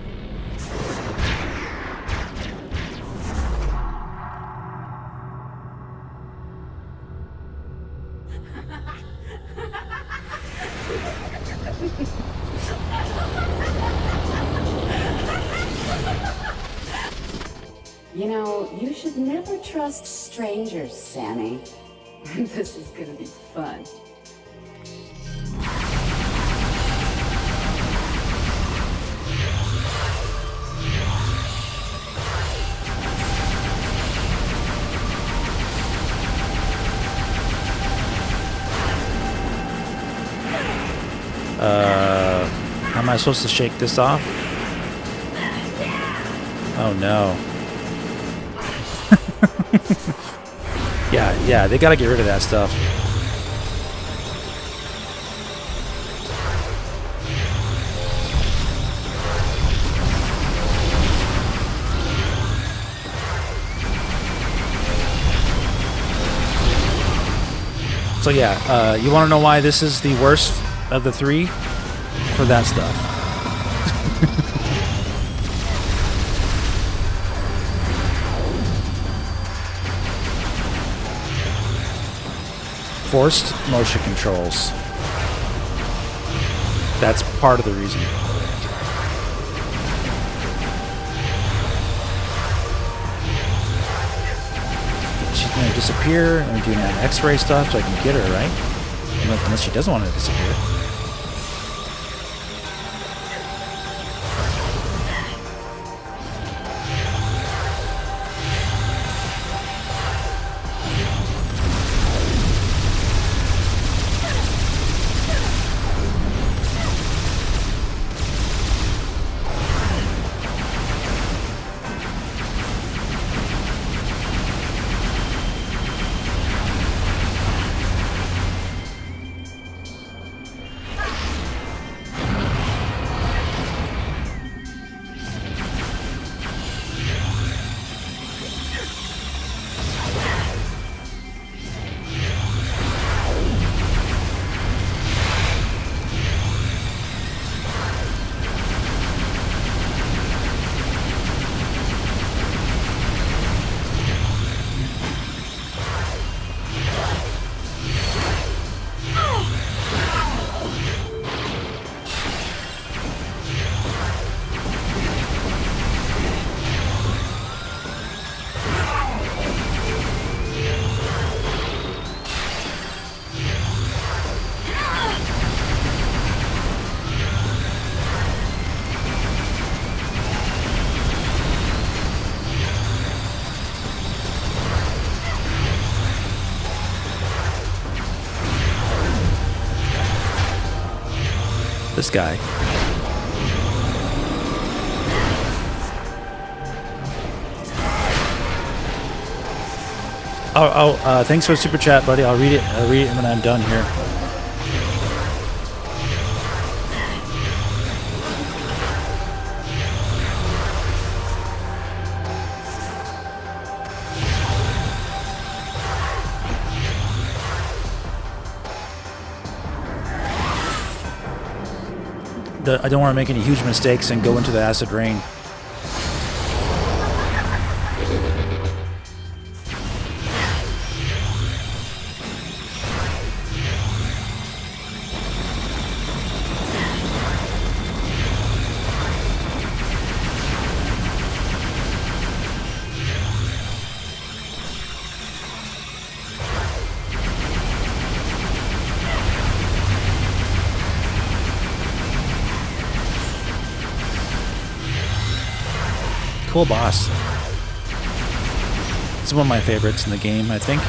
You know, you should never trust strangers, Sammy. This is gonna be fun. How am I supposed to shake this off? Oh no. Yeah, they gotta get rid of that stuff. So yeah, you wanna know why this is the worst of the three? For that stuff. Forced motion controls. That's part of the reason. She's gonna disappear. I'm doing that X-ray stuff so I can get her, right? Unless she doesn't want to disappear. This guy. Thanks for the super chat, buddy. I'll read it when I'm done here. I don't want to make any huge mistakes and go into the acid rain. Cool boss. It's one of my favorites in the game, I think.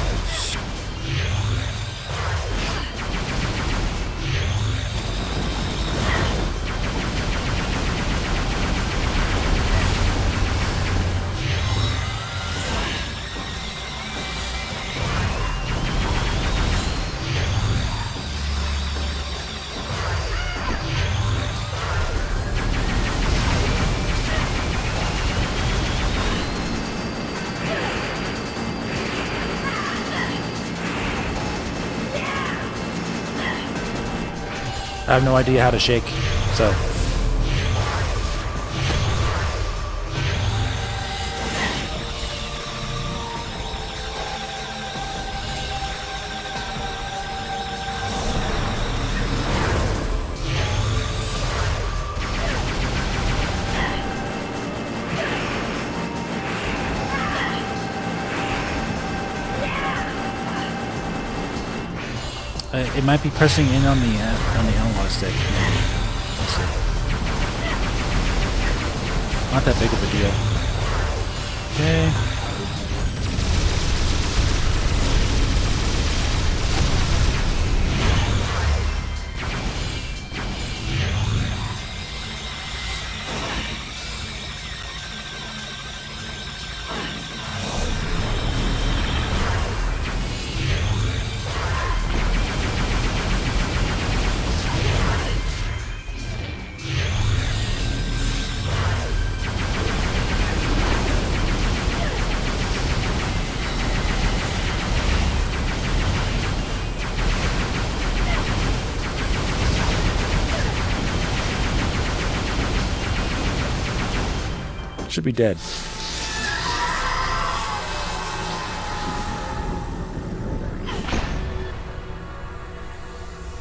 I have no idea how to shake, so. It might be pressing in on the analog stick. Let's see. Not that big of a deal. Okay. Should be dead.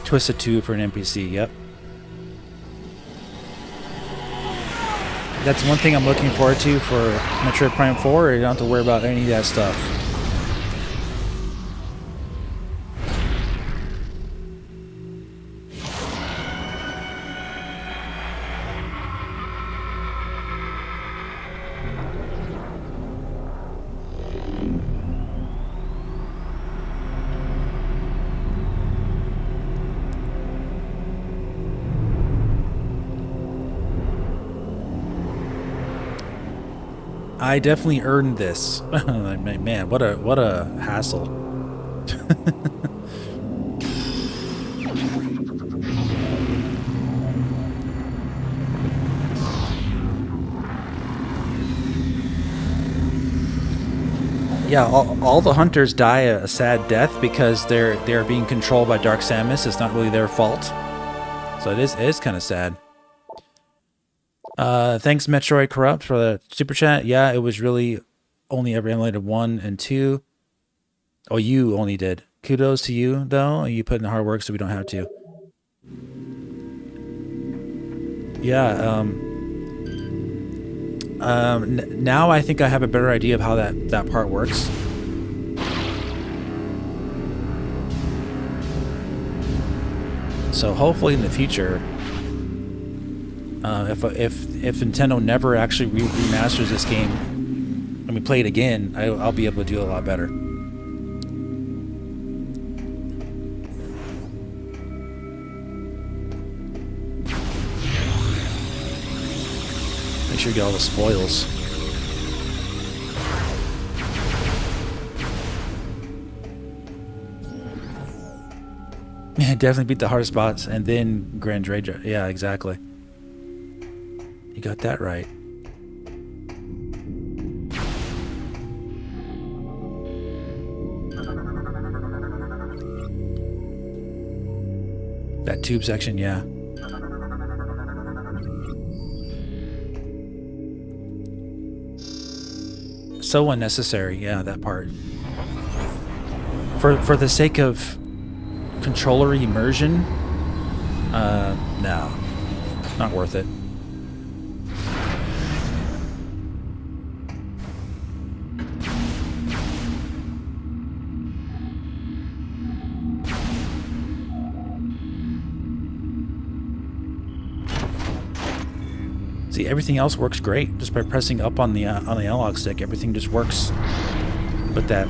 Twisted 2 for an NPC, yep. That's one thing I'm looking forward to for Metroid Prime 4. You don't have to worry about any of that stuff. I definitely earned this. Man, what a hassle. Yeah, all the hunters die a sad death because they're being controlled by Dark Samus. It's not really their fault. So it is kind of sad. Thanks Metroid Corrupt for the super chat. Yeah, it was really only ever emulated 1 and 2. Oh, you only did. Kudos to you though. You put in the hard work so we don't have to. Yeah, now I think I have a better idea of how that part works. So hopefully in the future, if Nintendo never actually remasters this game, and we play it again, I'll be able to do it a lot better. Make sure you get all the spoils. Yeah, definitely beat the hard spots and then Grand Raja. Yeah, exactly. You got that right. That tube section, yeah. So unnecessary, yeah, that part. For the sake of controller immersion, no, not worth it. See, everything else works great just by pressing up on the analog stick. Everything just works. But that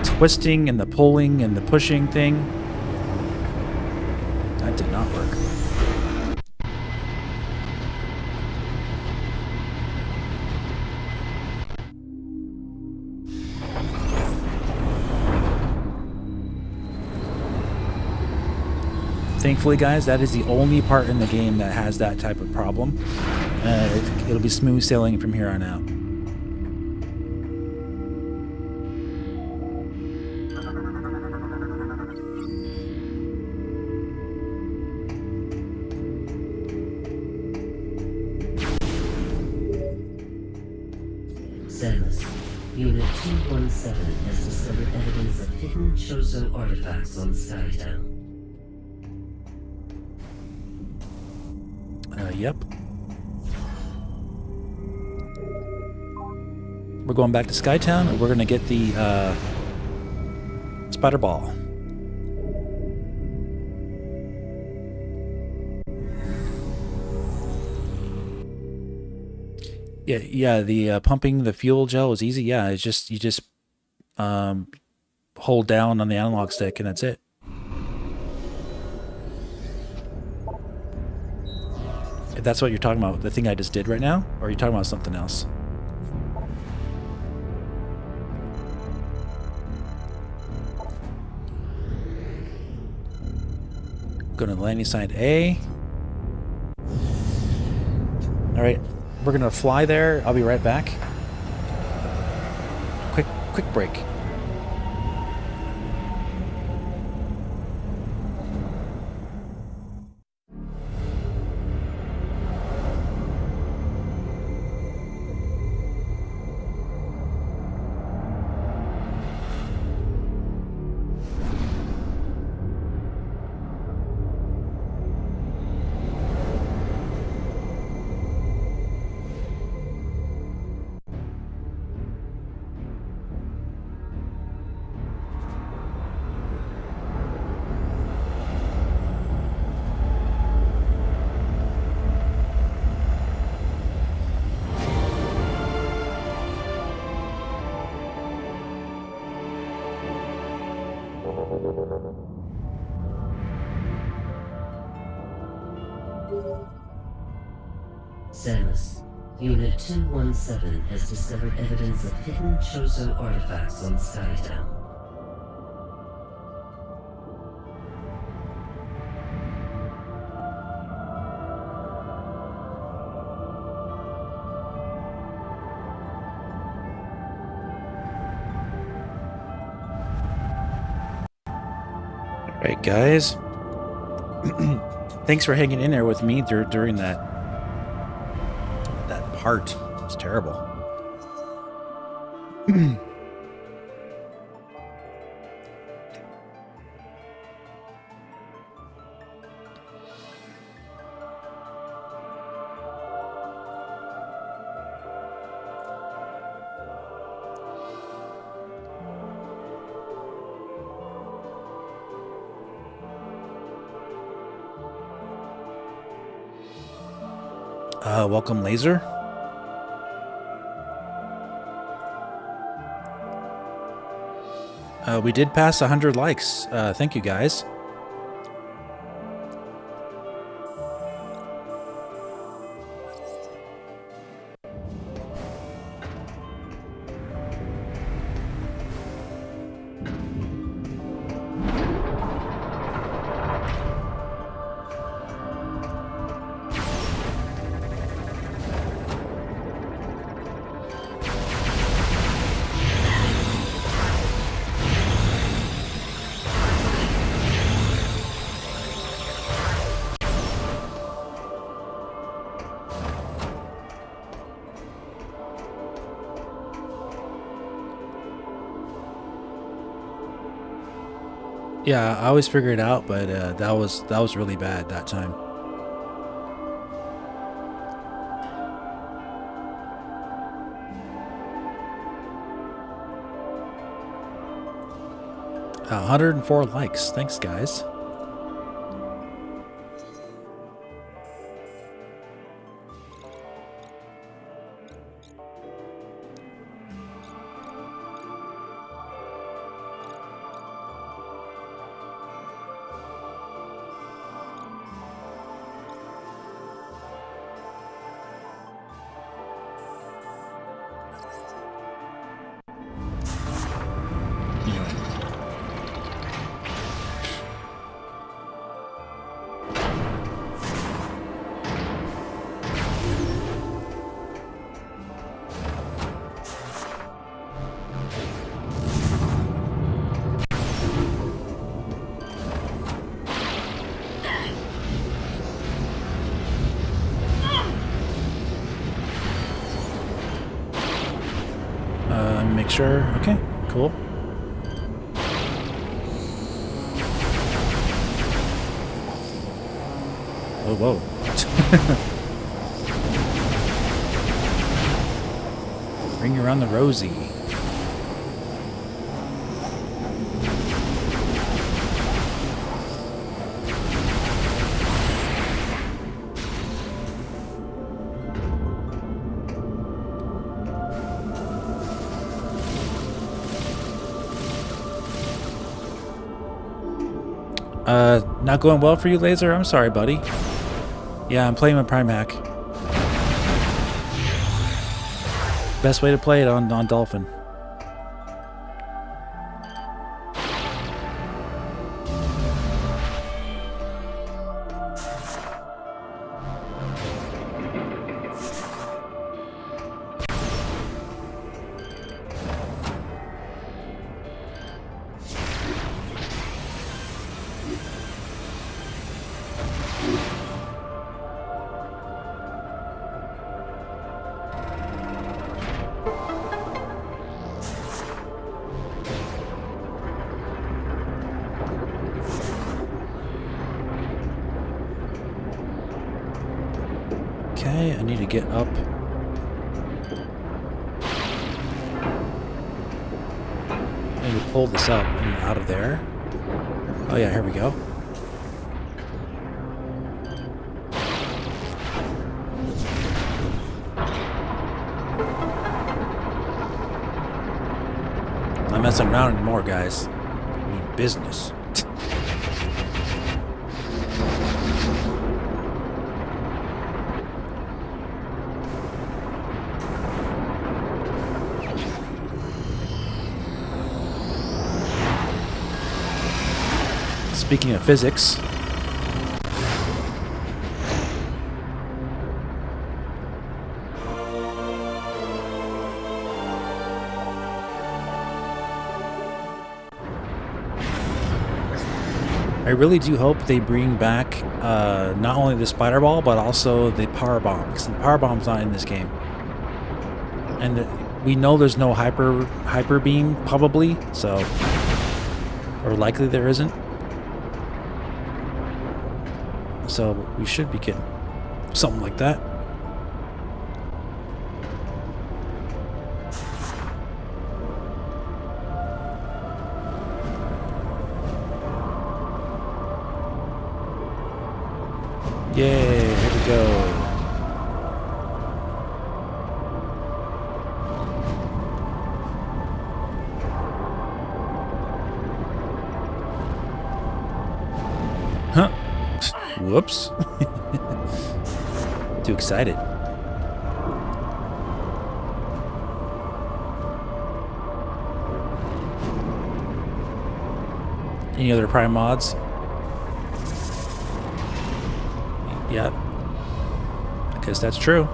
twisting and the pulling and the pushing thing, that did not work. Thankfully, guys, that is the only part in the game that has that type of problem. It'll be smooth sailing from here on out. Samus, Unit 217 has discovered evidence of hidden Chozo artifacts on Skytown. Yep. We're going back to Skytown, and we're going to get the spider ball. Yeah. The pumping the fuel gel is easy. Yeah, it's just you just hold down on the analog stick, and that's it. If that's what you're talking about, the thing I just did right now, or are you talking about something else? Go to the landing site A. All right, we're gonna fly there. I'll be right back. Quick break. Samus, Unit 217 has discovered evidence of hidden Chozo artifacts on Skytown. All right, guys. Thanks for hanging in there with me during that part. It's terrible. Welcome, Laser. We did pass 100 likes. Thank you, guys. Yeah, I always figure it out, but that was really bad that time. Uh, 104 likes. Thanks, guys. Make sure. Okay, cool. Oh, whoa. Bring around the Rosie. Not going well for you, Laser? I'm sorry, buddy. Yeah, I'm playing with Prime Hack. Best way to play it on Dolphin. Okay, I need to get up. I need to pull this up and out of there. Oh yeah, here we go. Not messing around anymore, guys. I mean business. Speaking of physics, I really do hope they bring back not only the spider ball but also the power bomb, because the power bomb's not in this game, and we know there's no hyper beam probably, so, or likely there isn't. So we should be getting something like that. Yay, here we go. Huh. Whoops. Too excited. Any other Prime mods? Yeah. I guess that's true.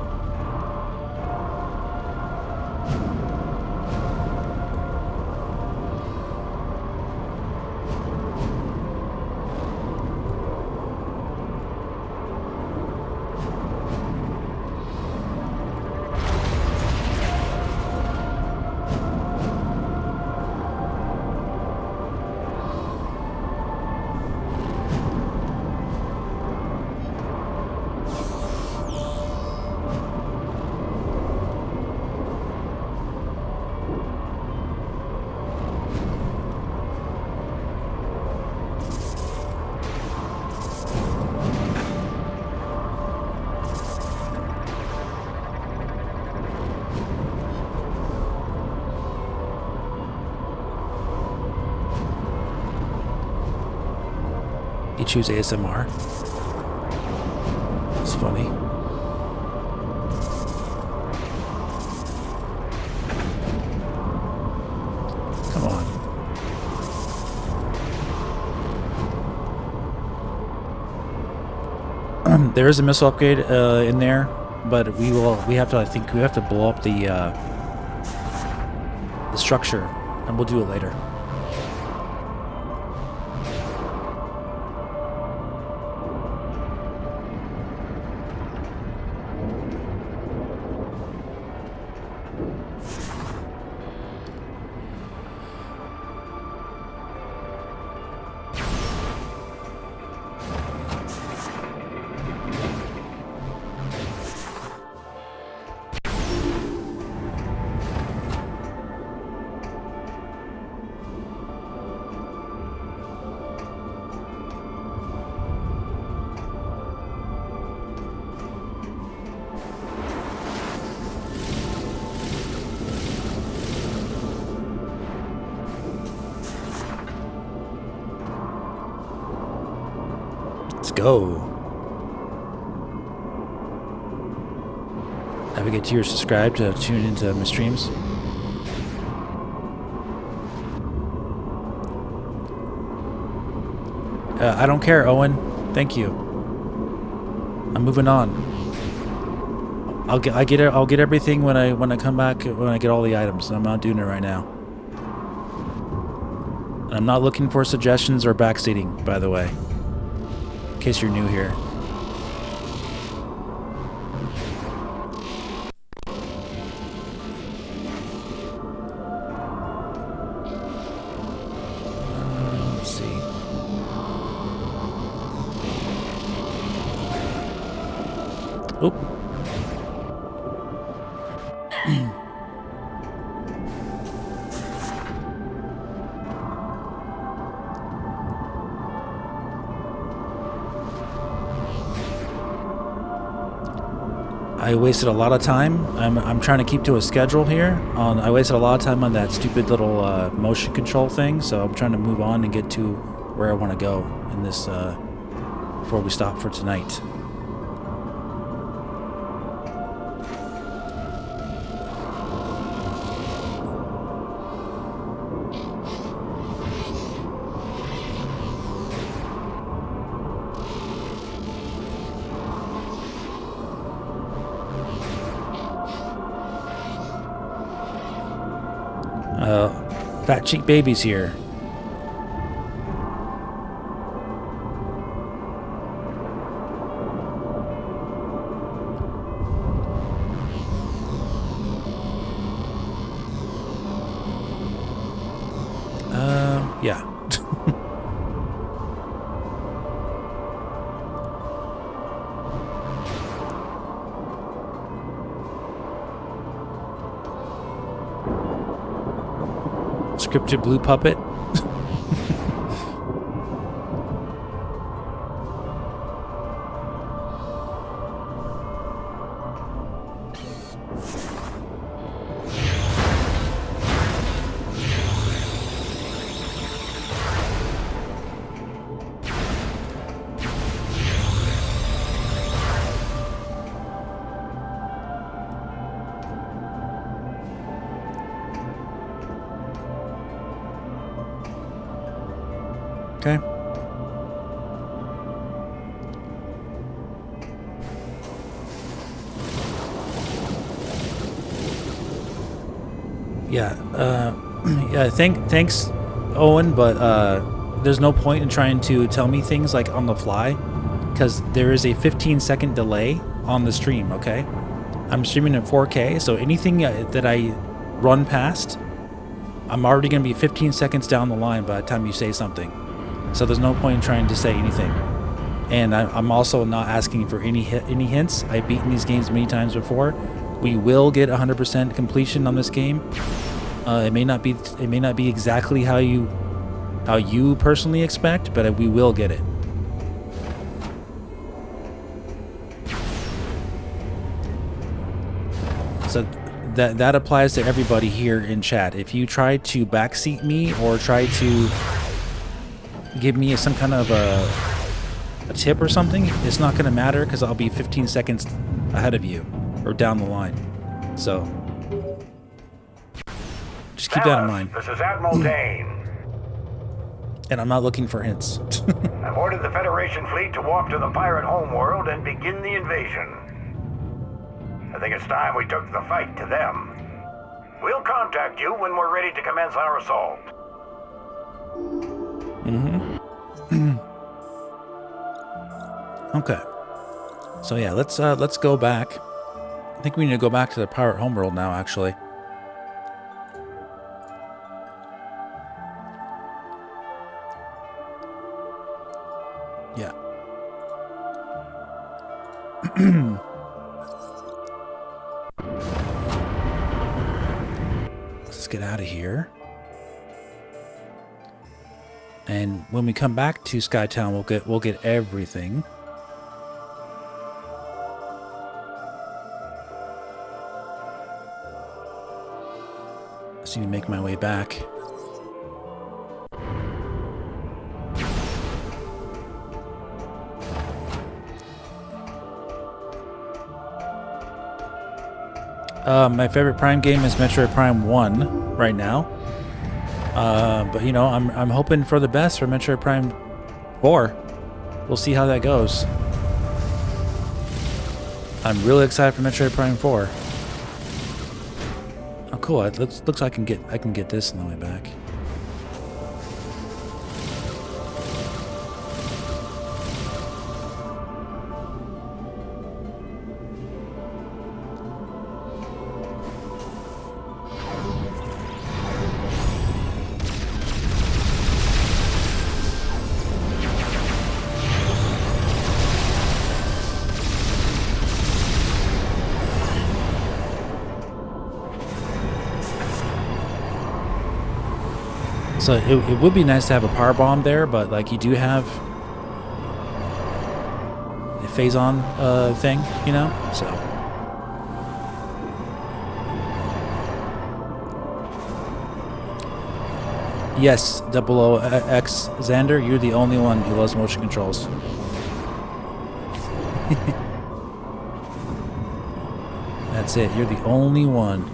Pikachu's ASMR. It's funny. Come on. There is a missile upgrade in there, but we have to, I think we have to blow up the structure, and we'll do it later. Let's go. Navigate to your subscribe to tune into my streams. I don't care, Owen. Thank you. I'm moving on. I'll get everything when I come back, when I get all the items. I'm not doing it right now. And I'm not looking for suggestions or backseating, by the way. In case you're new here. Let's see. Oh. I wasted a lot of time. I'm trying to keep to a schedule here. I wasted a lot of time on that stupid little motion control thing, so I'm trying to move on and get to where I want to go in this before we stop for tonight. Fat Cheek Baby's here. Yeah. Scripted blue puppet. Okay. Yeah. Yeah. Thanks, Owen. But there's no point in trying to tell me things like on the fly, because there is a 15-second delay on the stream. Okay. I'm streaming in 4K, so anything that I run past, I'm already going to be 15 seconds down the line by the time you say something. So there's no point in trying to say anything. And I'm also not asking for any hints. I've beaten these games many times before. We will get 100% completion on this game. It may not be exactly how you personally expect, but we will get it. So that applies to everybody here in chat. If you try to backseat me or try to give me some kind of a tip or something, it's not going to matter because I'll be 15 seconds ahead of you or down the line. So just keep that in mind. This is Admiral Dane. And I'm not looking for hints. I've ordered the Federation fleet to walk to the pirate homeworld and begin the invasion. I think it's time we took the fight to them. We'll contact you when we're ready to commence our assault. Okay. So yeah, let's go back. I think we need to go back to the pirate homeworld now, actually. Yeah. Let's get out of here. And when we come back to Skytown, we'll get everything. Just need to make my way back. My favorite Prime game is Metroid Prime 1 right now. But you know, I'm hoping for the best for Metroid Prime 4. We'll see how that goes. I'm really excited for Metroid Prime 4. Oh, cool! It looks like I can get this on the way back. So it would be nice to have a power bomb there, but like you do have the phase-on thing, you know. So yes, 00X Xander, you're the only one who loves motion controls. That's it. You're the only one.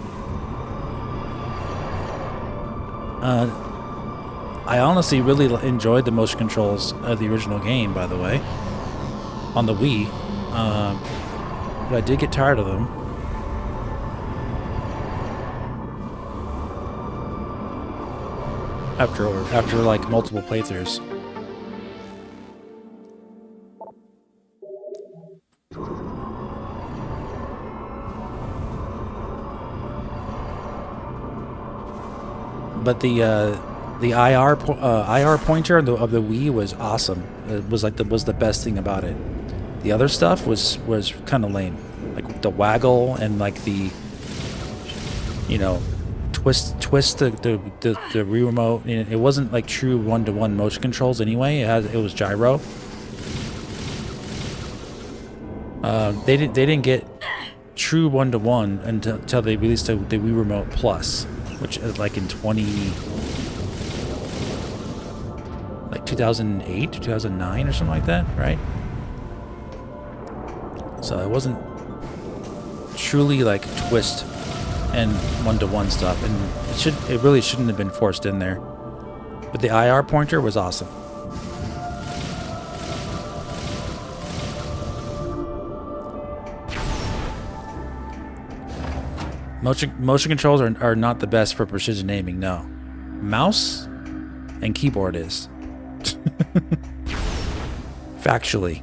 I honestly really enjoyed the motion controls of the original game, by the way, on the Wii, but I did get tired of them. After like multiple playthroughs. But the IR pointer of the Wii was awesome. It was like was the best thing about it. The other stuff was kind of lame, like the waggle and like the, you know, twist the remote. It wasn't like true one-to-one motion controls anyway. It was gyro. They didn't get true one-to-one until they released the Wii Remote Plus, which is like in 2008, 2009 or something like that, right? So it wasn't truly like twist and one-to-one stuff, and it really shouldn't have been forced in there. But the IR pointer was awesome. Motion controls are not the best for precision aiming, no. Mouse and keyboard is. Factually.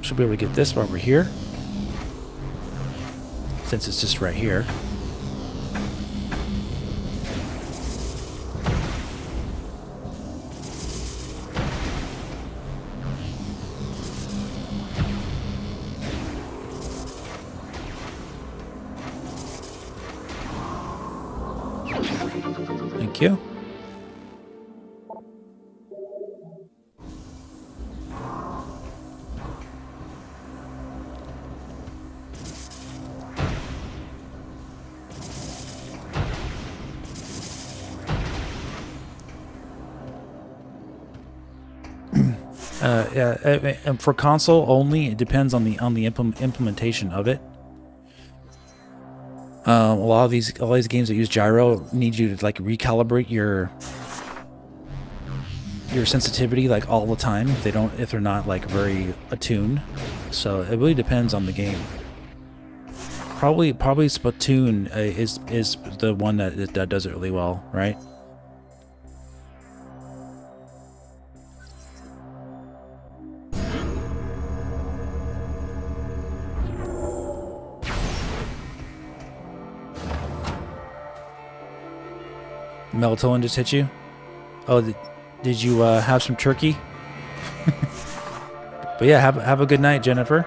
Should be able to get this while we're here, since it's just right here. Thank you. Yeah, and for console only, it depends on the implementation of it. A lot of these games that use gyro need you to like recalibrate your sensitivity like all the time. If they're not like very attuned. So it really depends on the game. Probably Splatoon is the one that does it really well, right? Melatonin just hit you? Oh, did you have some turkey? But yeah, have a good night, Jennifer.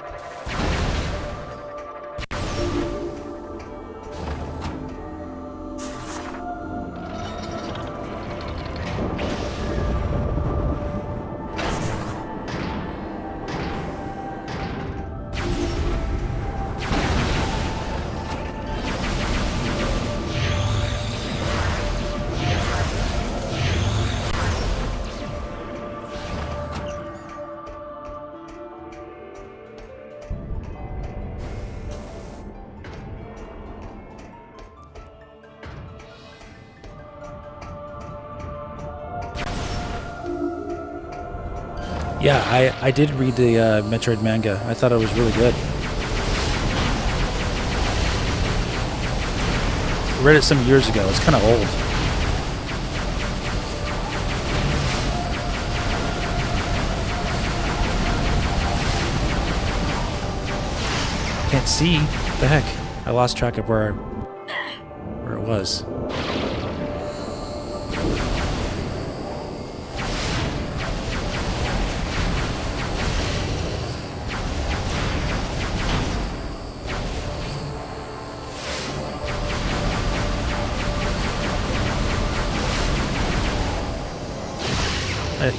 Yeah, I did read the Metroid manga. I thought it was really good. I read it some years ago. It's kind of old. Can't see. What the heck? I lost track of where it was.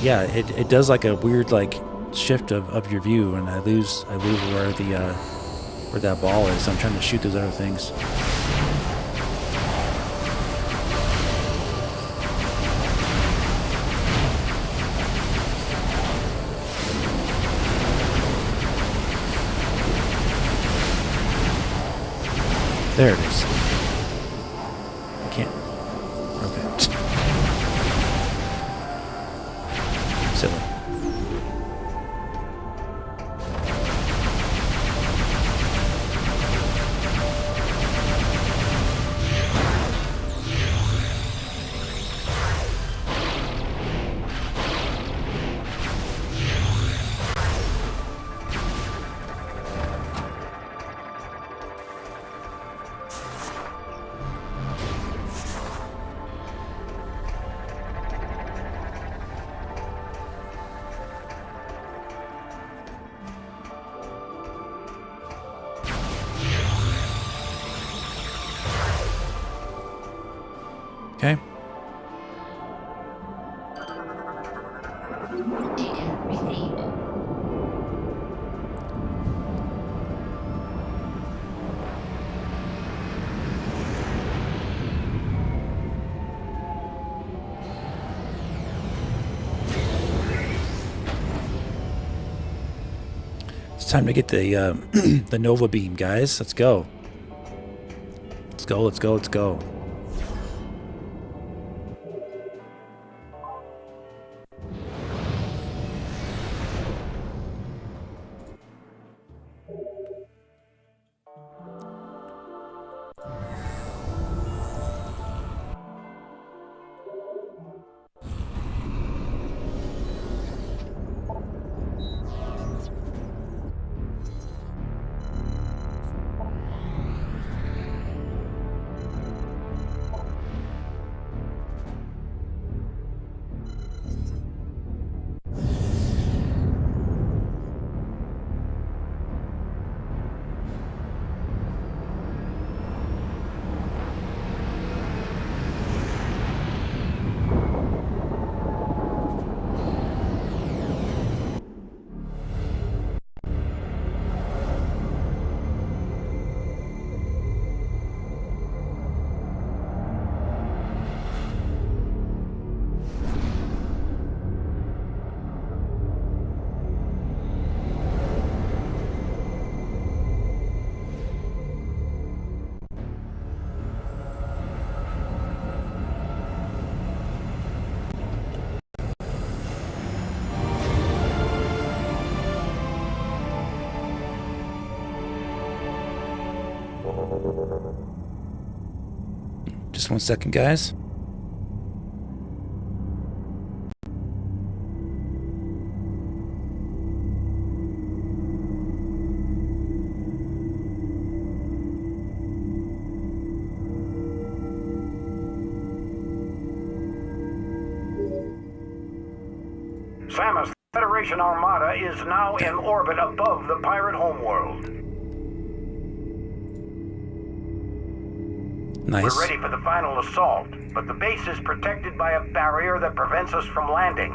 Yeah, it does like a weird like shift of your view, and I lose where where that ball is. I'm trying to shoot those other things. There it is. I can't. Okay. Silly. Okay. Data received. It's time to get the the Nova beam, guys. Let's go. Let's go. Let's go. Let's go. Just 1 second, guys. Samus, the Federation Armada is now in orbit above the pirate homeworld. Nice. We're ready for the final assault, but the base is protected by a barrier that prevents us from landing.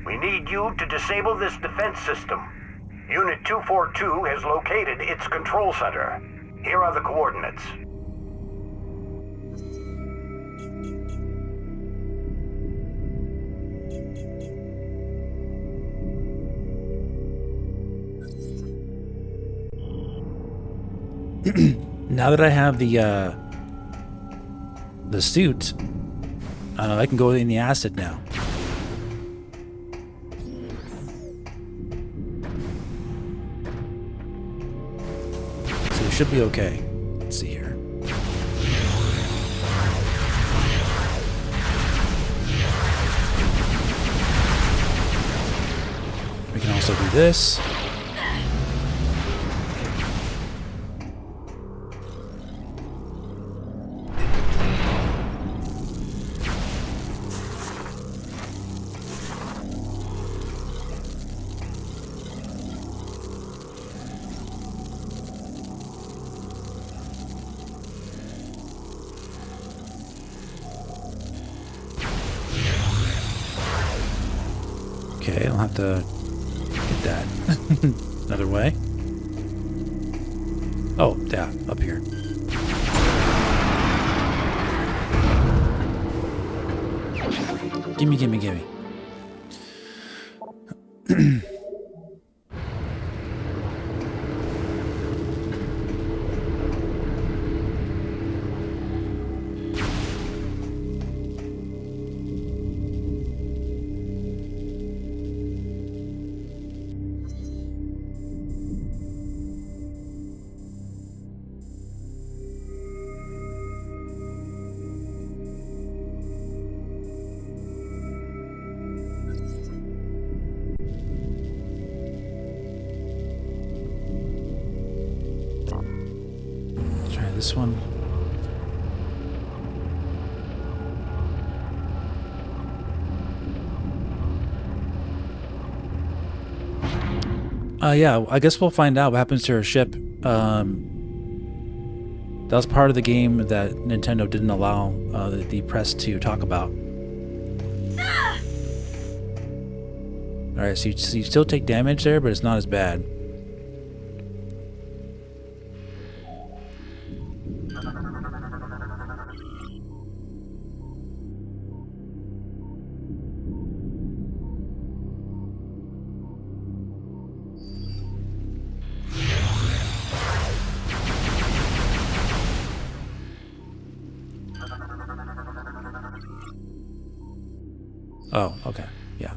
We need you to disable this defense system. Unit 242 has located its control center. Here are the coordinates. Now that I have the suit, I can go in the acid now. So we should be okay. Let's see here. We can also do this. Okay, I'll have to get that another way. Oh, yeah, up here. Gimme, gimme, gimme. This one. Yeah, I guess we'll find out what happens to her ship. That was part of the game that Nintendo didn't allow the press to talk about. Alright, so you still take damage there, but it's not as bad. Oh, okay. Yeah.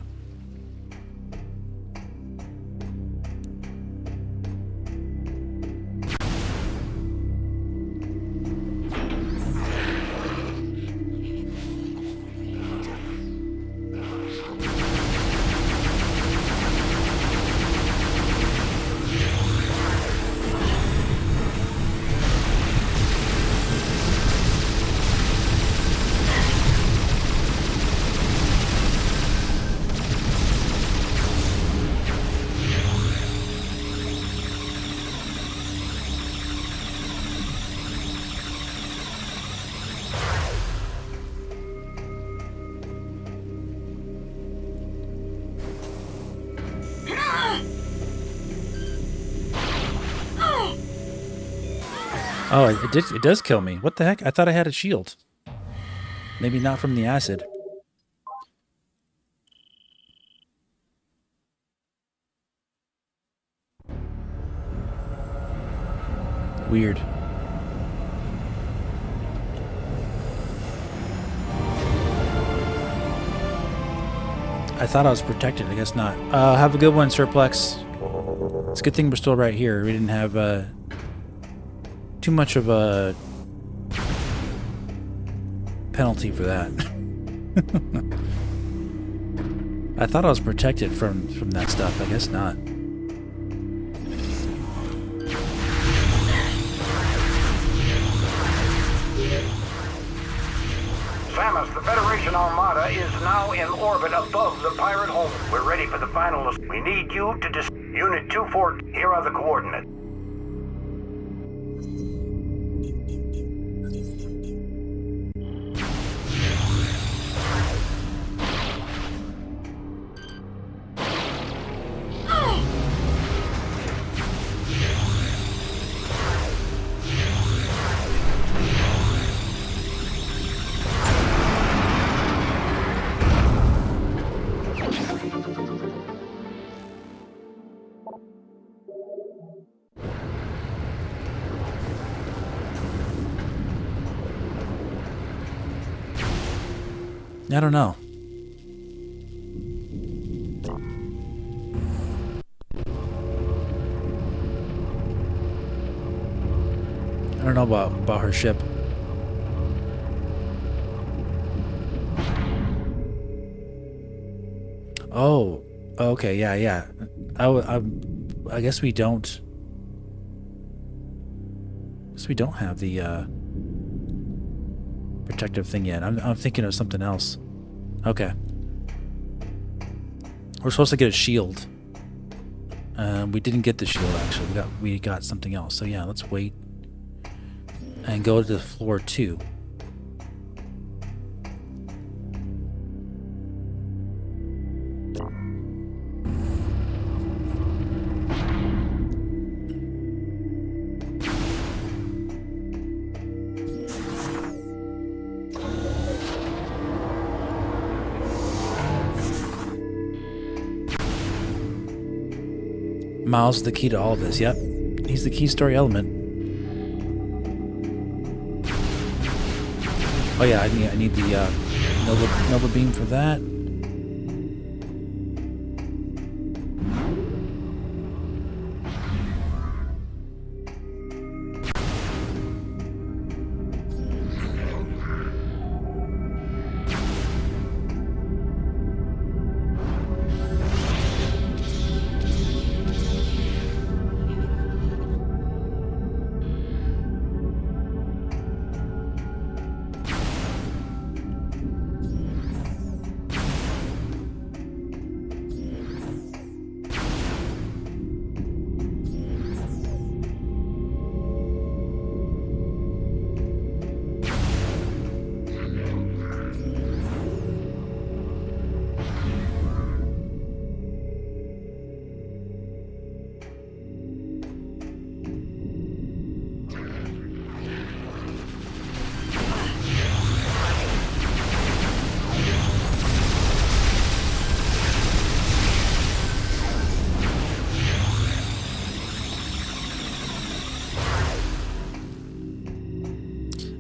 Oh, it does kill me. What the heck? I thought I had a shield. Maybe not from the acid. Weird. I thought I was protected. I guess not. Have a good one, Surplex. It's a good thing we're still right here. We didn't have too much of a penalty for that. I thought I was protected from that stuff. I guess not. Samus, the Federation Armada is now in orbit above the pirate home. We're ready for the final. We need you to Unit 214. Here are the coordinates. I don't know. I don't know about her ship. Oh, okay, yeah. I guess we don't. We don't have the protective thing yet. I'm thinking of something else. Okay. We're supposed to get a shield. We didn't get the shield actually. We got something else. So yeah, let's wait and go to floor 2. Miles is the key to all of this. Yep, he's the key story element. Oh yeah, I need the Nova beam for that.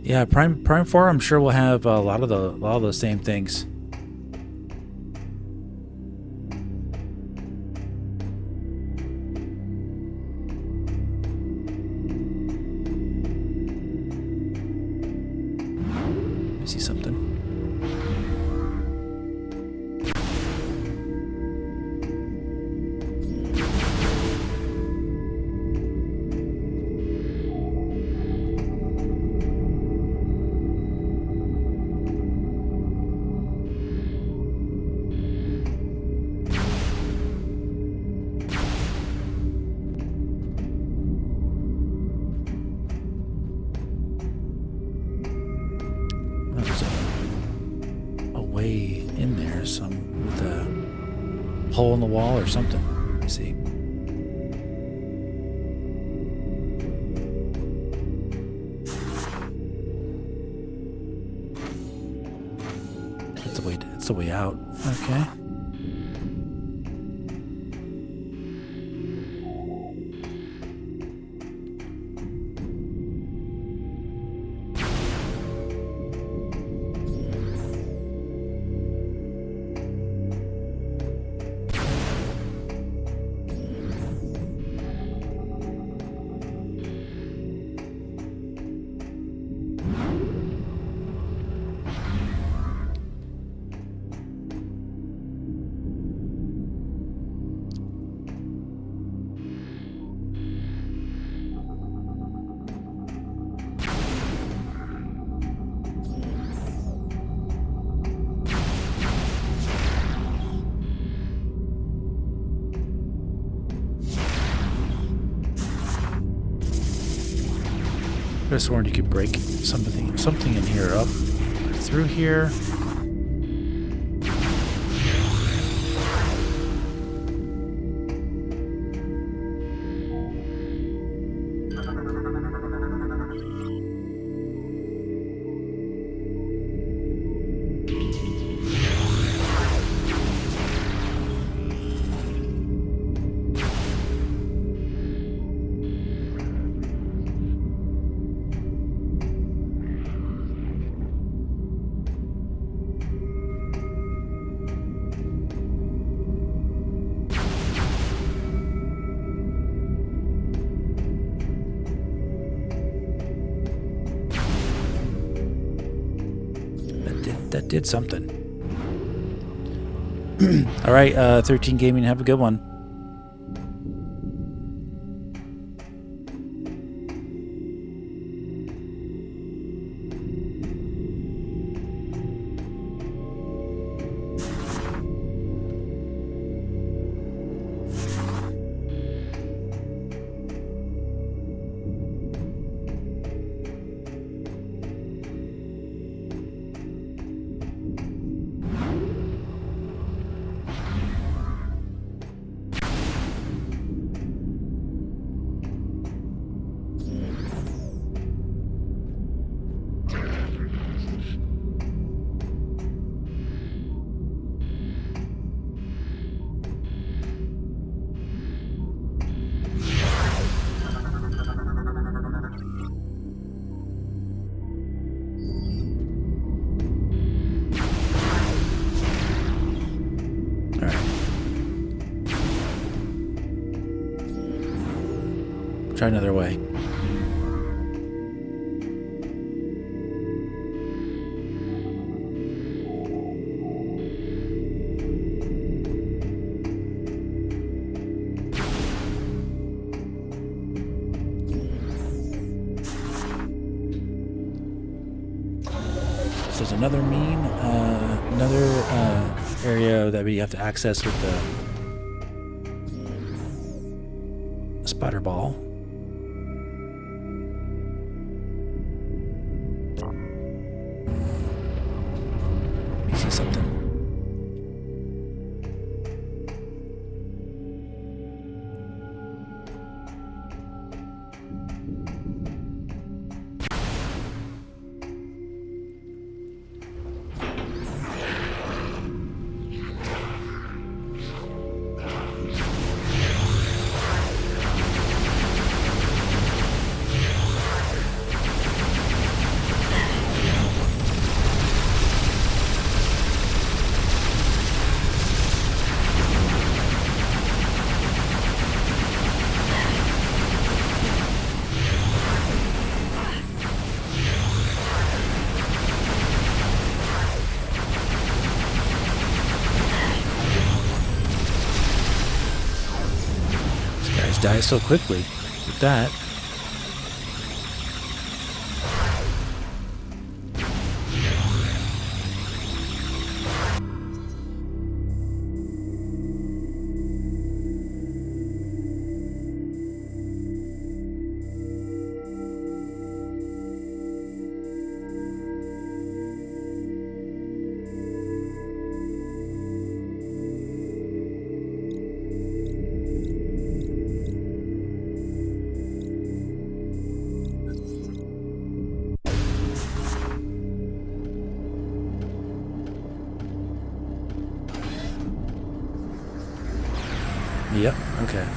Yeah, Prime 4. I'm sure we'll have a lot of the same things. Let me see something. Hole in the wall or something. Let me see. It's the way out. Okay. I sworn you could break something in here up through here. That did something. All right, 13 Gaming, have a good one. Try another way. So there's another area that we have to access with the spider ball. Something. Die so quickly with that. Yep, okay.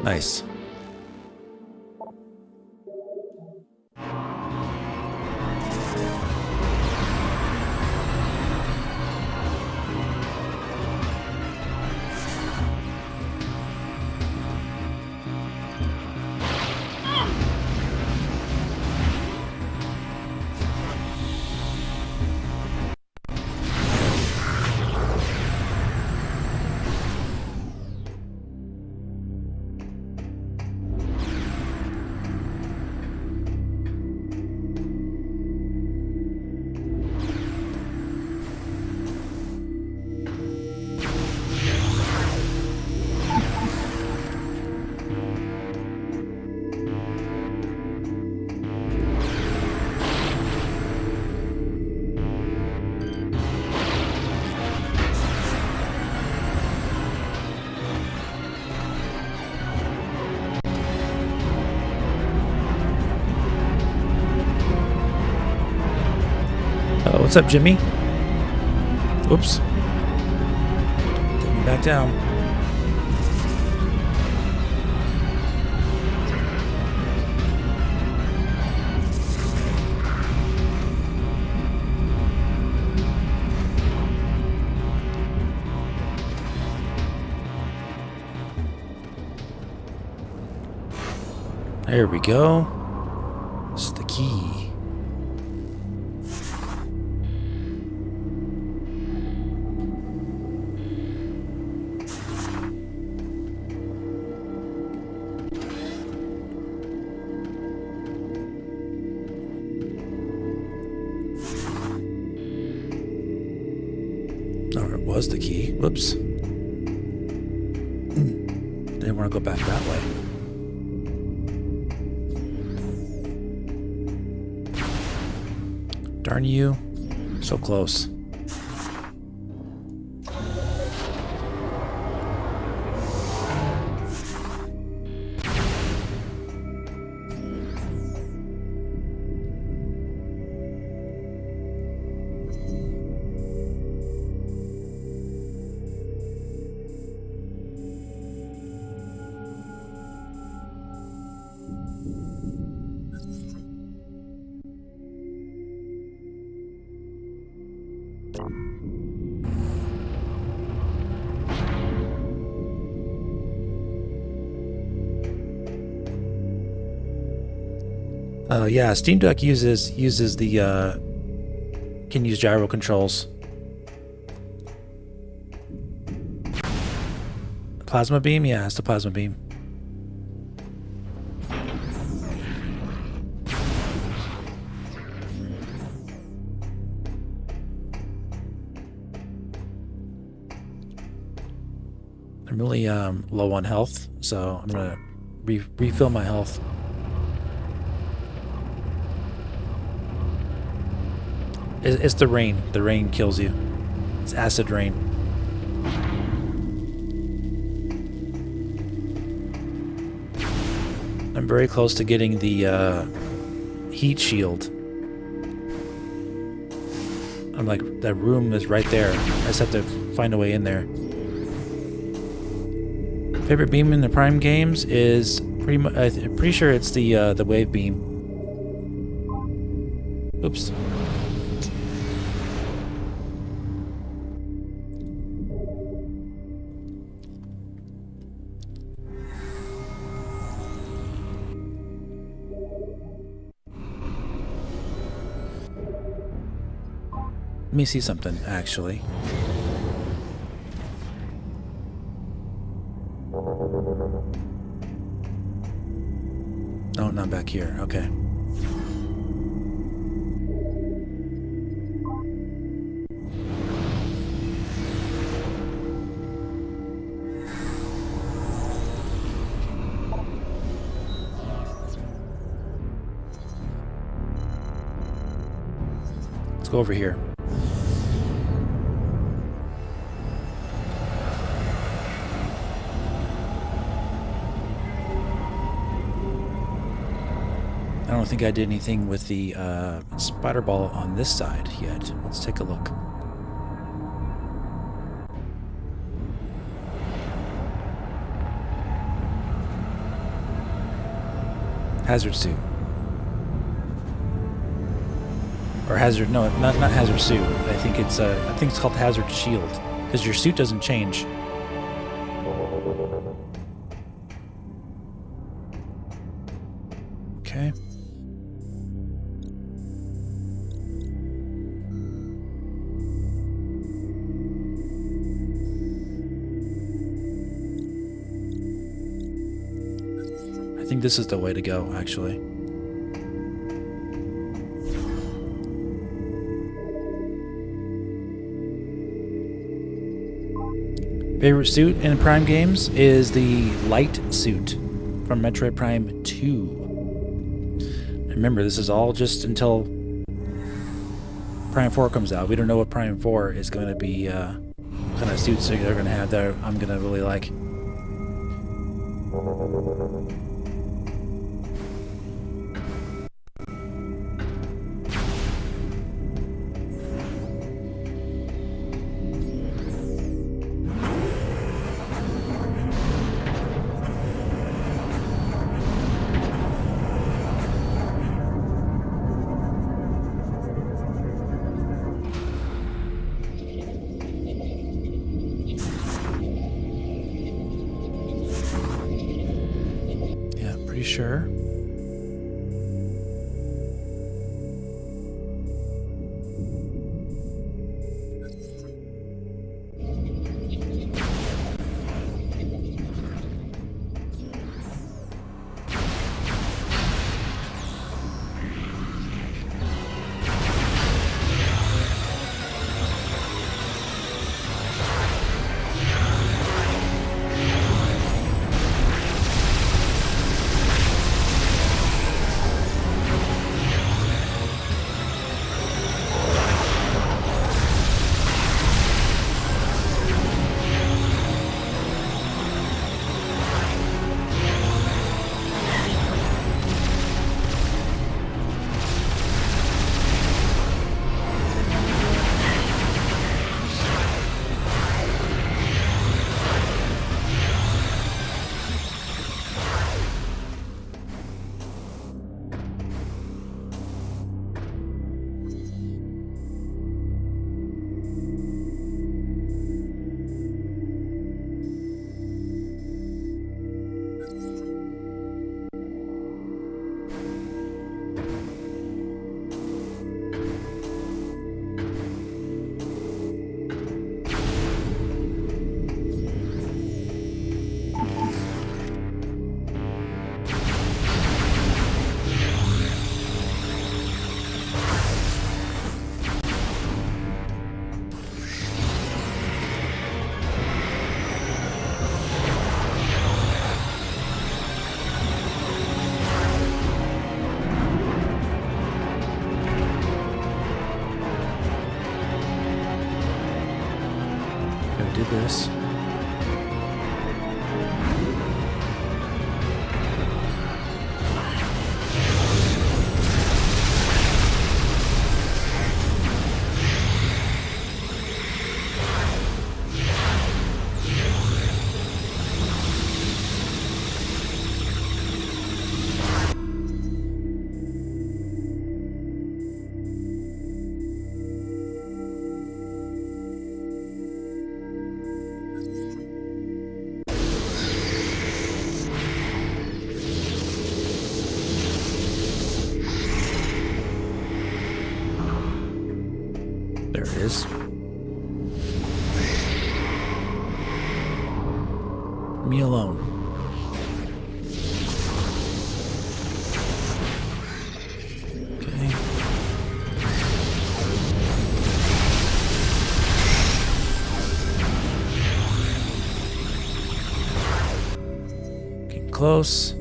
Nice. What's up, Jimmy? Oops. Take me back down. There we go. This is the key. Was the key. Whoops. Didn't want to go back that way. Darn you. So close. Yeah, Steam Deck uses the can use gyro controls. Plasma beam, yeah, it's the plasma beam. I'm really low on health, so I'm gonna refill my health. It's the rain. The rain kills you. It's acid rain. I'm very close to getting the heat shield. I'm like, that room is right there. I just have to find a way in there. Favorite beam in the Prime games is I'm pretty sure it's the wave beam. Oops. Let me see something, actually. No, not back here. Okay. Let's go over here. I don't think I did anything with the spider ball on this side yet. Let's take a look. Hazard suit. Or hazard, no, not hazard suit. I think it's called hazard shield, because your suit doesn't change. Okay. I think this is the way to go, actually. Favorite suit in Prime games is the light suit from Metroid Prime 2. Remember, this is all just until Prime 4 comes out. We don't know what Prime 4 is going to be, what kind of suits they're going to have that I'm going to really like. Sure. This. There it is. Me alone. Okay. Getting close.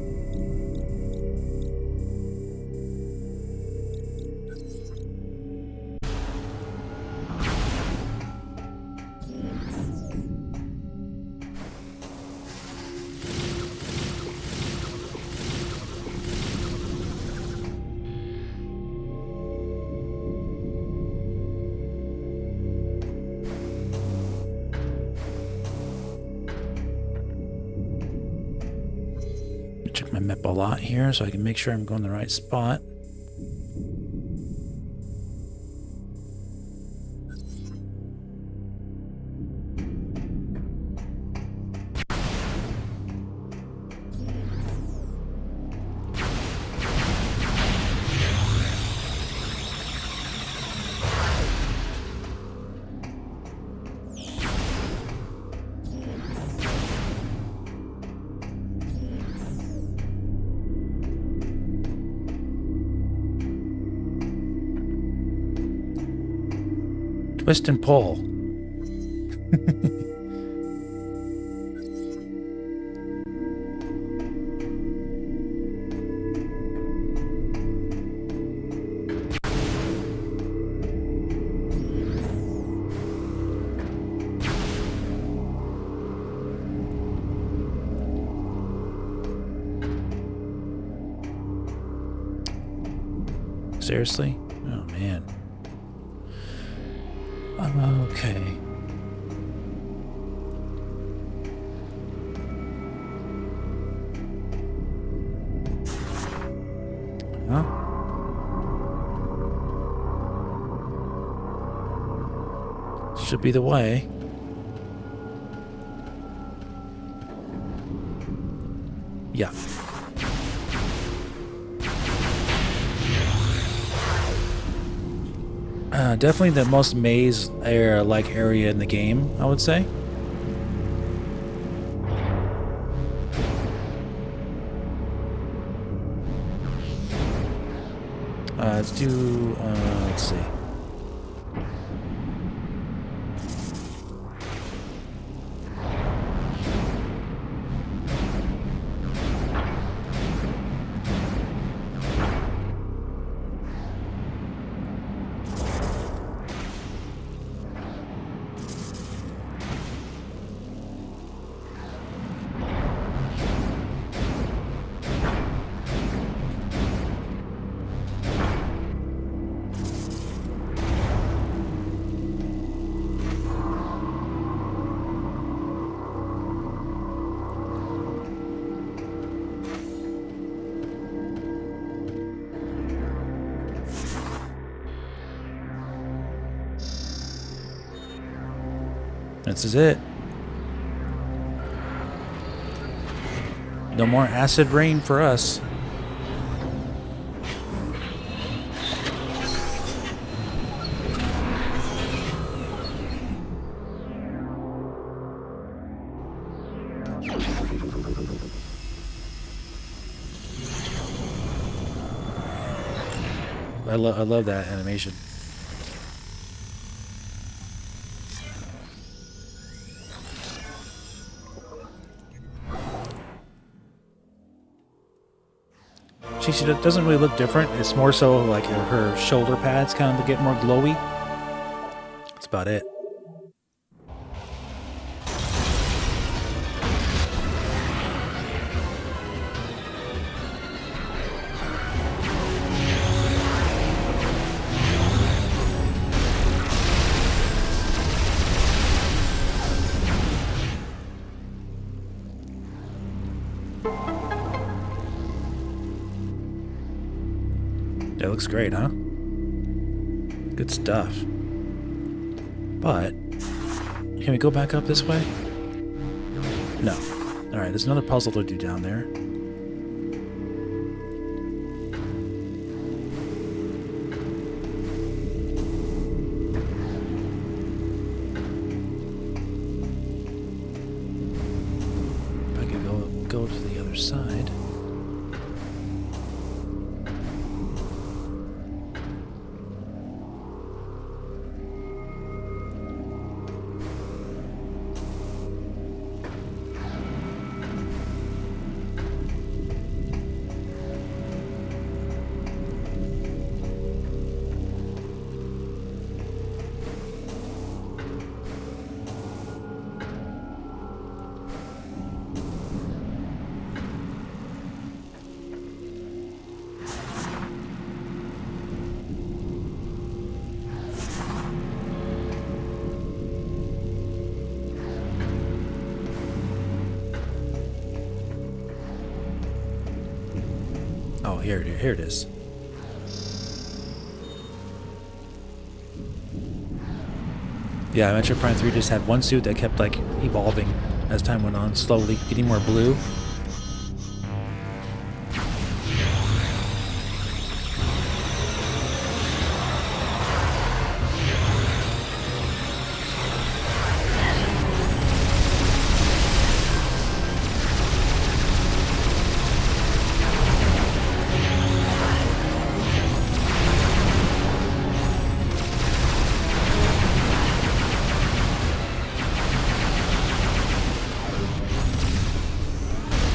Check my map a lot here so I can make sure I'm going the right spot. Twist and pull. Seriously? Oh man. Okay. Huh? Should be the way. Yeah. Definitely the most maze like area in the game, I would say. Let's do, let's see. This is it. No more acid rain for us. I love that animation. She doesn't really look different. It's more so like her shoulder pads kind of get more glowy. That's about it. That looks great, huh? Good stuff. But, can we go back up this way? No. Alright, there's another puzzle to do down there. If I could go to the other side. Oh, here it is. Yeah, Metroid Prime 3 just had one suit that kept like evolving as time went on, slowly getting more blue.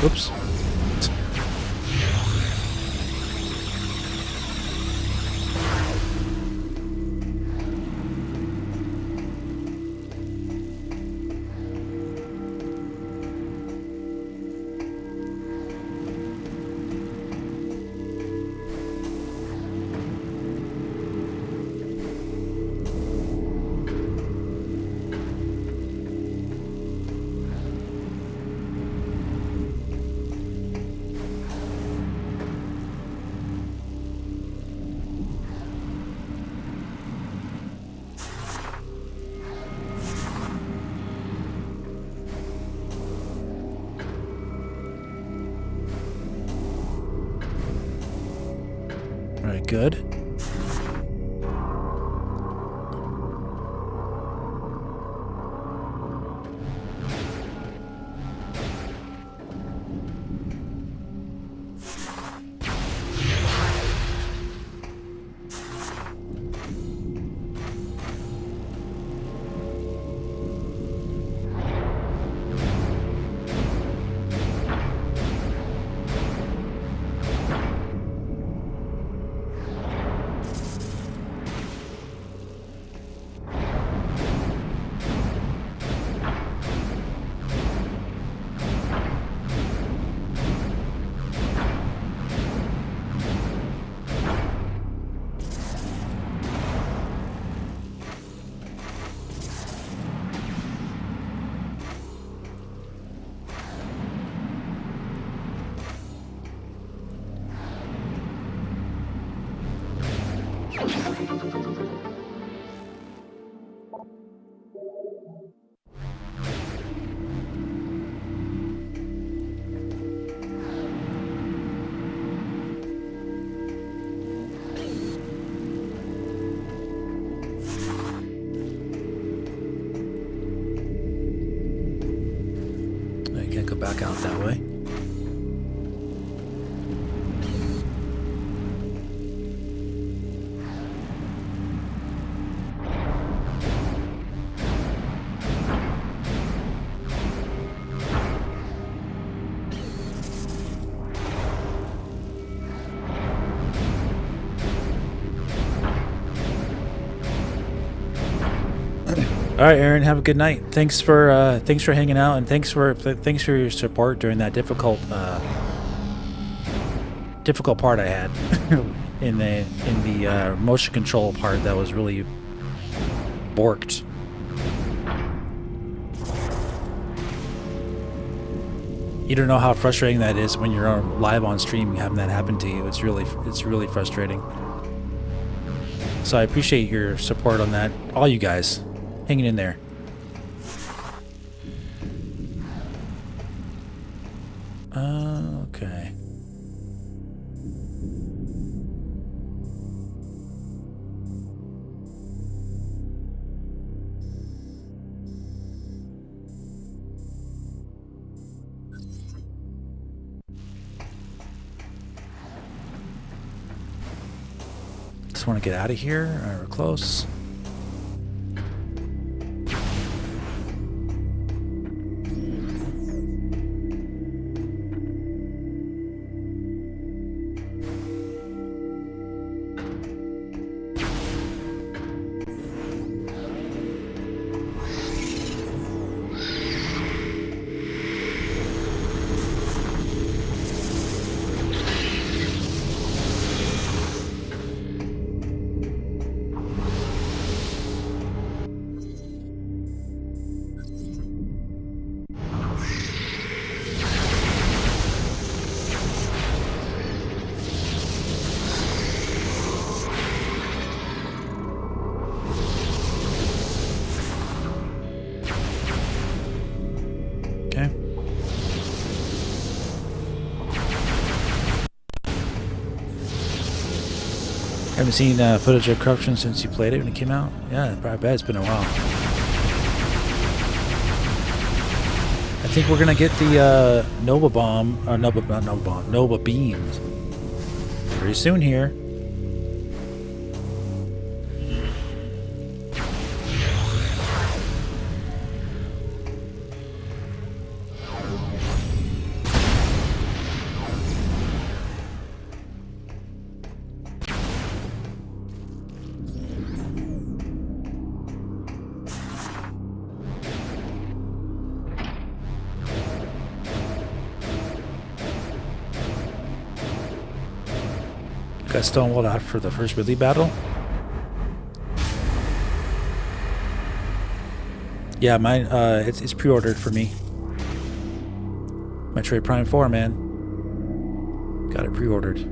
Whoops. Alright, good. Can't go back out that way. All right, Aaron. Have a good night. Thanks for hanging out, and thanks for your support during that difficult part I had in the motion control part that was really borked. You don't know how frustrating that is when you're live on stream having that happen to you. It's really frustrating. So I appreciate your support on that, all you guys. Hanging in there. Okay. Just want to get out of here. All right, we're close. Haven't seen footage of Corruption since you played it when it came out? Yeah, I bet it's been a while. I think we're gonna get the Nova Bomb, Nova Beams pretty soon here. Got stonewalled out for the first Ridley battle. Yeah, mine. It's pre-ordered for me. Metroid Prime 4, man. Got it pre-ordered.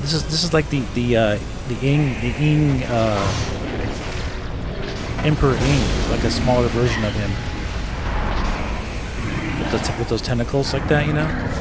This is like the Emperor Ing, like a smaller version of him, with those tentacles like that, you know.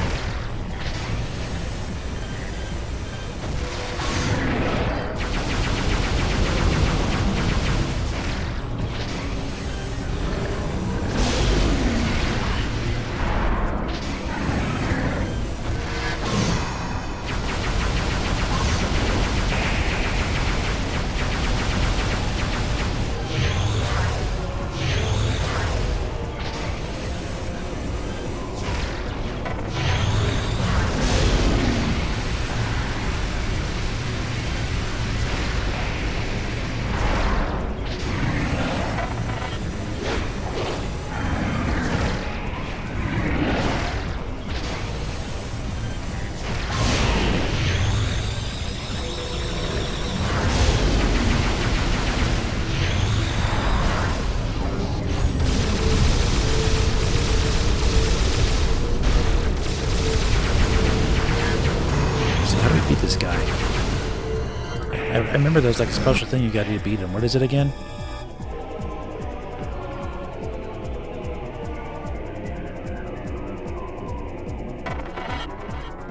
This guy. I remember there's like a special thing you got to beat him. What is it again?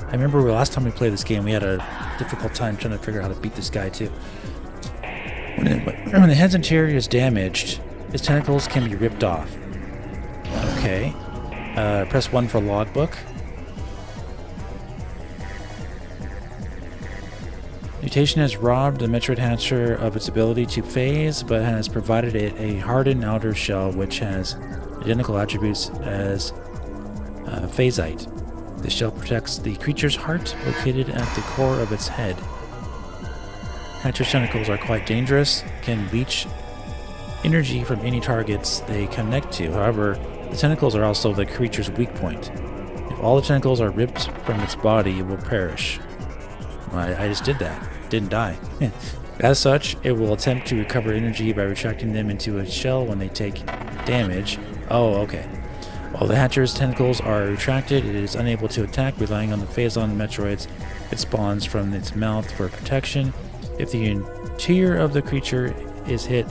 I remember the last time we played this game, we had a difficult time trying to figure out how to beat this guy too. When the head's interior is damaged, his tentacles can be ripped off. Okay. Press 1 for logbook. Mutation has robbed the Metroid Hatcher of its ability to phase, but has provided it a hardened outer shell which has identical attributes as phasite. The shell protects the creature's heart, located at the core of its head. Hatcher's tentacles are quite dangerous, can leech energy from any targets they connect to. However, the tentacles are also the creature's weak point. If all the tentacles are ripped from its body, it will perish. Well, I just did that. Didn't die. As such, it will attempt to recover energy by retracting them into a shell when they take damage. Oh, okay. While the Hatcher's tentacles are retracted, it is unable to attack, relying on the Phazon Metroids it spawns from its mouth for protection. If the interior of the creature is hit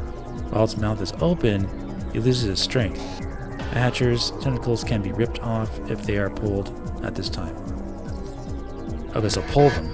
while its mouth is open, it loses its strength. The Hatcher's tentacles can be ripped off if they are pulled at this time. Okay, so pull them.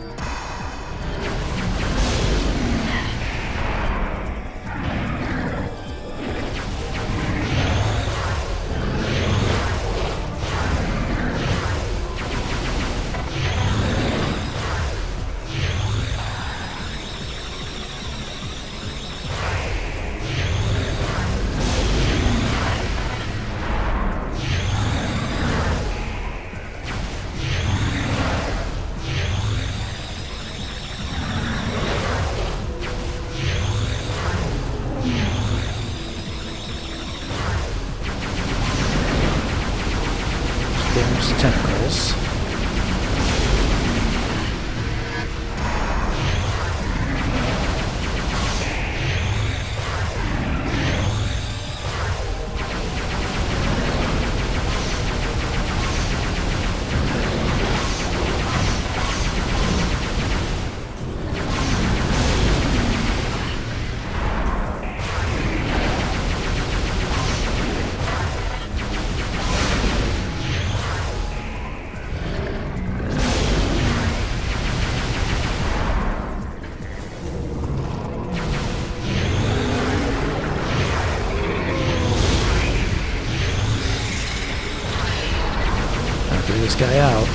guy out.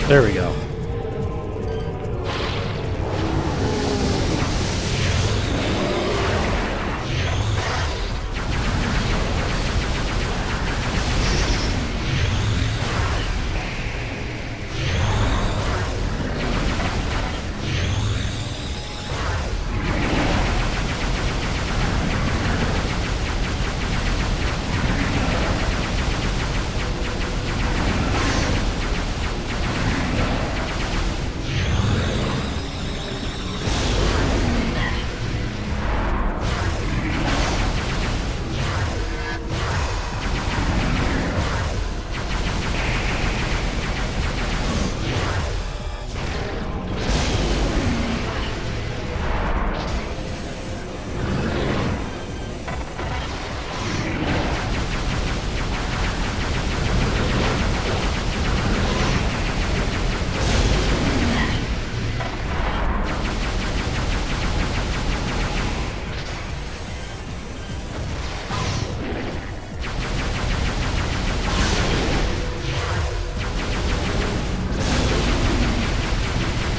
There we go.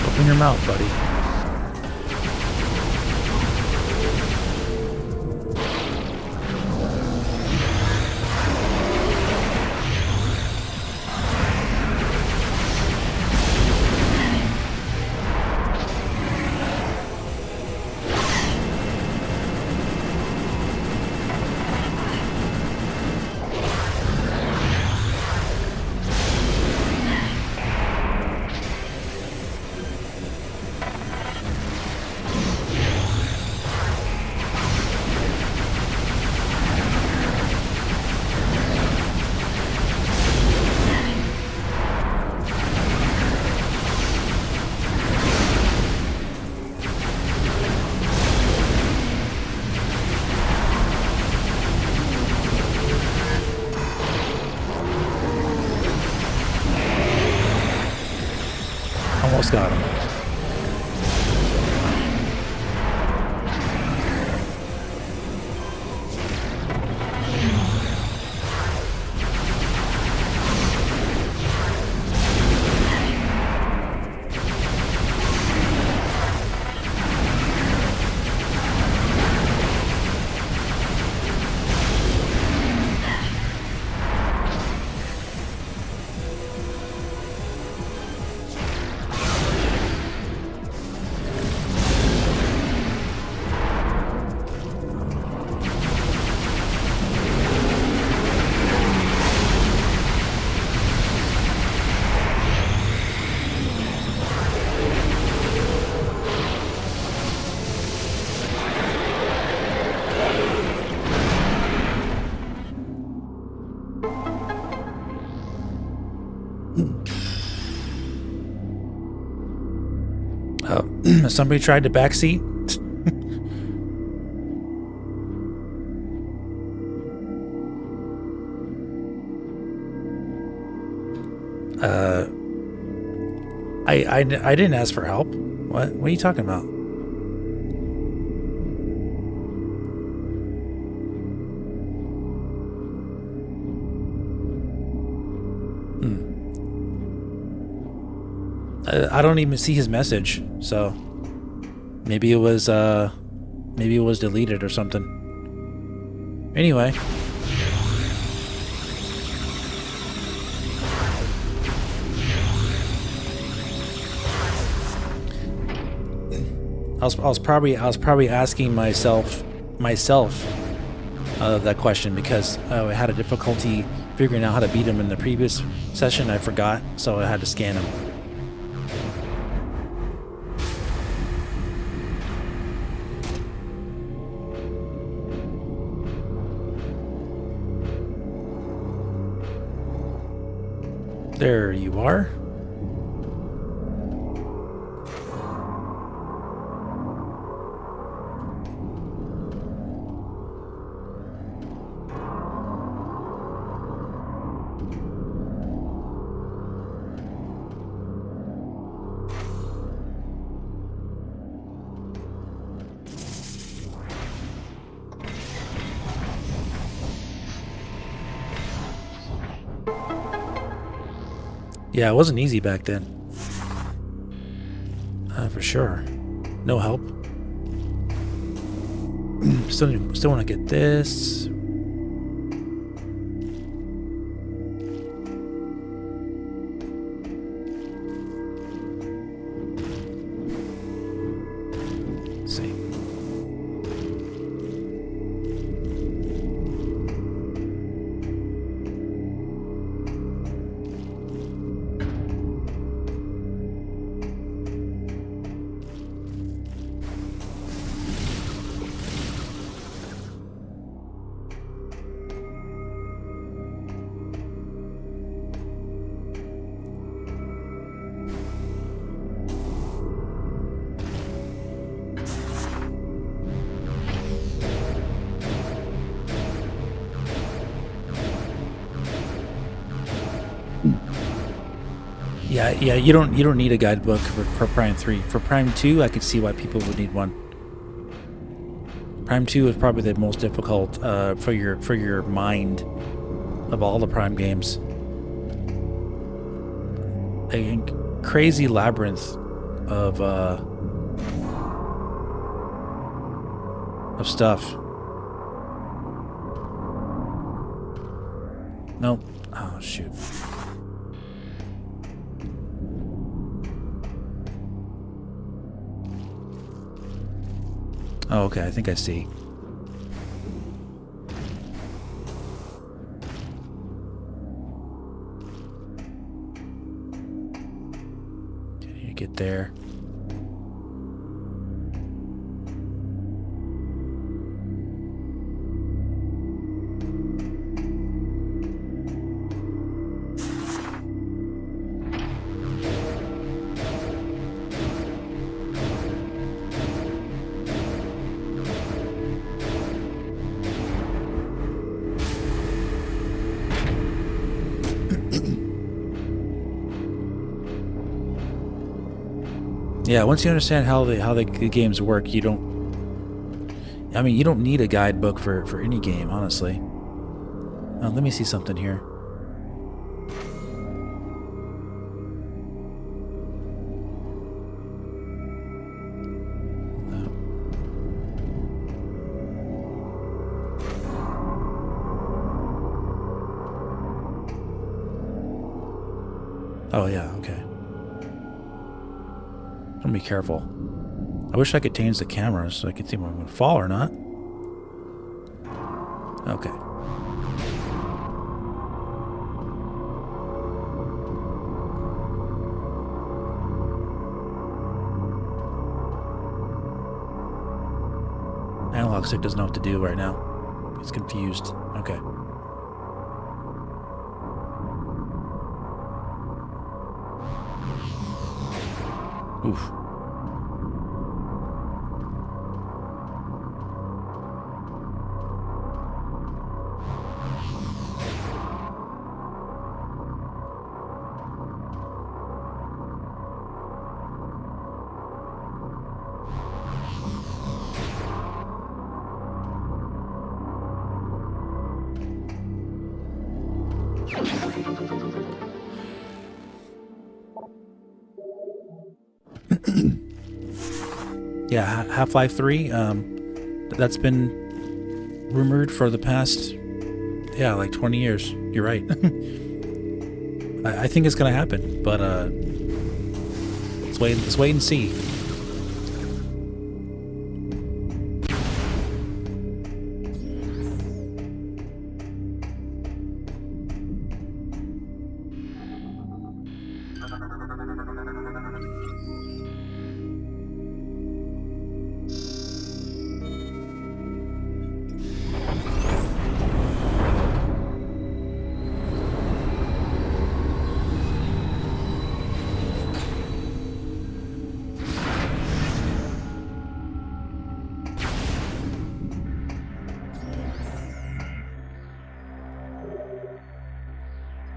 Open your mouth, buddy. Almost got him. Somebody tried to backseat. I didn't ask for help. What are you talking about? I don't even see his message, so maybe it was deleted or something. Anyway, I was probably asking myself that question because I had a difficulty figuring out how to beat him in the previous session. I forgot, so I had to scan him. There you are. Yeah, it wasn't easy back then. For sure. No help. Still want to get this. Let's see. Yeah, you don't need a guidebook for Prime 3. For Prime 2, I could see why people would need one. Prime 2 is probably the most difficult for your mind of all the Prime games. A crazy labyrinth of stuff. Nope. Oh shoot. Oh, okay, I think I see. Can you get there? Yeah, once you understand how the games work, you don't. I mean, you don't need a guidebook for any game, honestly. Let me see something here. Oh yeah, okay. Be careful. I wish I could change the camera so I could see if I'm going to fall or not. Okay. Analog stick doesn't know what to do right now. He's confused. Okay. Oof. Yeah, Half-Life 3, that's been rumored for the past, yeah, like 20 years. You're right. I think it's going to happen, but let's wait and see.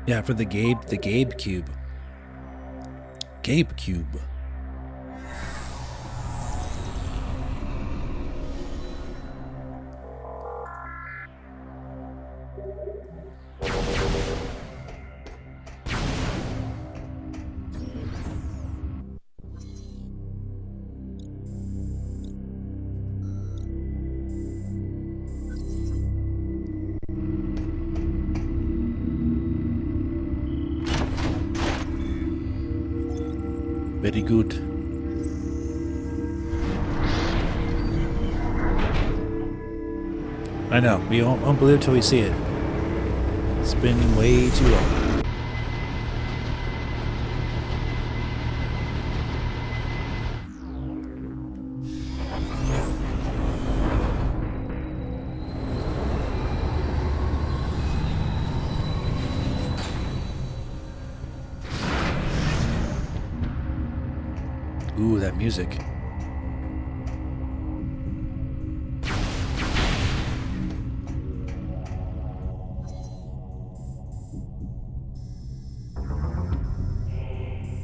Yeah, for the Gabe Cube. Gabe Cube. Very good. I know. We won't believe it till we see it. It's been way too long. Ooh, that music.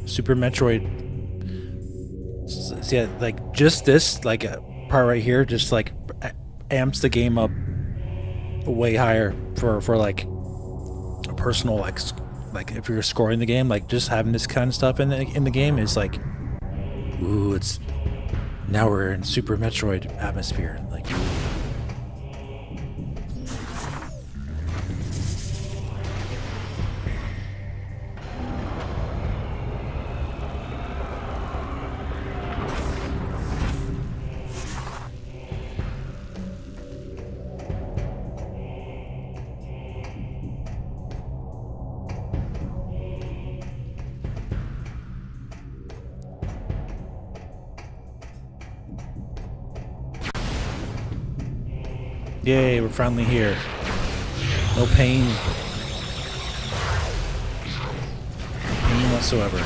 Super Metroid. Yeah, like just this, like part right here, just like amps the game up way higher for like a personal like if you're scoring the game, like just having this kind of stuff in the game is like, ooh, it's now we're in Super Metroid atmosphere, like. Yay, we're finally here. No pain. No pain whatsoever.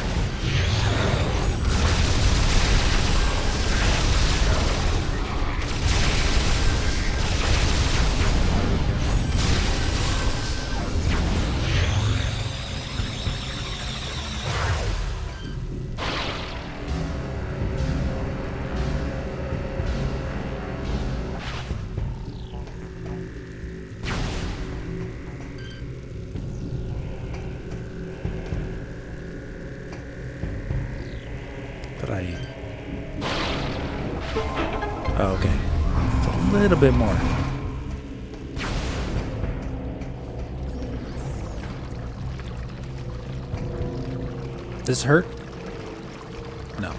Oh, okay. It's a little bit more. Does this hurt? No.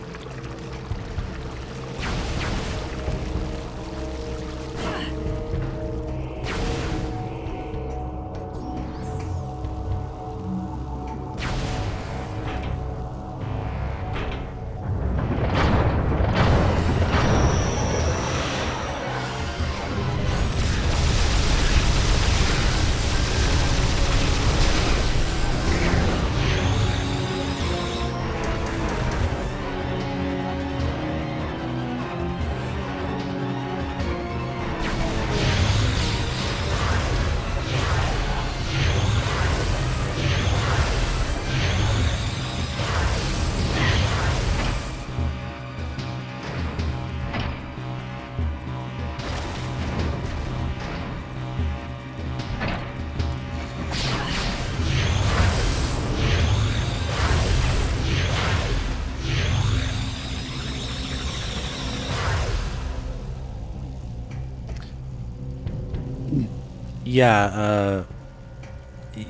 Yeah,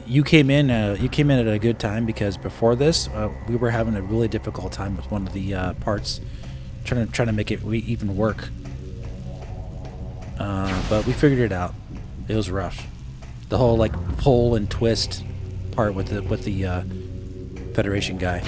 you came in at a good time, because before this, we were having a really difficult time with one of the parts, trying to make it even work. But we figured it out. It was rough. The whole like pull and twist part with the Federation guy.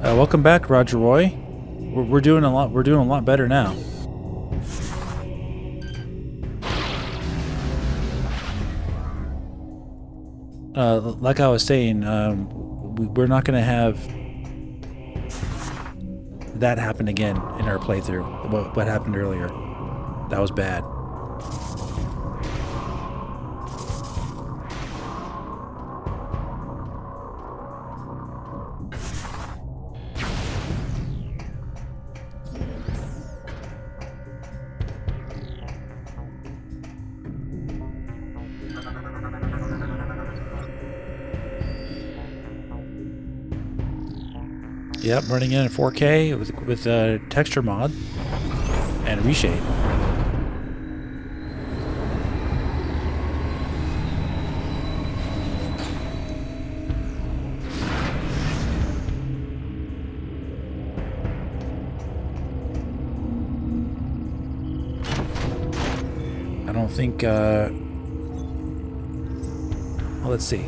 Welcome back, Roger Roy. We're doing a lot. We're doing a lot better now. Like I was saying, we're not going to have that happen again in our playthrough. What happened earlier? That was bad. Yep, running in 4K with texture mod and reshade. I don't think. Well, let's see.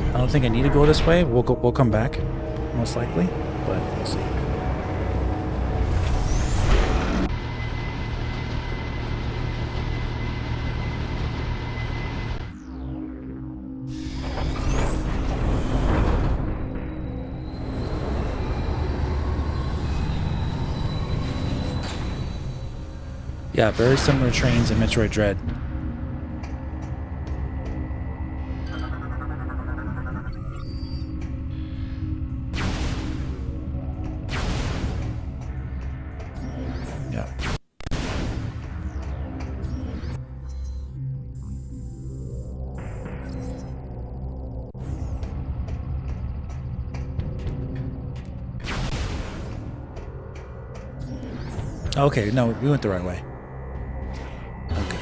I don't think I need to go this way. We'll come back, most likely, but we'll see. Yeah, very similar trains in Metroid Dread. Okay, no, we went the right way. Okay.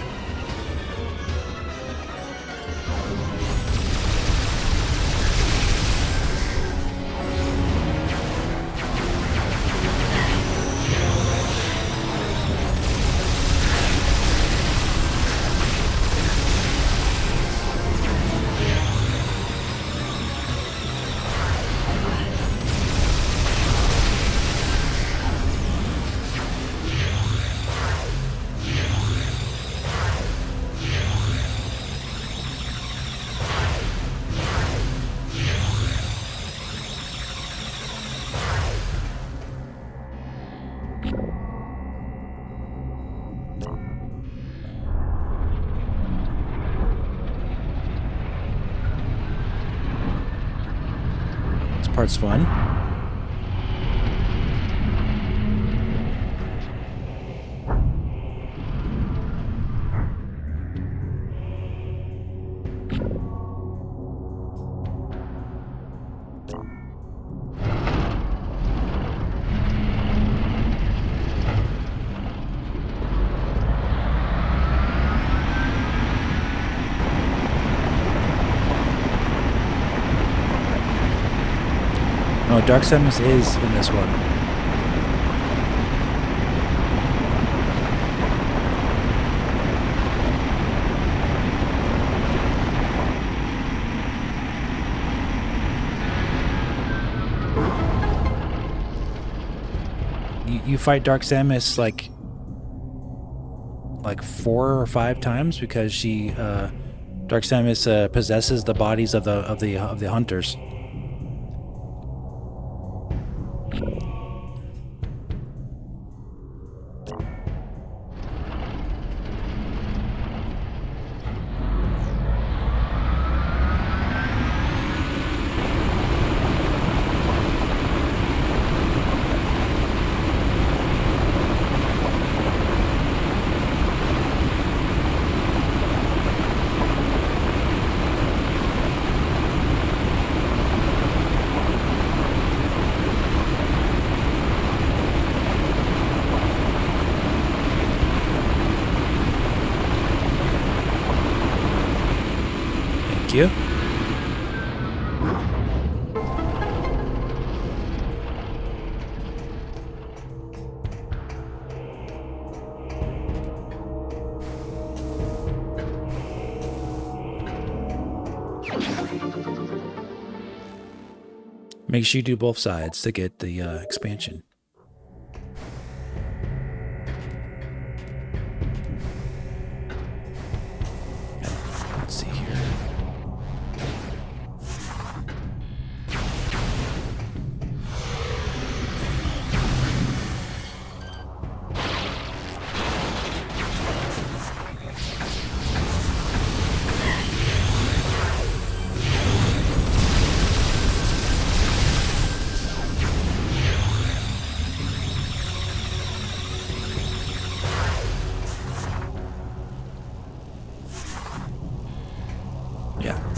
Part's fun. No, Dark Samus is in this one. You fight Dark Samus like 4 or 5 times because she Dark Samus possesses the bodies of the hunters. You. Make sure you do both sides to get the expansion. Let's see here.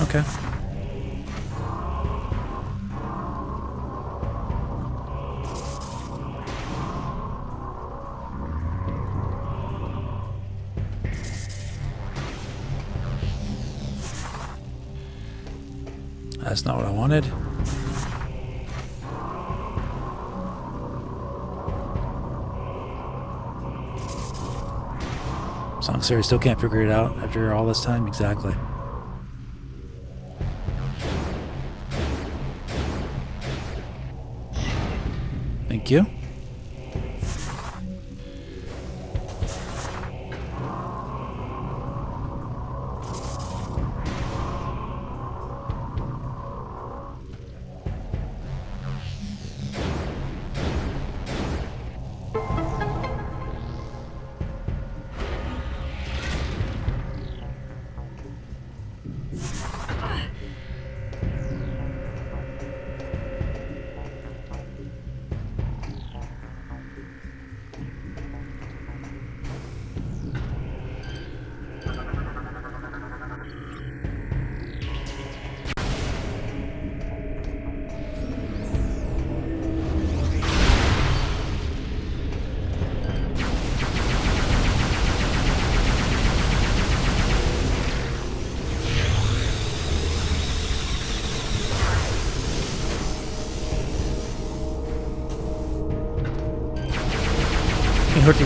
Okay. That's not what I wanted. Song Siri still can't figure it out after all this time. Exactly. Thank you.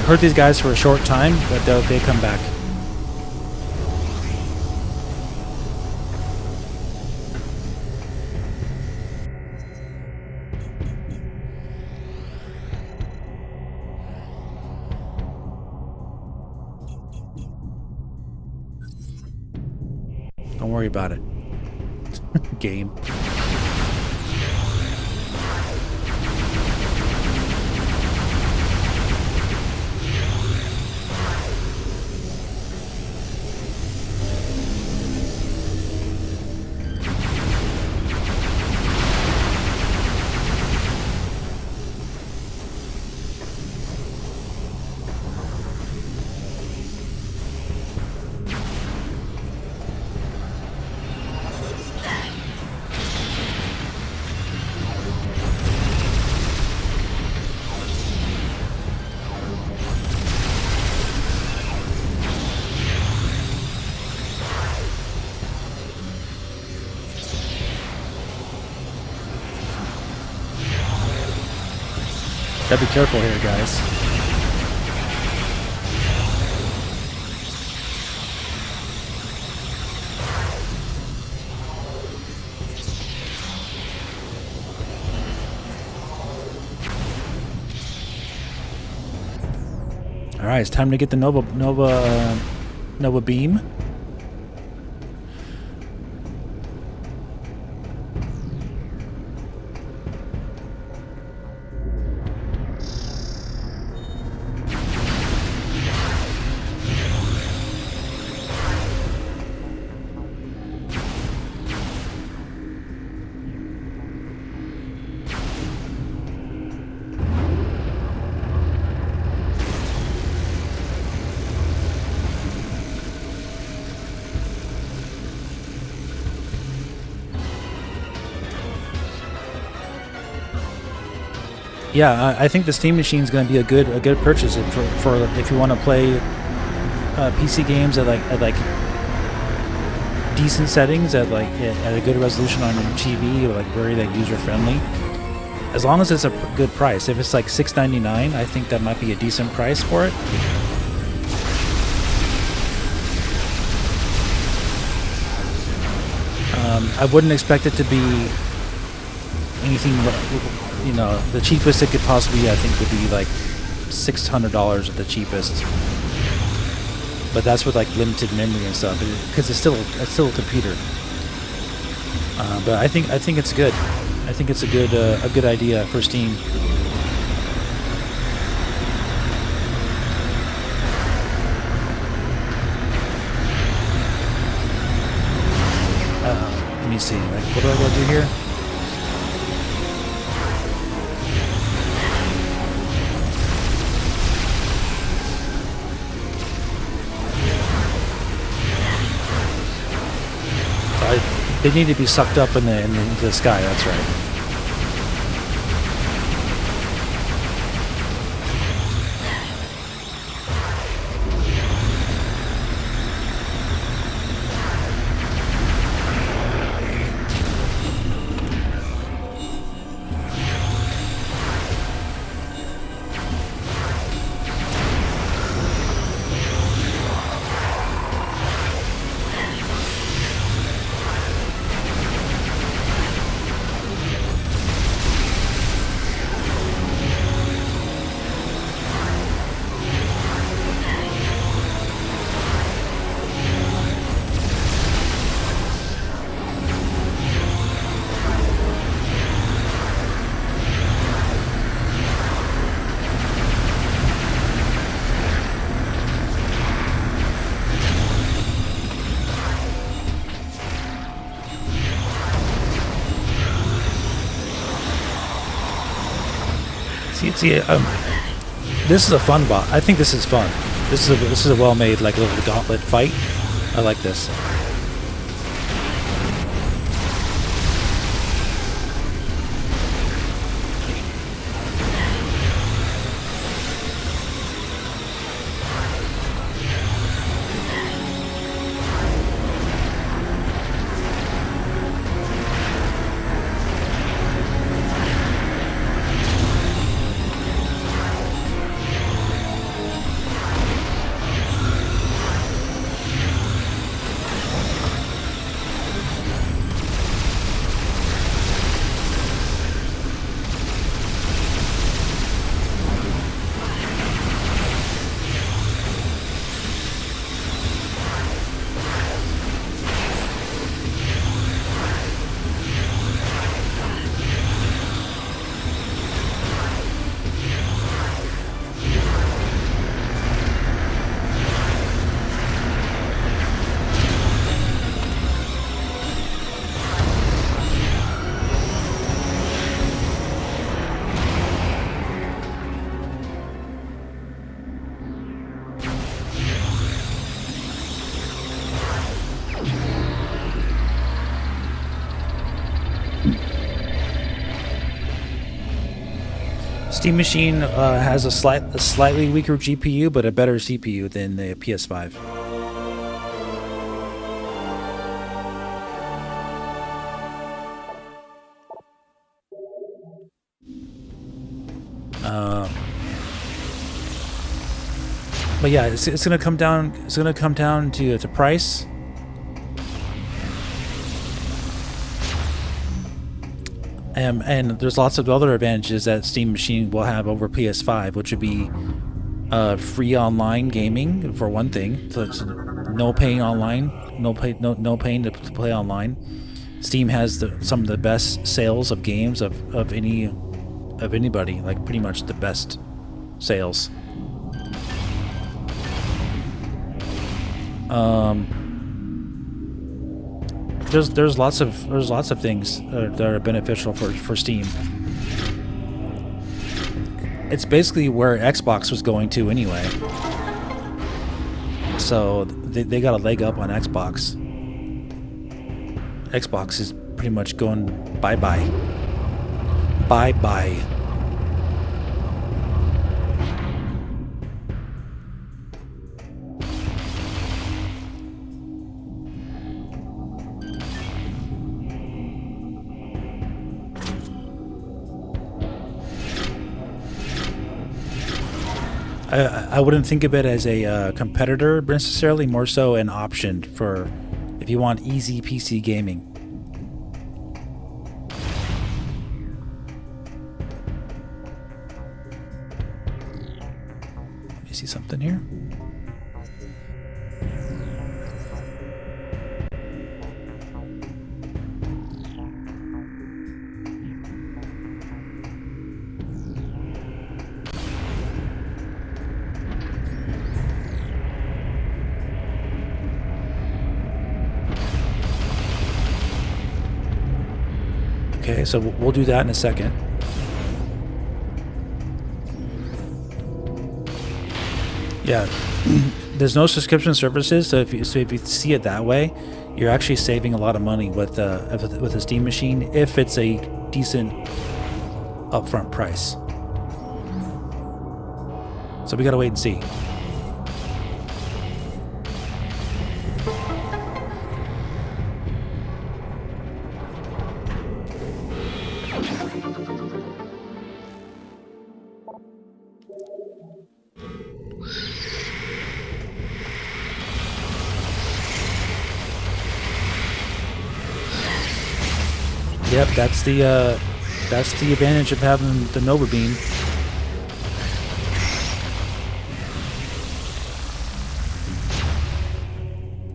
Hurt these guys for a short time, but they come back. Don't worry about it. Game. Gotta be careful here, guys. All right, it's time to get the Nova beam. Yeah, I think the Steam Machine is going to be a good purchase for if you want to play PC games at like decent settings at a good resolution on your TV, or like very user friendly. As long as it's a good price. If it's like $6.99, I think that might be a decent price for it. I wouldn't expect it to be anything. You know, the cheapest it could possibly, I think, would be like $600 at the cheapest. But that's with like limited memory and stuff, because it's still a computer. But I think it's good. I think it's a good idea for Steam. Let me see. Like, what do I gotta do here? They need to be sucked up into the sky, that's right. See, this is a fun bot. I think this is fun. This is a well-made like little gauntlet fight. I like this. Steam Machine has a slightly weaker GPU, but a better CPU than the PS5. But yeah, it's gonna come down. It's gonna come down to price. And there's lots of other advantages that Steam Machine will have over PS5, which would be free online gaming for one thing. So it's no paying online, no paying to play online. Steam has some of the best sales of games of anybody, like pretty much the best sales. There's lots of things that are beneficial for Steam. It's basically where Xbox was going to anyway. So they got a leg up on Xbox. Xbox is pretty much going bye-bye. Bye-bye. I wouldn't think of it as a competitor necessarily, more so an option for if you want easy PC gaming. Let me see something here. Okay, so we'll do that in a second. Yeah, there's no subscription services, so if you see it that way, you're actually saving a lot of money with a Steam Machine if it's a decent upfront price. So we gotta wait and see. Yep, that's the advantage of having the Nova Beam.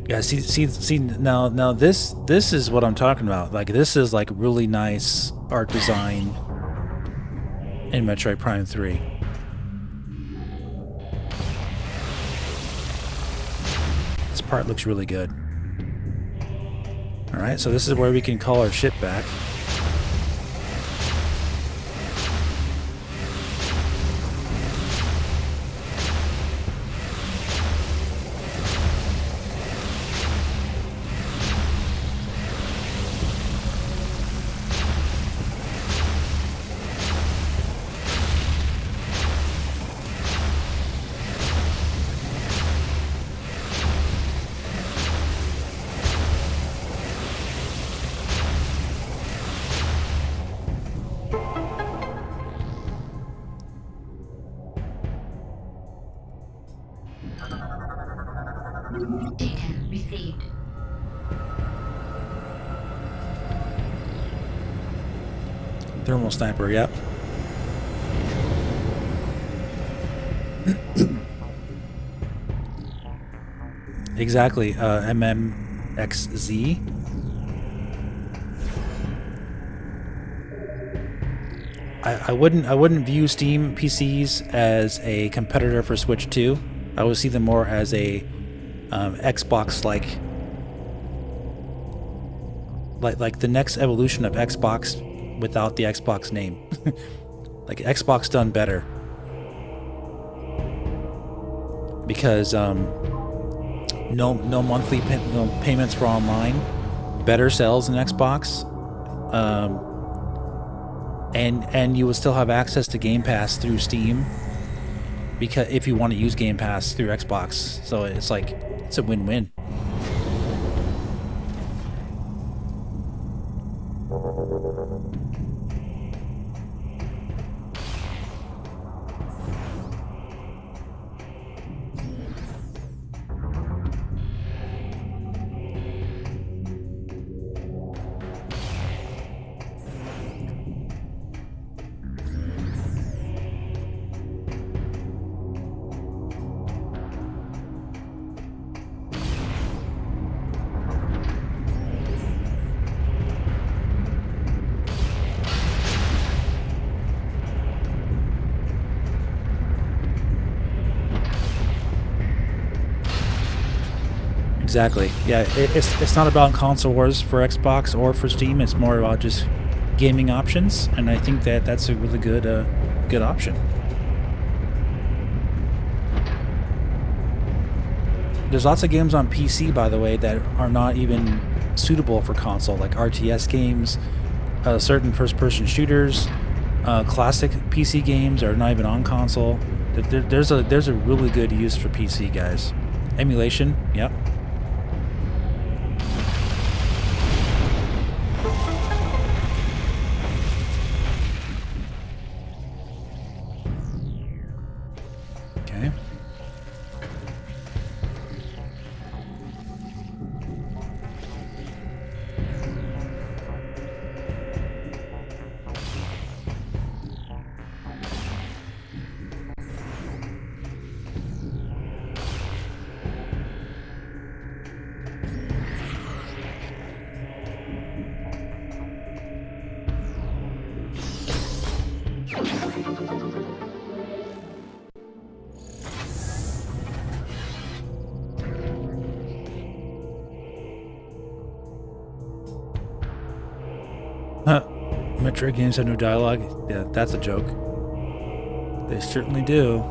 Yeah, see now this is what I'm talking about. Like this is like really nice art design in Metroid Prime 3. This part looks really good. All right, so this is where we can call our ship back. Data received. Thermal sniper, yep. Exactly, MMXZ. I wouldn't view Steam PCs as a competitor for Switch 2. I would see them more as a Xbox like the next evolution of Xbox without the Xbox name. Like Xbox done better. Because no monthly payments for online, better sales than Xbox, and you would still have access to Game Pass through Steam, because if you want to use Game Pass through Xbox, so it's like it's a win-win. Exactly. Yeah, it's not about console wars for Xbox or for Steam. It's more about just gaming options, and I think that that's a really good good option. There's lots of games on PC, by the way, that are not even suitable for console, like RTS games, certain first-person shooters, classic PC games are not even on console. There's a really good use for PC, guys. Emulation, yep. Okay. Metroid games have no dialogue. Yeah, that's a joke. They certainly do.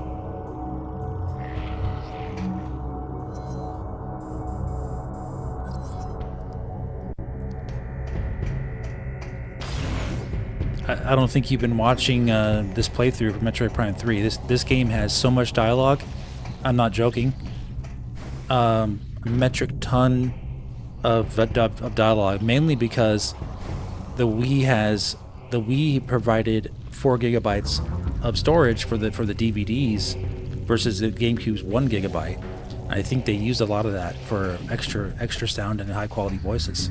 I don't think you've been watching this playthrough for Metroid Prime 3. This game has so much dialogue. I'm not joking. A metric ton of dialogue, mainly because the Wii provided 4 gigabytes of storage for the DVDs versus the GameCube's 1 gigabyte. I think they used a lot of that for extra sound and high quality voices.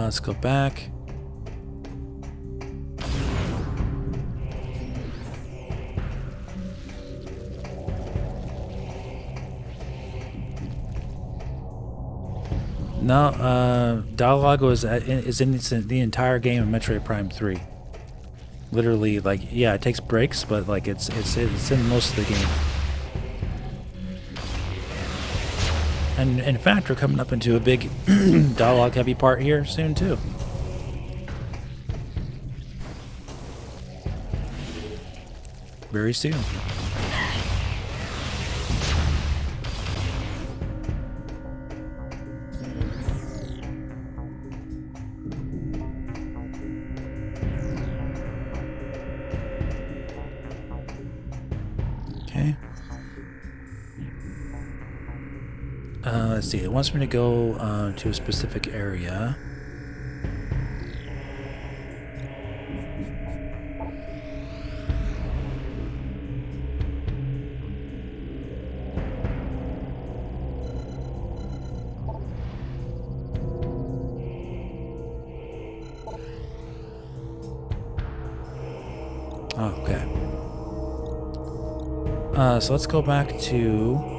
Let's go back. No, dialogue is in the entire game of Metroid Prime 3. Literally, like, yeah, it takes breaks, but like it's in most of the game. And in fact, we're coming up into a big dialogue-heavy part here soon, too. Very soon. Okay. Let's see. It wants me to go to a specific area. Oh, okay. So let's go back to...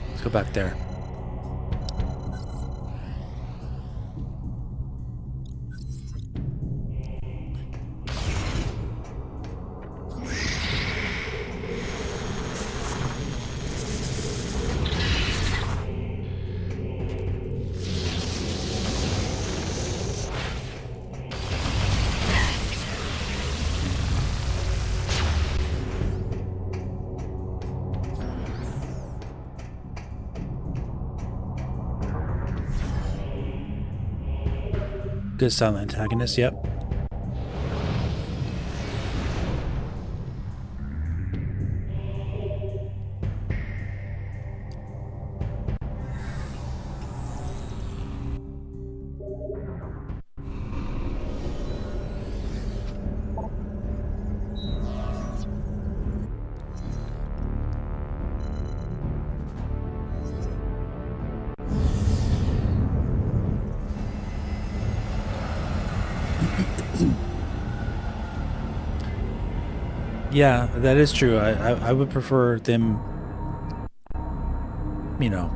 Let's go back there. Good silent antagonist, yep. Yeah, that is true. I would prefer them, you know,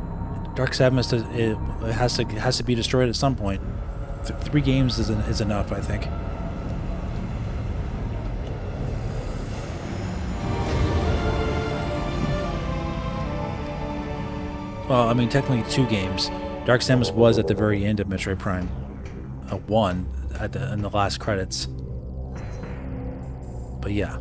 Dark Samus it has to be destroyed at some point. 3 games is enough, I think. Well, I mean, technically 2 games. Dark Samus was at the very end of Metroid Prime 1 in the last credits. But yeah.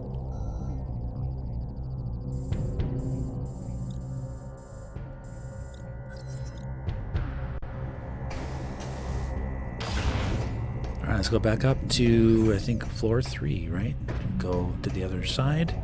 Alright, let's go back up to, I think, floor 3, right? Go to the other side.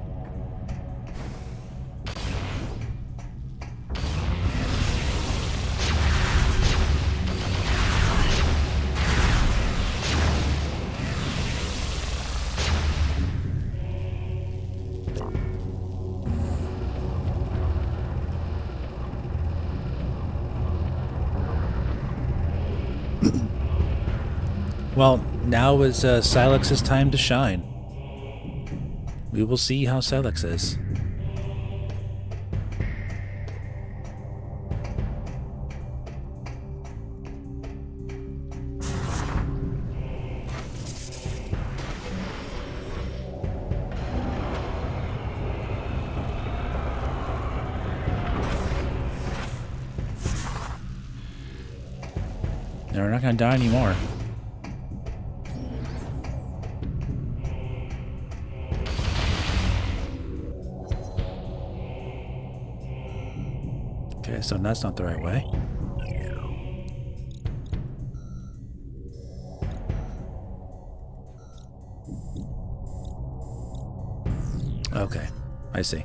Well, now is Silex's time to shine. We will see how Silex is. No, we're not going to die anymore. Okay, so that's not the right way. Okay, I see.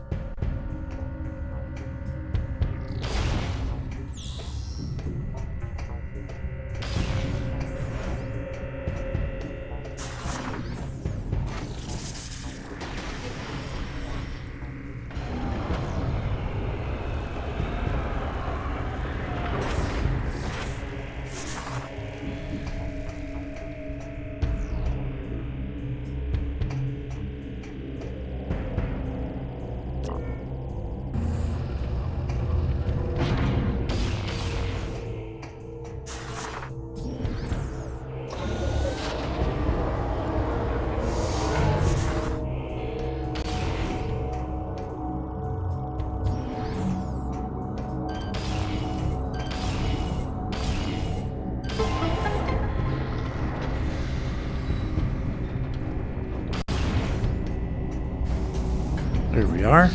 Here we are.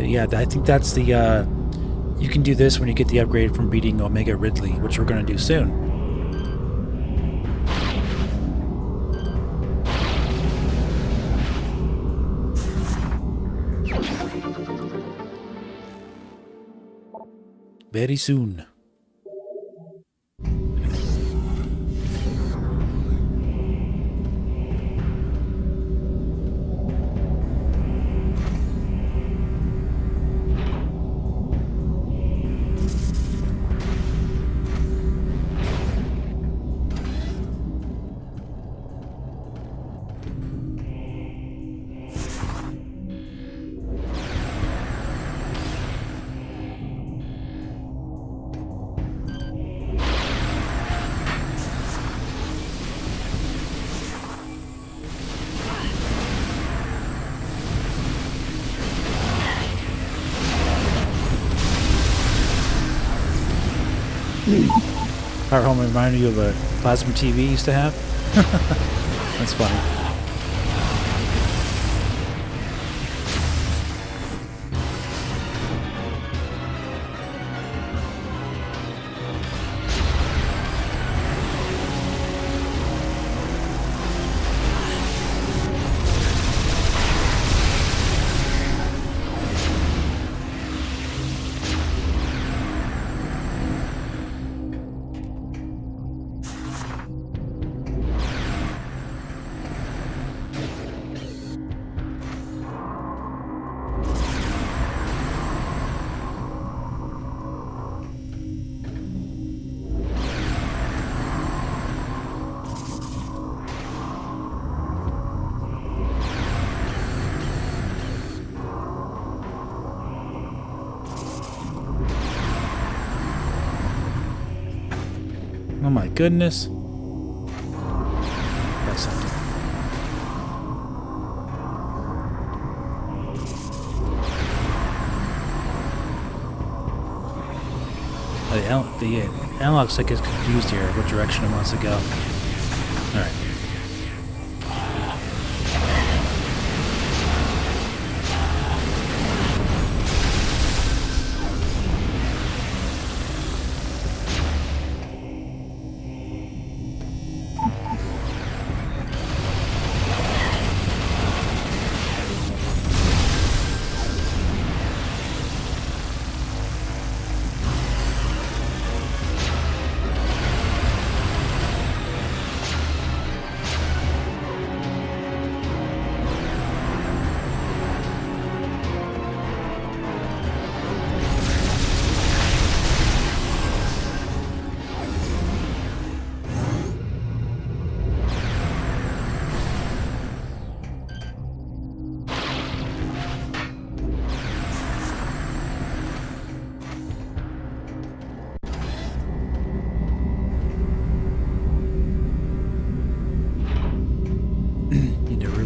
Yeah, I think that's the. You can do this when you get the upgrade from beating Omega Ridley, which we're going to do soon. Very soon. Our home reminded you of a plasma TV you used to have? That's funny. Oh my goodness. That's something. The analog stick is confused here what direction it wants to go. Alright.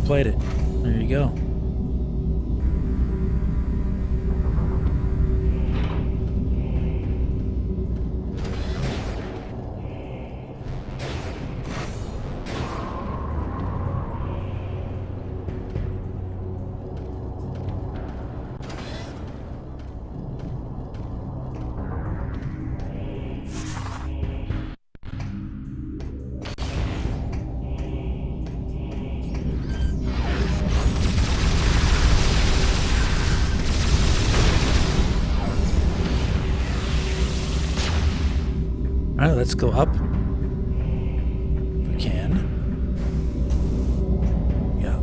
Played it. There you go. Alright, let's go up. If we can. Yeah.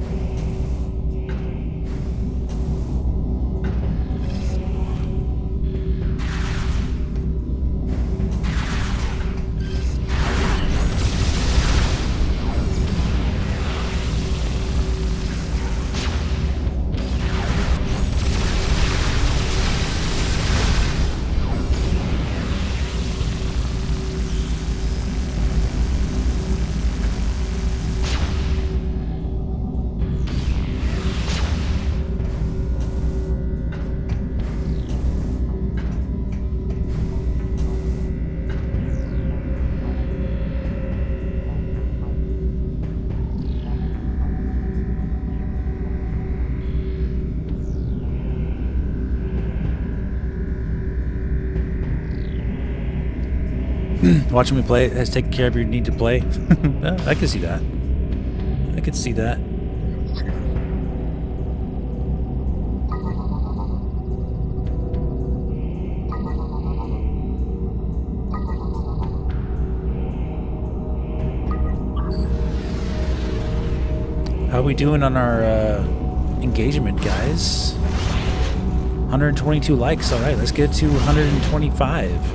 Watching me play has taken care of your need to play. Yeah, I can see that. I can see that. How are we doing on our engagement, guys? 122 likes. All right, let's get to 125.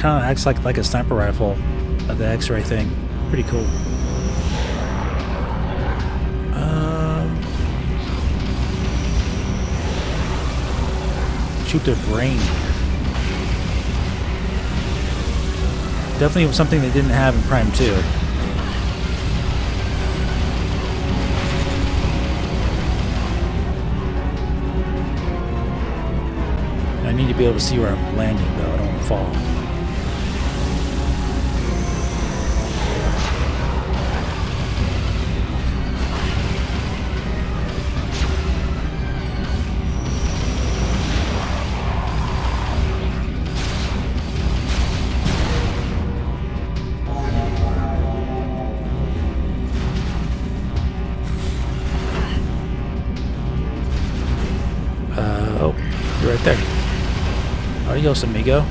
Kind of acts like a sniper rifle, the X-ray thing. Pretty cool. Shoot their brain. Definitely something they didn't have in Prime 2. I need to be able to see where I'm landing, though. I don't want to fall. Oh, you're right there. Adios, amigo.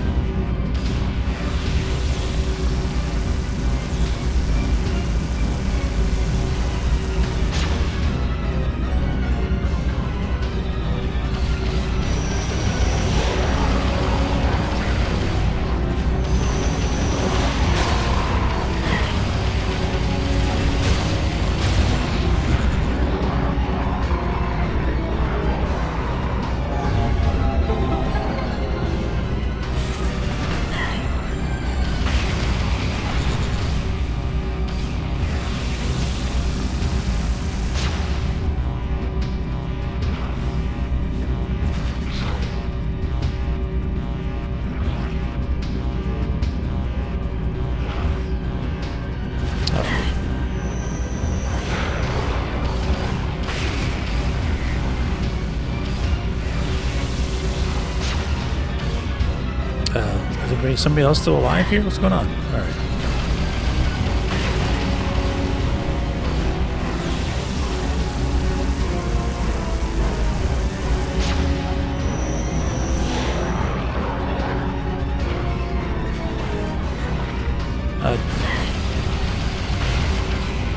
Is somebody else still alive here? What's going on? All right.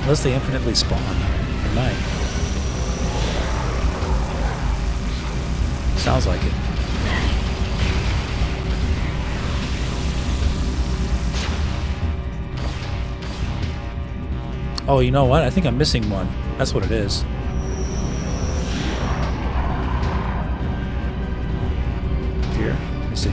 Unless they infinitely spawn. They might. Sounds like it. Oh, you know what? I think I'm missing one. That's what it is. Here, let me see.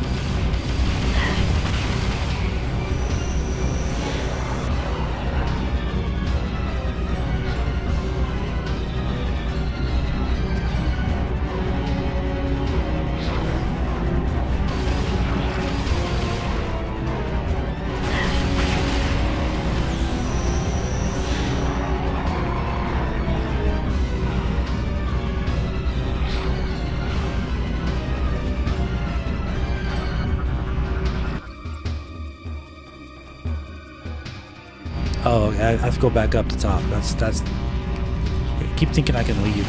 Oh, okay, I have to go back up the top. That's. I keep thinking I can leave.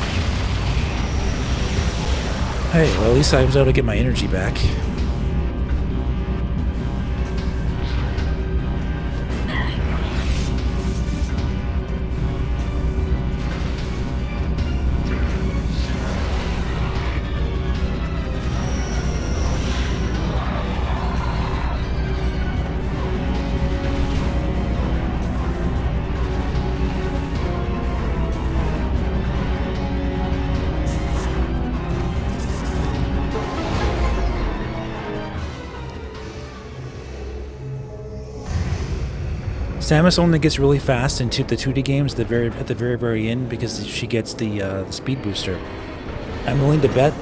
Hey, well, at least I was able to get my energy back. Samus only gets really fast into the 2D games at the very end because she gets the speed booster. I'm willing to bet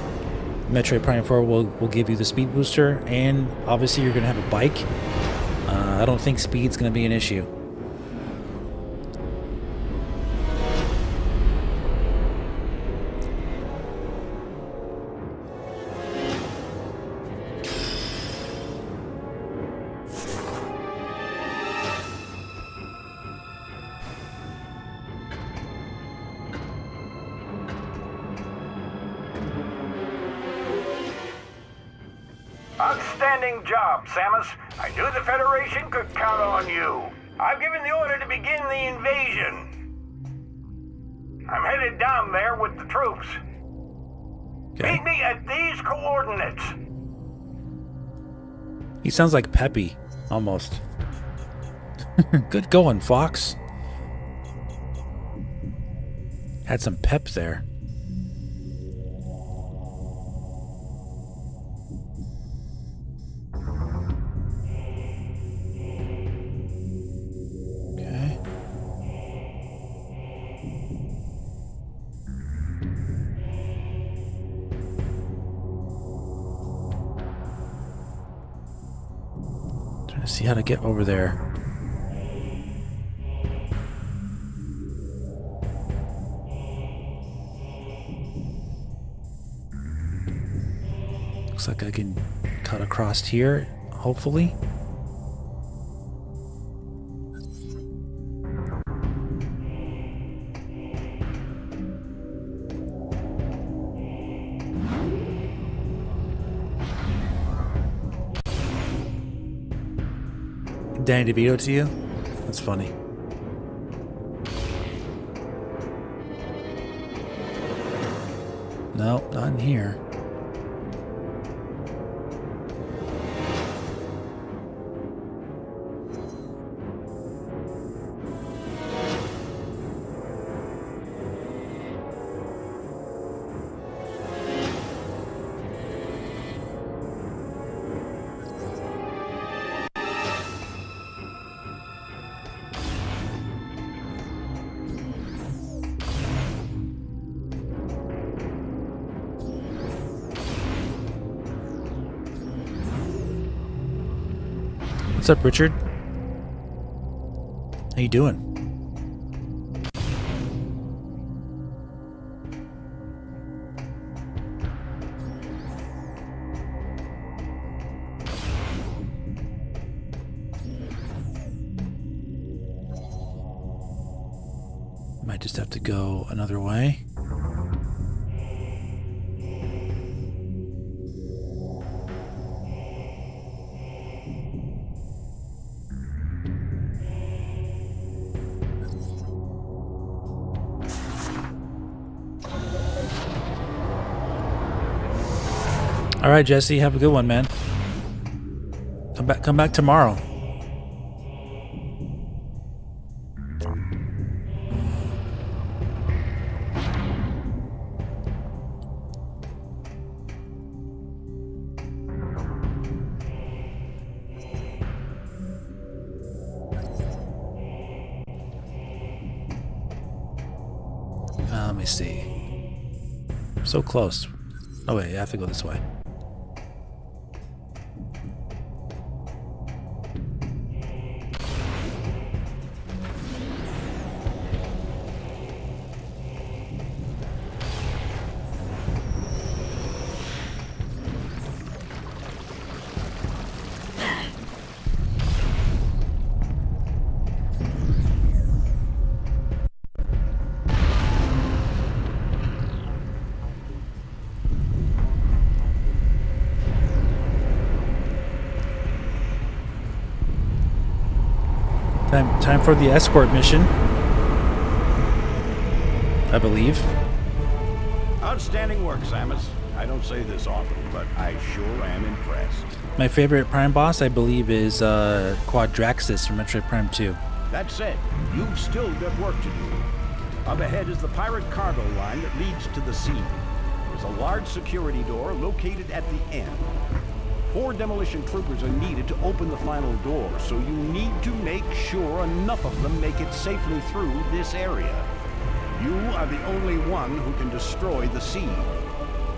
Metroid Prime 4 will give you the speed booster, and obviously you're going to have a bike. I don't think speed's going to be an issue. Outstanding job, Samus. I knew the Federation could count on you. I've given the order to begin the invasion. I'm headed down there with the troops. Okay. Meet me at these coordinates. He sounds like Peppy, almost. Good going, Fox. Had some pep there. Trying to see how to get over there. Looks like I can cut across here, hopefully. Danny DeVito to you? That's funny. No, not in here. What's up, Richard? How you doing? Might just have to go another way. All right, Jesse, have a good one, man. Come back tomorrow. Let me see. So close. Oh wait, I have to go this way. Time for the escort mission, I believe. Outstanding work, Samus. I don't say this often, but I sure am impressed. My favorite Prime boss, I believe, is Quadraxis from Metroid Prime 2. That said, you've still got work to do. Up ahead is the pirate cargo line that leads to the sea. There's a large security door located at the end. 4 demolition troopers are needed to open the final door, so you need to make sure enough of them make it safely through this area. You are the only one who can destroy the seed.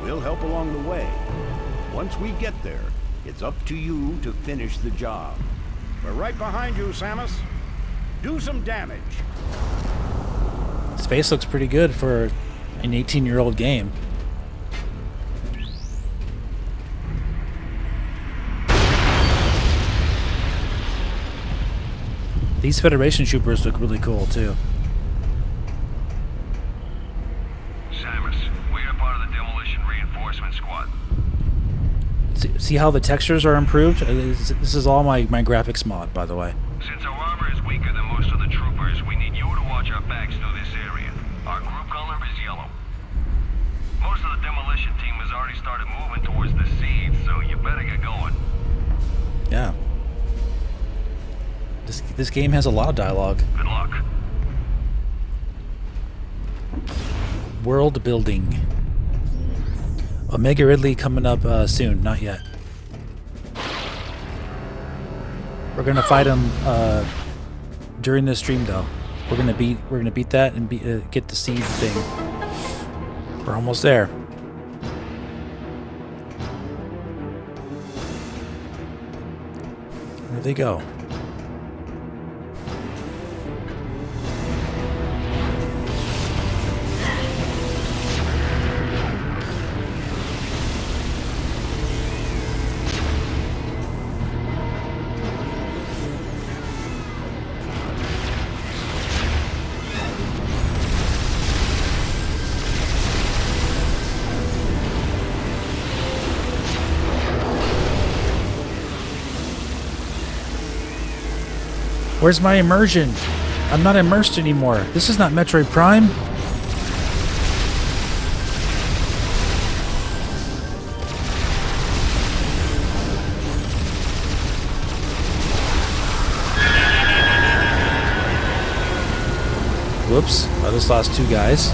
We'll help along the way. Once we get there, it's up to you to finish the job. We're right behind you, Samus. Do some damage. His face looks pretty good for an 18-year-old game. These Federation troopers look really cool too. Samus, we are part of the Demolition Reinforcement Squad. See how the textures are improved? This is all my graphics mod, by the way. Since our armor is weaker than most of the troopers, we need you to watch our backs through this area. Our group color is yellow. Most of the demolition team has already started moving towards the seeds, so you better get going. Yeah. This game has a lot of dialogue. Good luck. World building. Omega Ridley coming up soon. Not yet. We're gonna fight him during this stream, though. We're gonna beat that and get the seed thing. We're almost there. There they go. Where's my immersion? I'm not immersed anymore. This is not Metroid Prime. Whoops, I just lost 2 guys.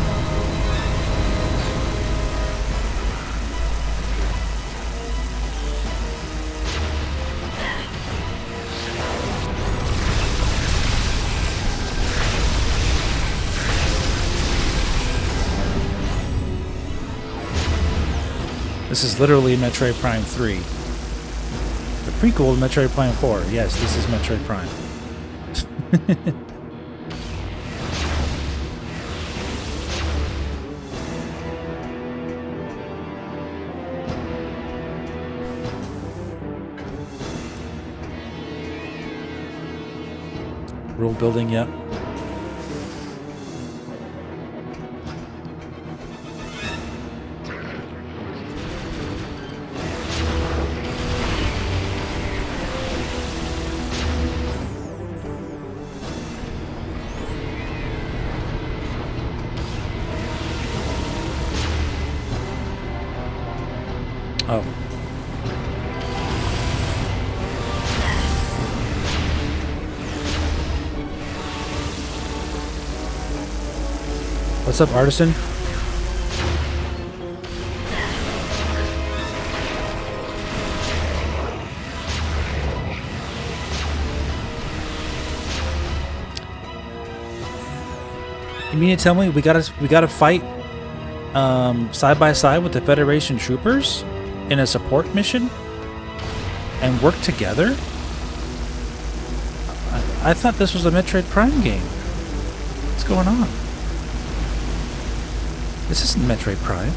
This is literally Metroid Prime 3. The prequel to Metroid Prime 4. Yes, this is Metroid Prime. World building, yep. Oh. What's up, Artisan? You mean to tell me we gotta fight side by side with the Federation troopers in a support mission and work together? I thought this was a Metroid Prime game. What's going on? This isn't Metroid Prime.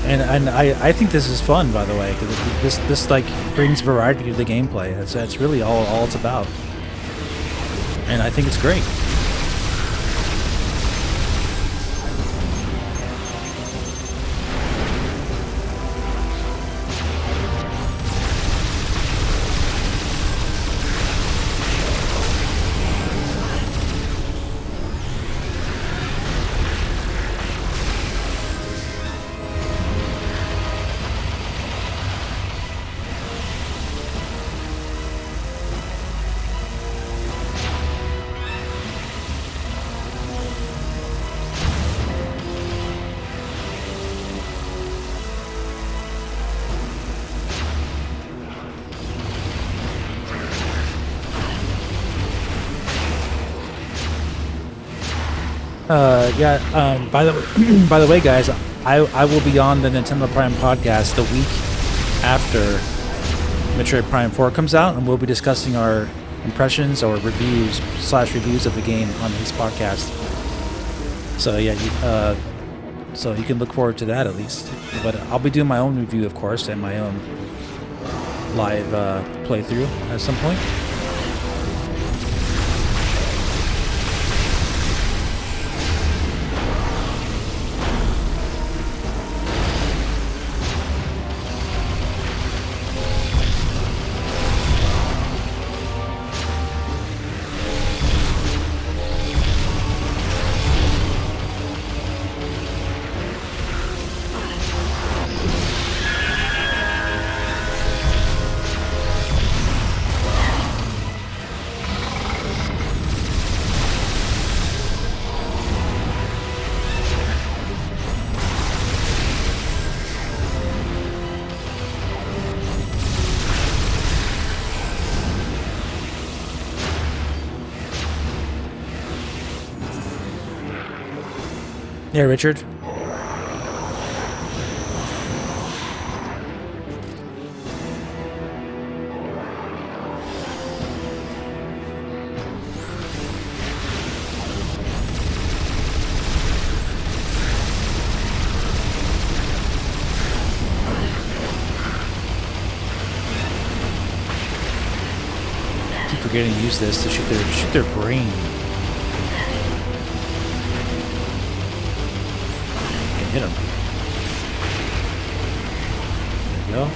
And I think this is fun, by the way, because this like brings variety to the gameplay. That's really all it's about, and I think it's great. By the by the way, guys, I will be on the Nintendo Prime podcast the week after Metroid Prime 4 comes out, and we'll be discussing our impressions or reviews of the game on his podcast. So yeah, so you can look forward to that at least. But I'll be doing my own review, of course, and my own live playthrough at some point. Yeah, Richard. I keep forgetting to use this to shoot their brain. Hit him. There we go.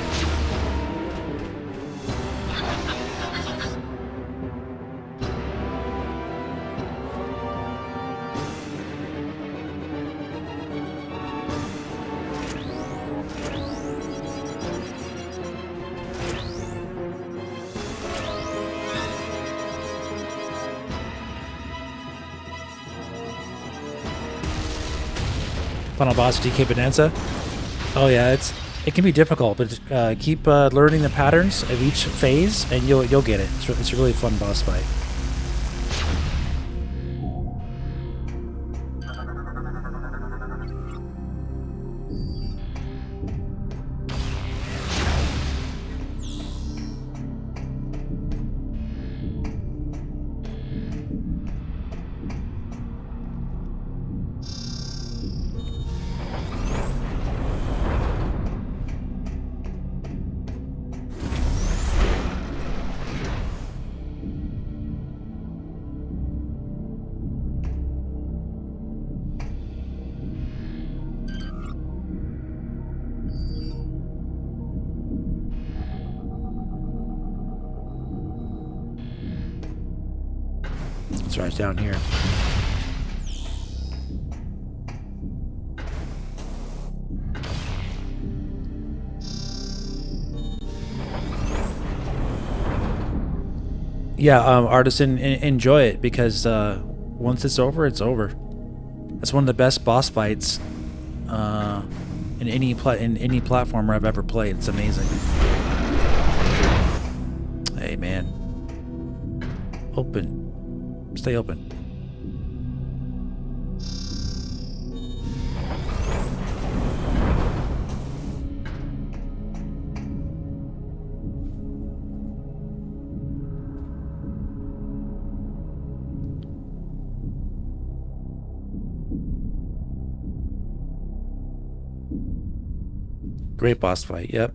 Final boss DK Bonanza. Oh yeah, it can be difficult, but keep learning the patterns of each phase, and you'll get it. It's a really fun boss fight. It's right down here. Yeah, Artisan, enjoy it, because once it's over, it's over. That's one of the best boss fights in any platformer I've ever played. It's amazing. Hey, man. Open. Stay open. Great boss fight, yep.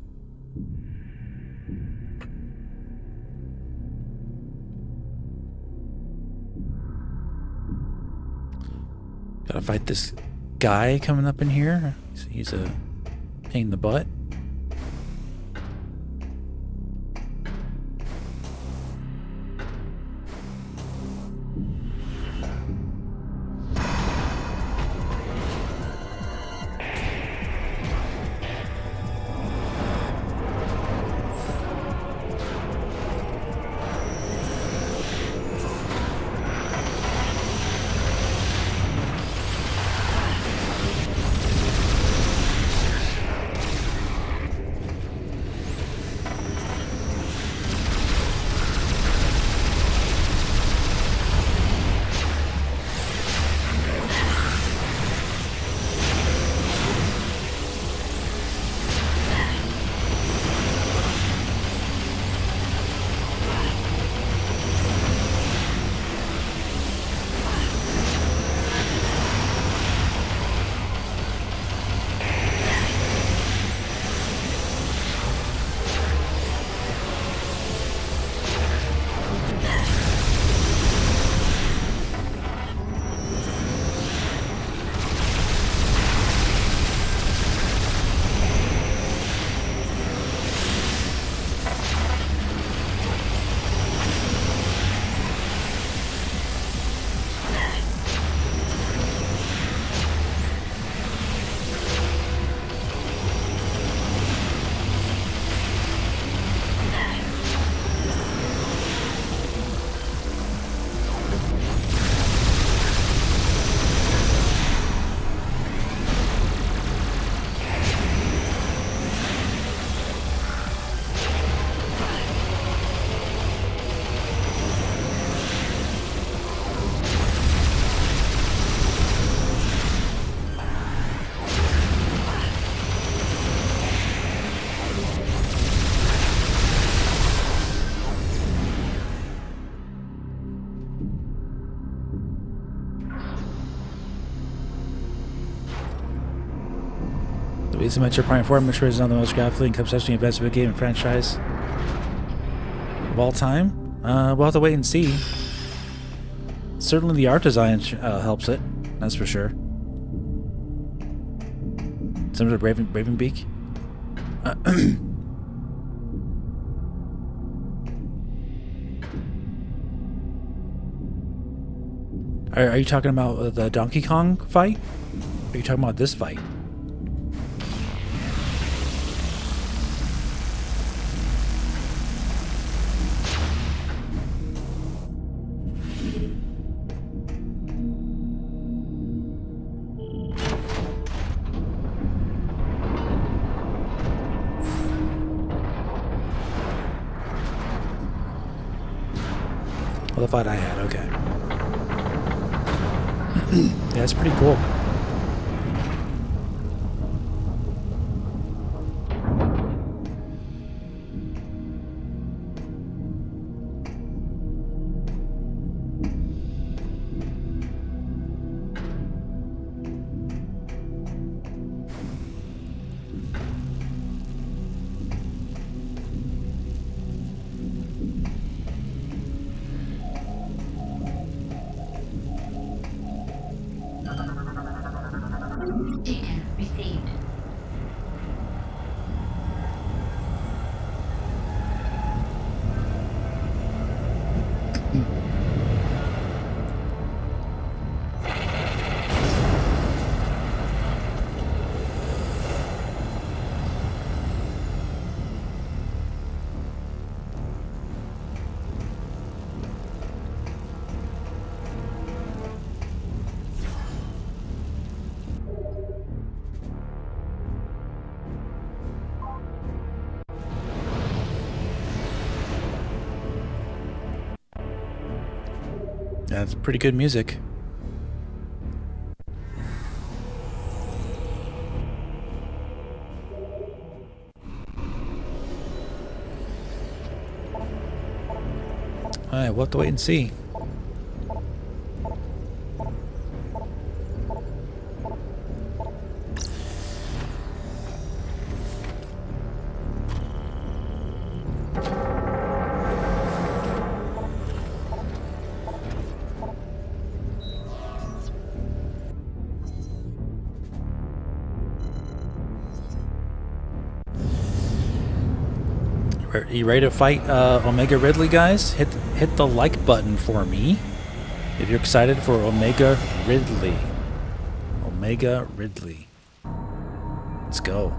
Gotta fight this guy coming up in here. He's a pain in the butt. It's a Metroid Prime 4. Metroid is now the most graphically and conceptually invasive game franchise of all time. We'll have to wait and see. Certainly the art design helps it, that's for sure. Similar to Ravenbeak. Are you talking about the Donkey Kong fight? Or are you talking about this fight? The fight I had, okay. Yeah, it's pretty cool. Data received. Yeah, it's pretty good music. Alright, we'll have to wait and see. Are you ready to fight Omega Ridley, guys? Hit the like button for me if you're excited for Omega Ridley. Omega Ridley. Let's go.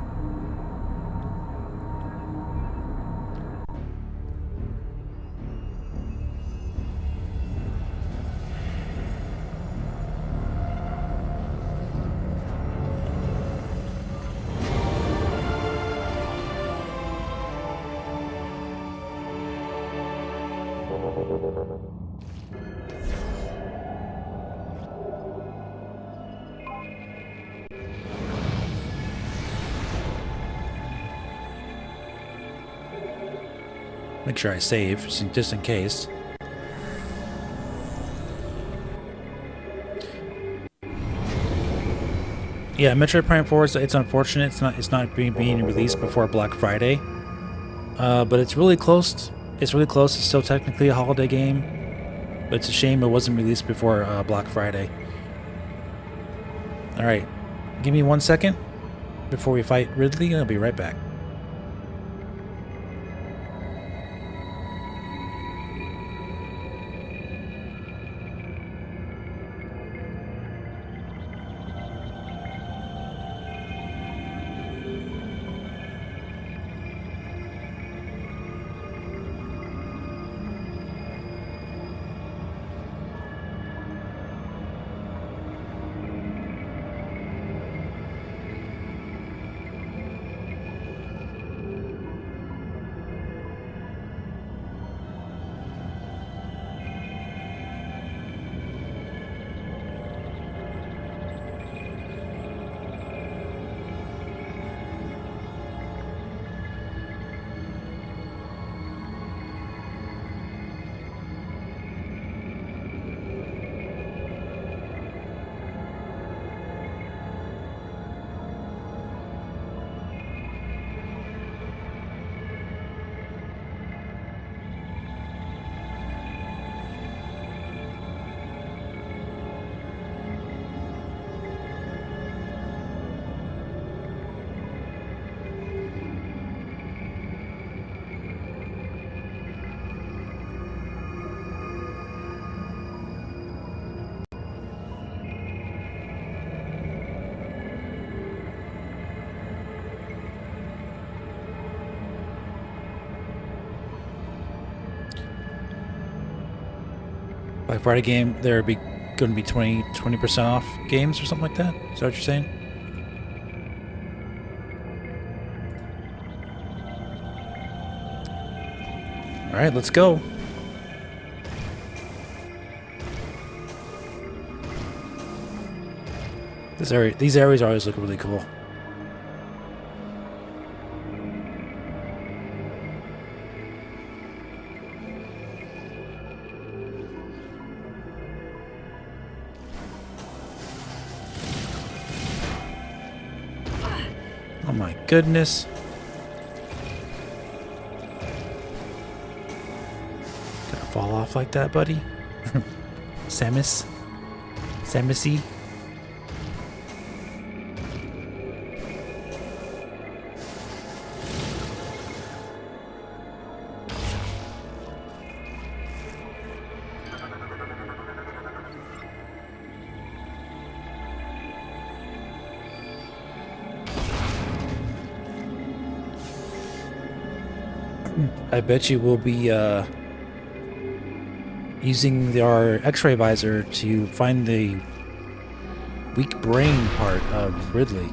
Make sure I save, just in case. Yeah, Metroid Prime 4, it's unfortunate it's not being released before Black Friday. But it's really close. It's really close. It's still technically a holiday game. But it's a shame it wasn't released before Black Friday. Alright. Give me 1 second before we fight Ridley, and I'll be right back. Black Friday game, there would be going to be 20% off games or something like that? Is that what you're saying? Alright, let's go. These areas always look really cool. Oh my goodness. Gonna fall off like that, buddy? Samus? Samusy? I bet you we'll be using our X-ray visor to find the weak brain part of Ridley.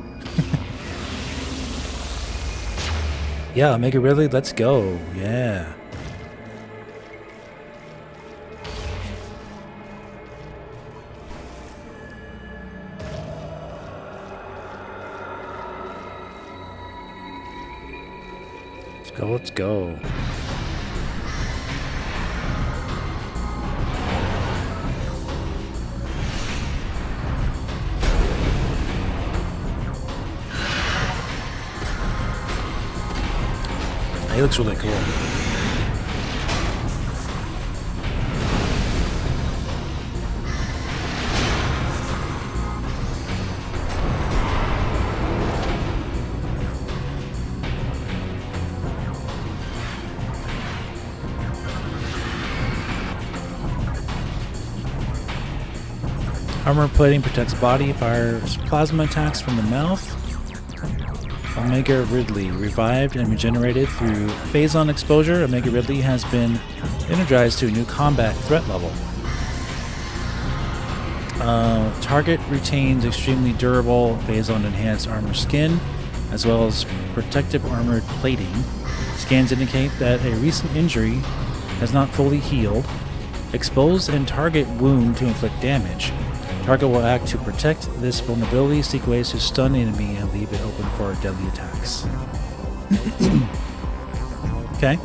Yeah, Omega Ridley, let's go. Yeah. Let's go. He looks really cool. Armor plating protects body, fires plasma attacks from the mouth. Omega Ridley, revived and regenerated through phazon exposure. Omega Ridley has been energized to a new combat threat level. Target retains extremely durable phazon enhanced armor skin, as well as protective armored plating. Scans indicate that a recent injury has not fully healed. Expose and target wound to inflict damage. Target will act to protect this vulnerability, seek ways to stun the enemy, and leave it open for deadly attacks. Okay.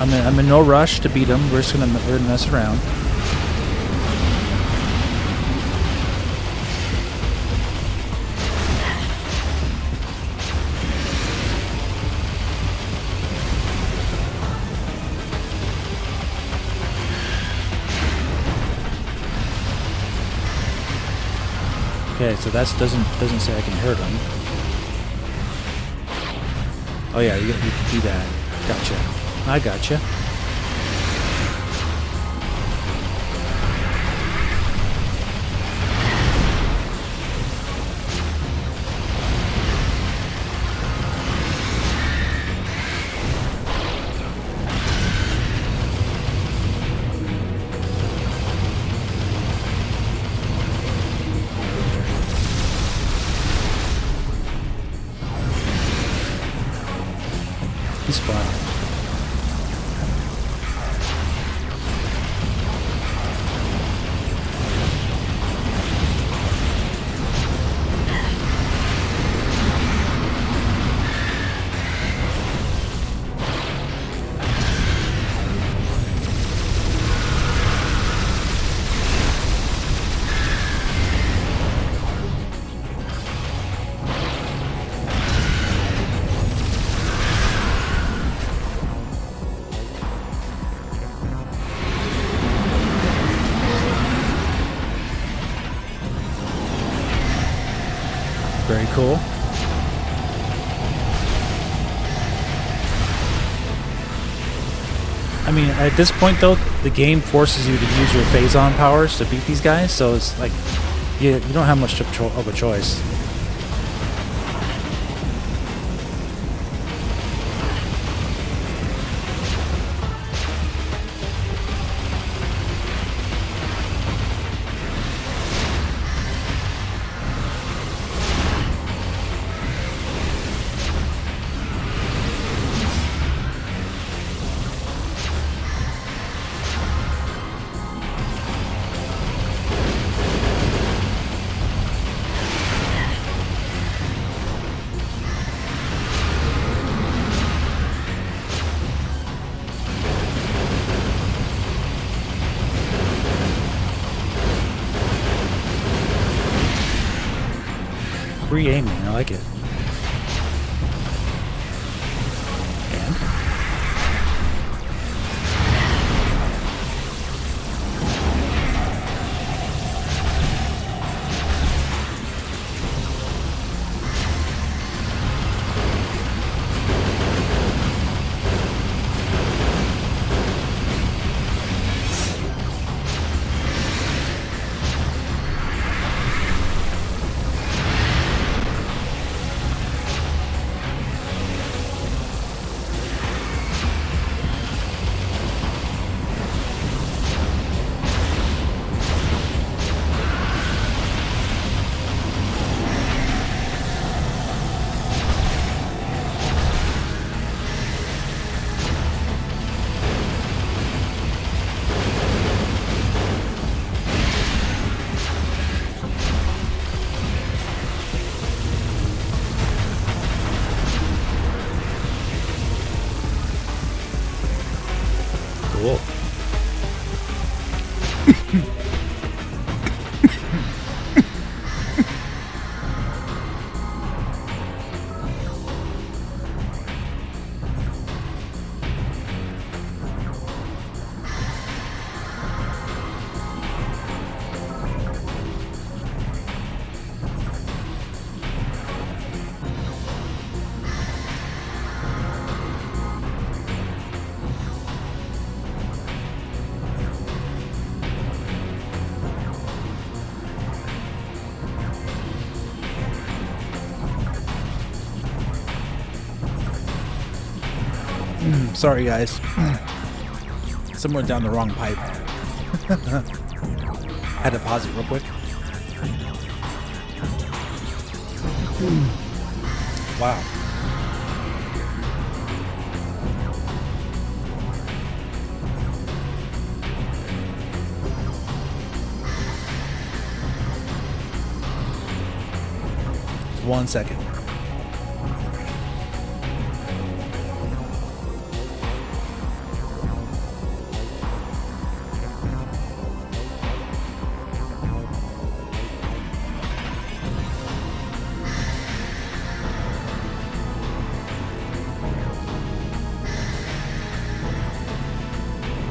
I'm in no rush to beat him. We're just gonna mess around. Okay, so that doesn't say I can hurt him. Oh yeah, you can do that. Gotcha. I gotcha. He's fine. Very cool. I mean, at this point though, the game forces you to use your phazon powers to beat these guys, so it's like you don't have much of a choice. Re-aiming, I like it. And? Cool. Sorry, guys. Somewhere down the wrong pipe. Had to pause it real quick. Wow. Just 1 second.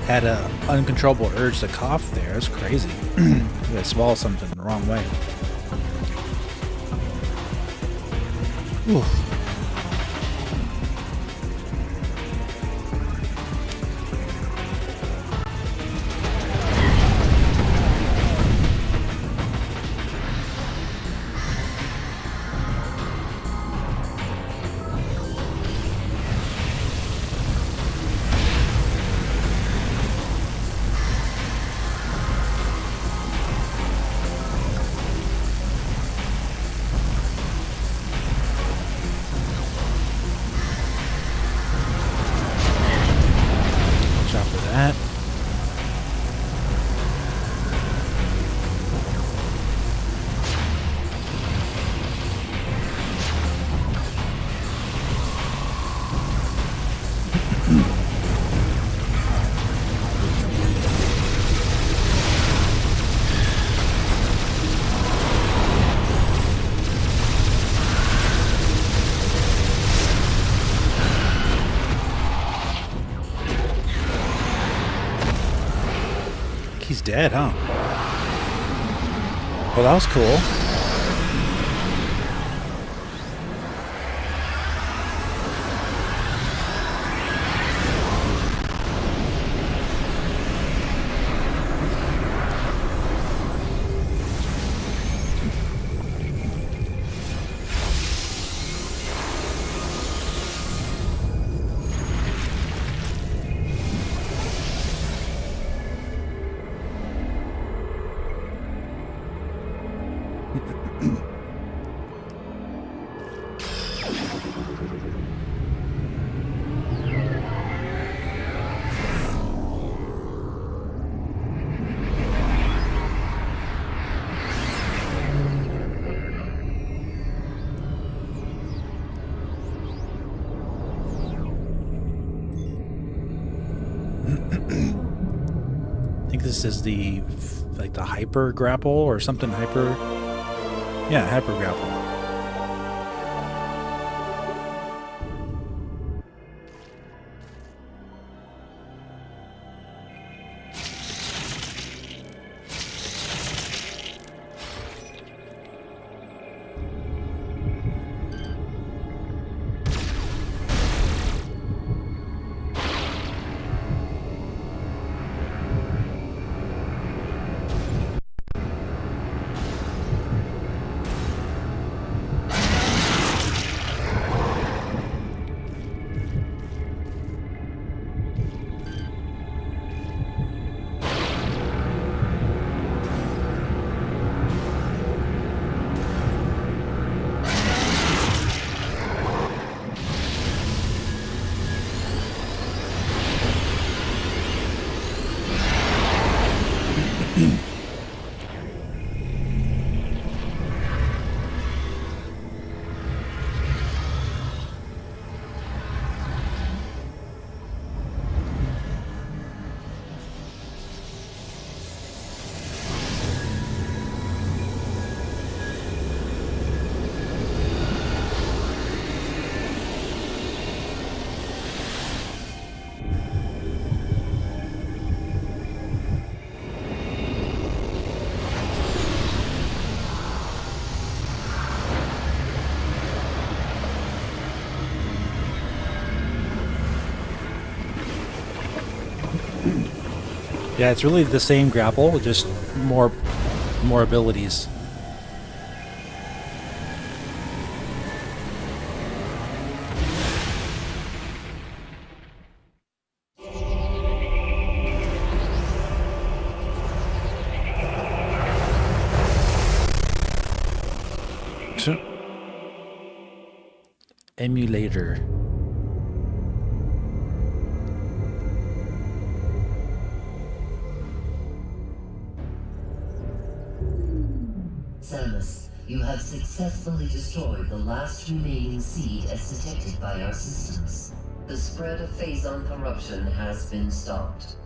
Had an uncontrollable urge to cough there. It's crazy. I swallow something the wrong way. Oof. He's dead, huh? Well, that was cool. I think this is the hyper grapple or something hyper. Yeah, hyper grapple. Yeah, it's really the same grapple, just more abilities. emulator. Samus, you have successfully destroyed the last remaining seed as detected by our systems. The spread of Phazon corruption has been stopped.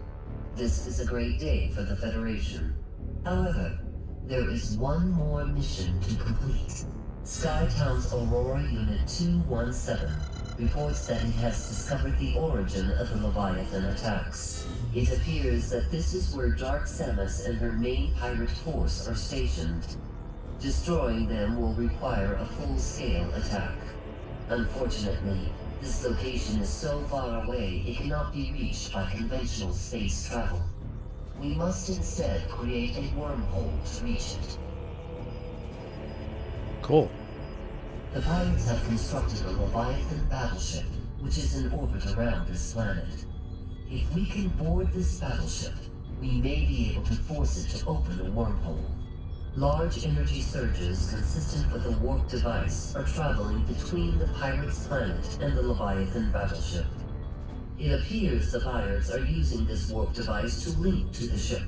This is a great day for the Federation. However, there is one more mission to complete. Skytown's Aurora Unit 217 reports that it has discovered the origin of the Leviathan attacks. It appears that this is where Dark Samus and her main pirate force are stationed. Destroying them will require a full-scale attack. Unfortunately, this location is so far away it cannot be reached by conventional space travel. We must instead create a wormhole to reach it. Cool. The pirates have constructed a Leviathan battleship, which is in orbit around this planet. If we can board this battleship, we may be able to force it to open a wormhole. Large energy surges consistent with a warp device are traveling between the pirates' planet and the Leviathan battleship. It appears the pirates are using this warp device to link to the ship.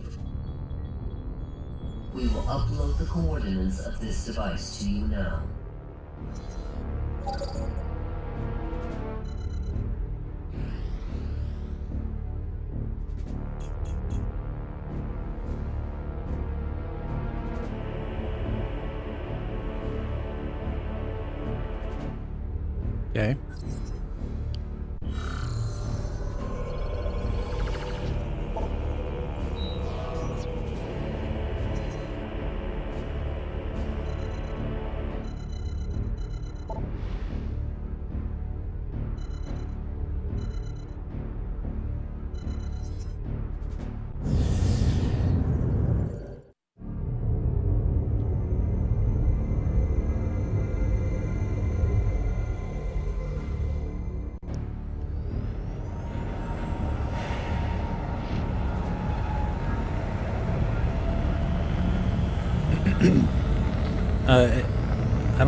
We will upload the coordinates of this device to you now. Okay.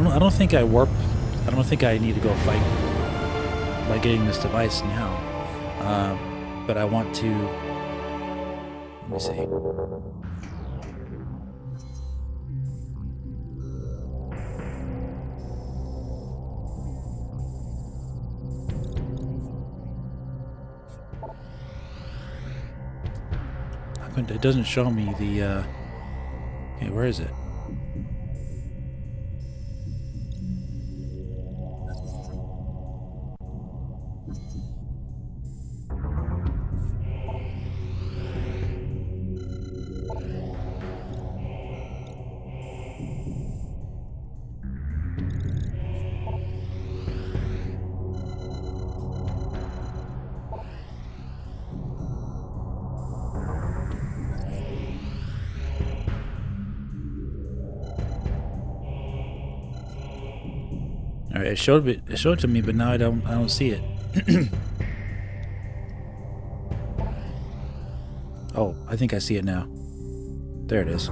I don't think I warp. I don't think I need to go fight by getting this device now. But I want to. Let me see. It doesn't show me the. Okay, where is it? All right, it showed it to me, but now I don't see it. Oh, I think I see it now. There it is.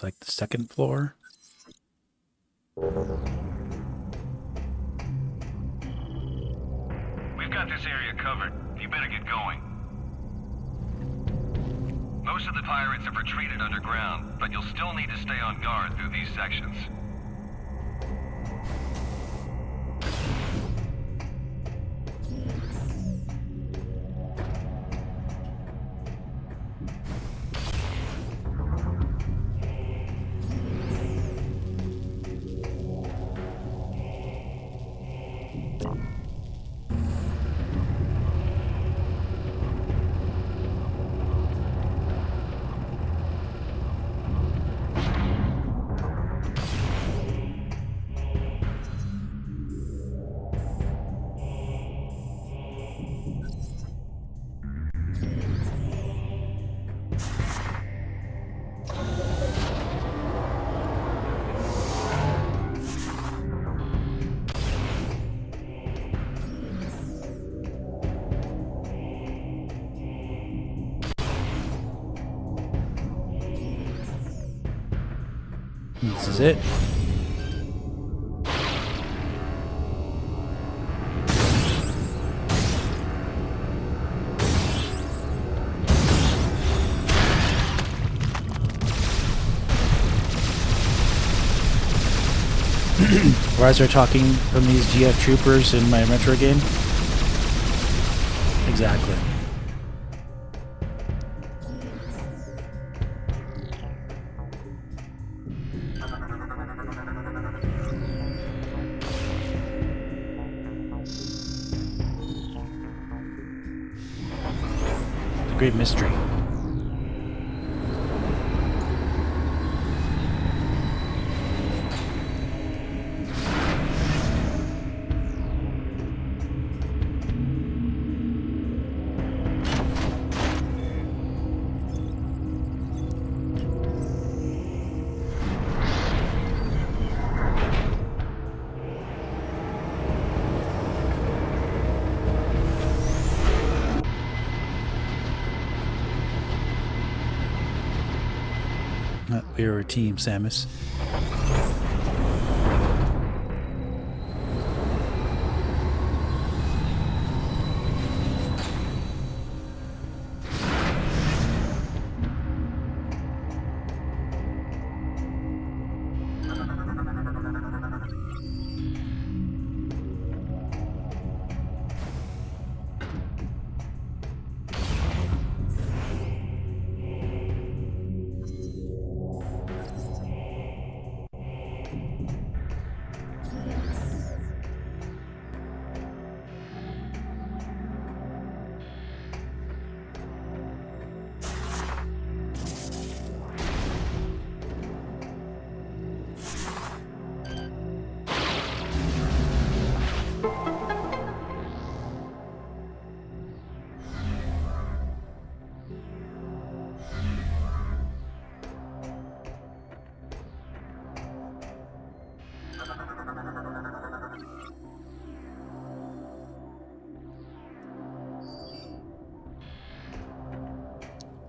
It's like the second floor. We've got this area covered. You better get going. Most of the pirates have retreated underground, but you'll still need to stay on guard through these sections. This is it. Razer talking from these GF troopers in my Metro game. Exactly. The great mystery. We were a team, Samus.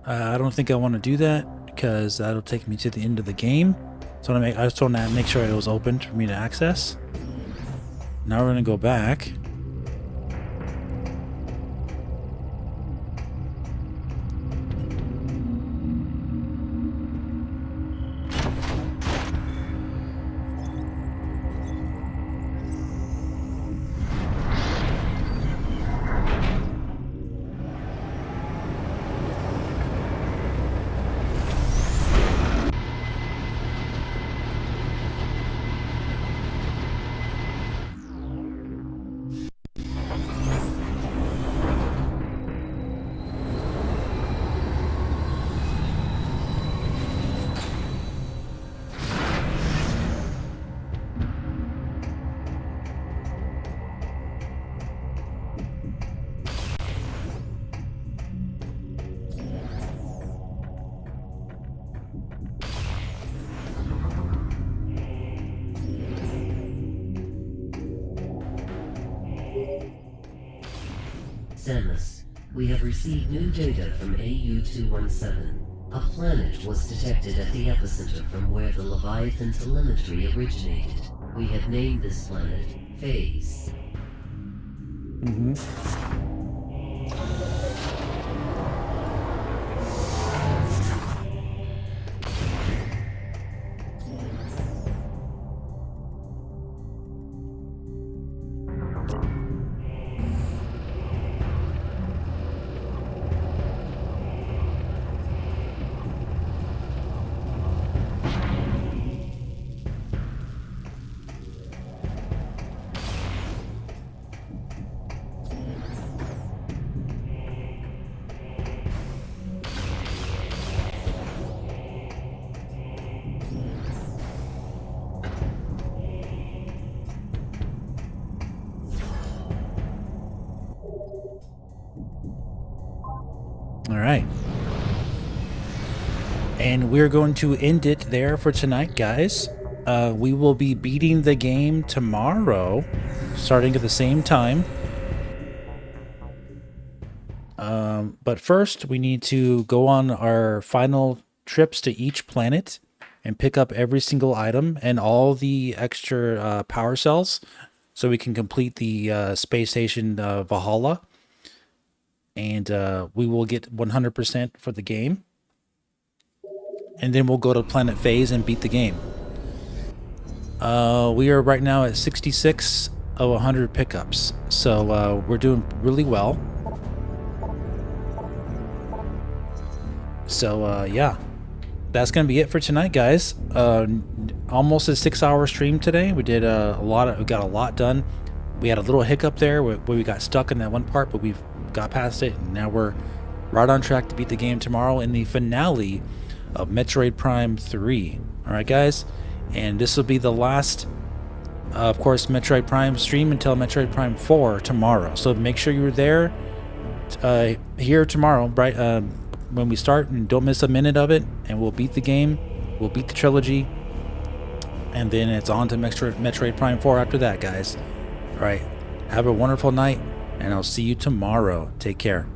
I don't think I want to do that because that'll take me to the end of the game. So I just want to make sure it was open for me to access. Now we're going to go back. Samus, we have received new data from AU-217. A planet was detected at the epicenter from where the Leviathan telemetry originated. We have named this planet Phase. All right. And we're going to end it there for tonight, guys. We will be beating the game tomorrow, starting at the same time. But first, we need to go on our final trips to each planet and pick up every single item and all the extra power cells so we can complete the space station Valhalla. And we will get 100% for the game. And then we'll go to Planet Phase and beat the game. We are right now at 66 of 100 pickups. So we're doing really well. So yeah, that's going to be it for tonight, guys. Almost a 6-hour stream today. We did we got a lot done. We had a little hiccup there where we got stuck in that one part, but we've got past it, and now we're right on track to beat the game tomorrow in the finale of Metroid Prime 3. All right, guys, and this will be the last, of course, Metroid Prime stream until Metroid Prime 4 tomorrow. So make sure you're there here tomorrow, right when we start, and don't miss a minute of it. And we'll beat the game, we'll beat the trilogy, and then it's on to Metroid Prime 4 after that, guys. All right, have a wonderful night, and I'll see you tomorrow. Take care.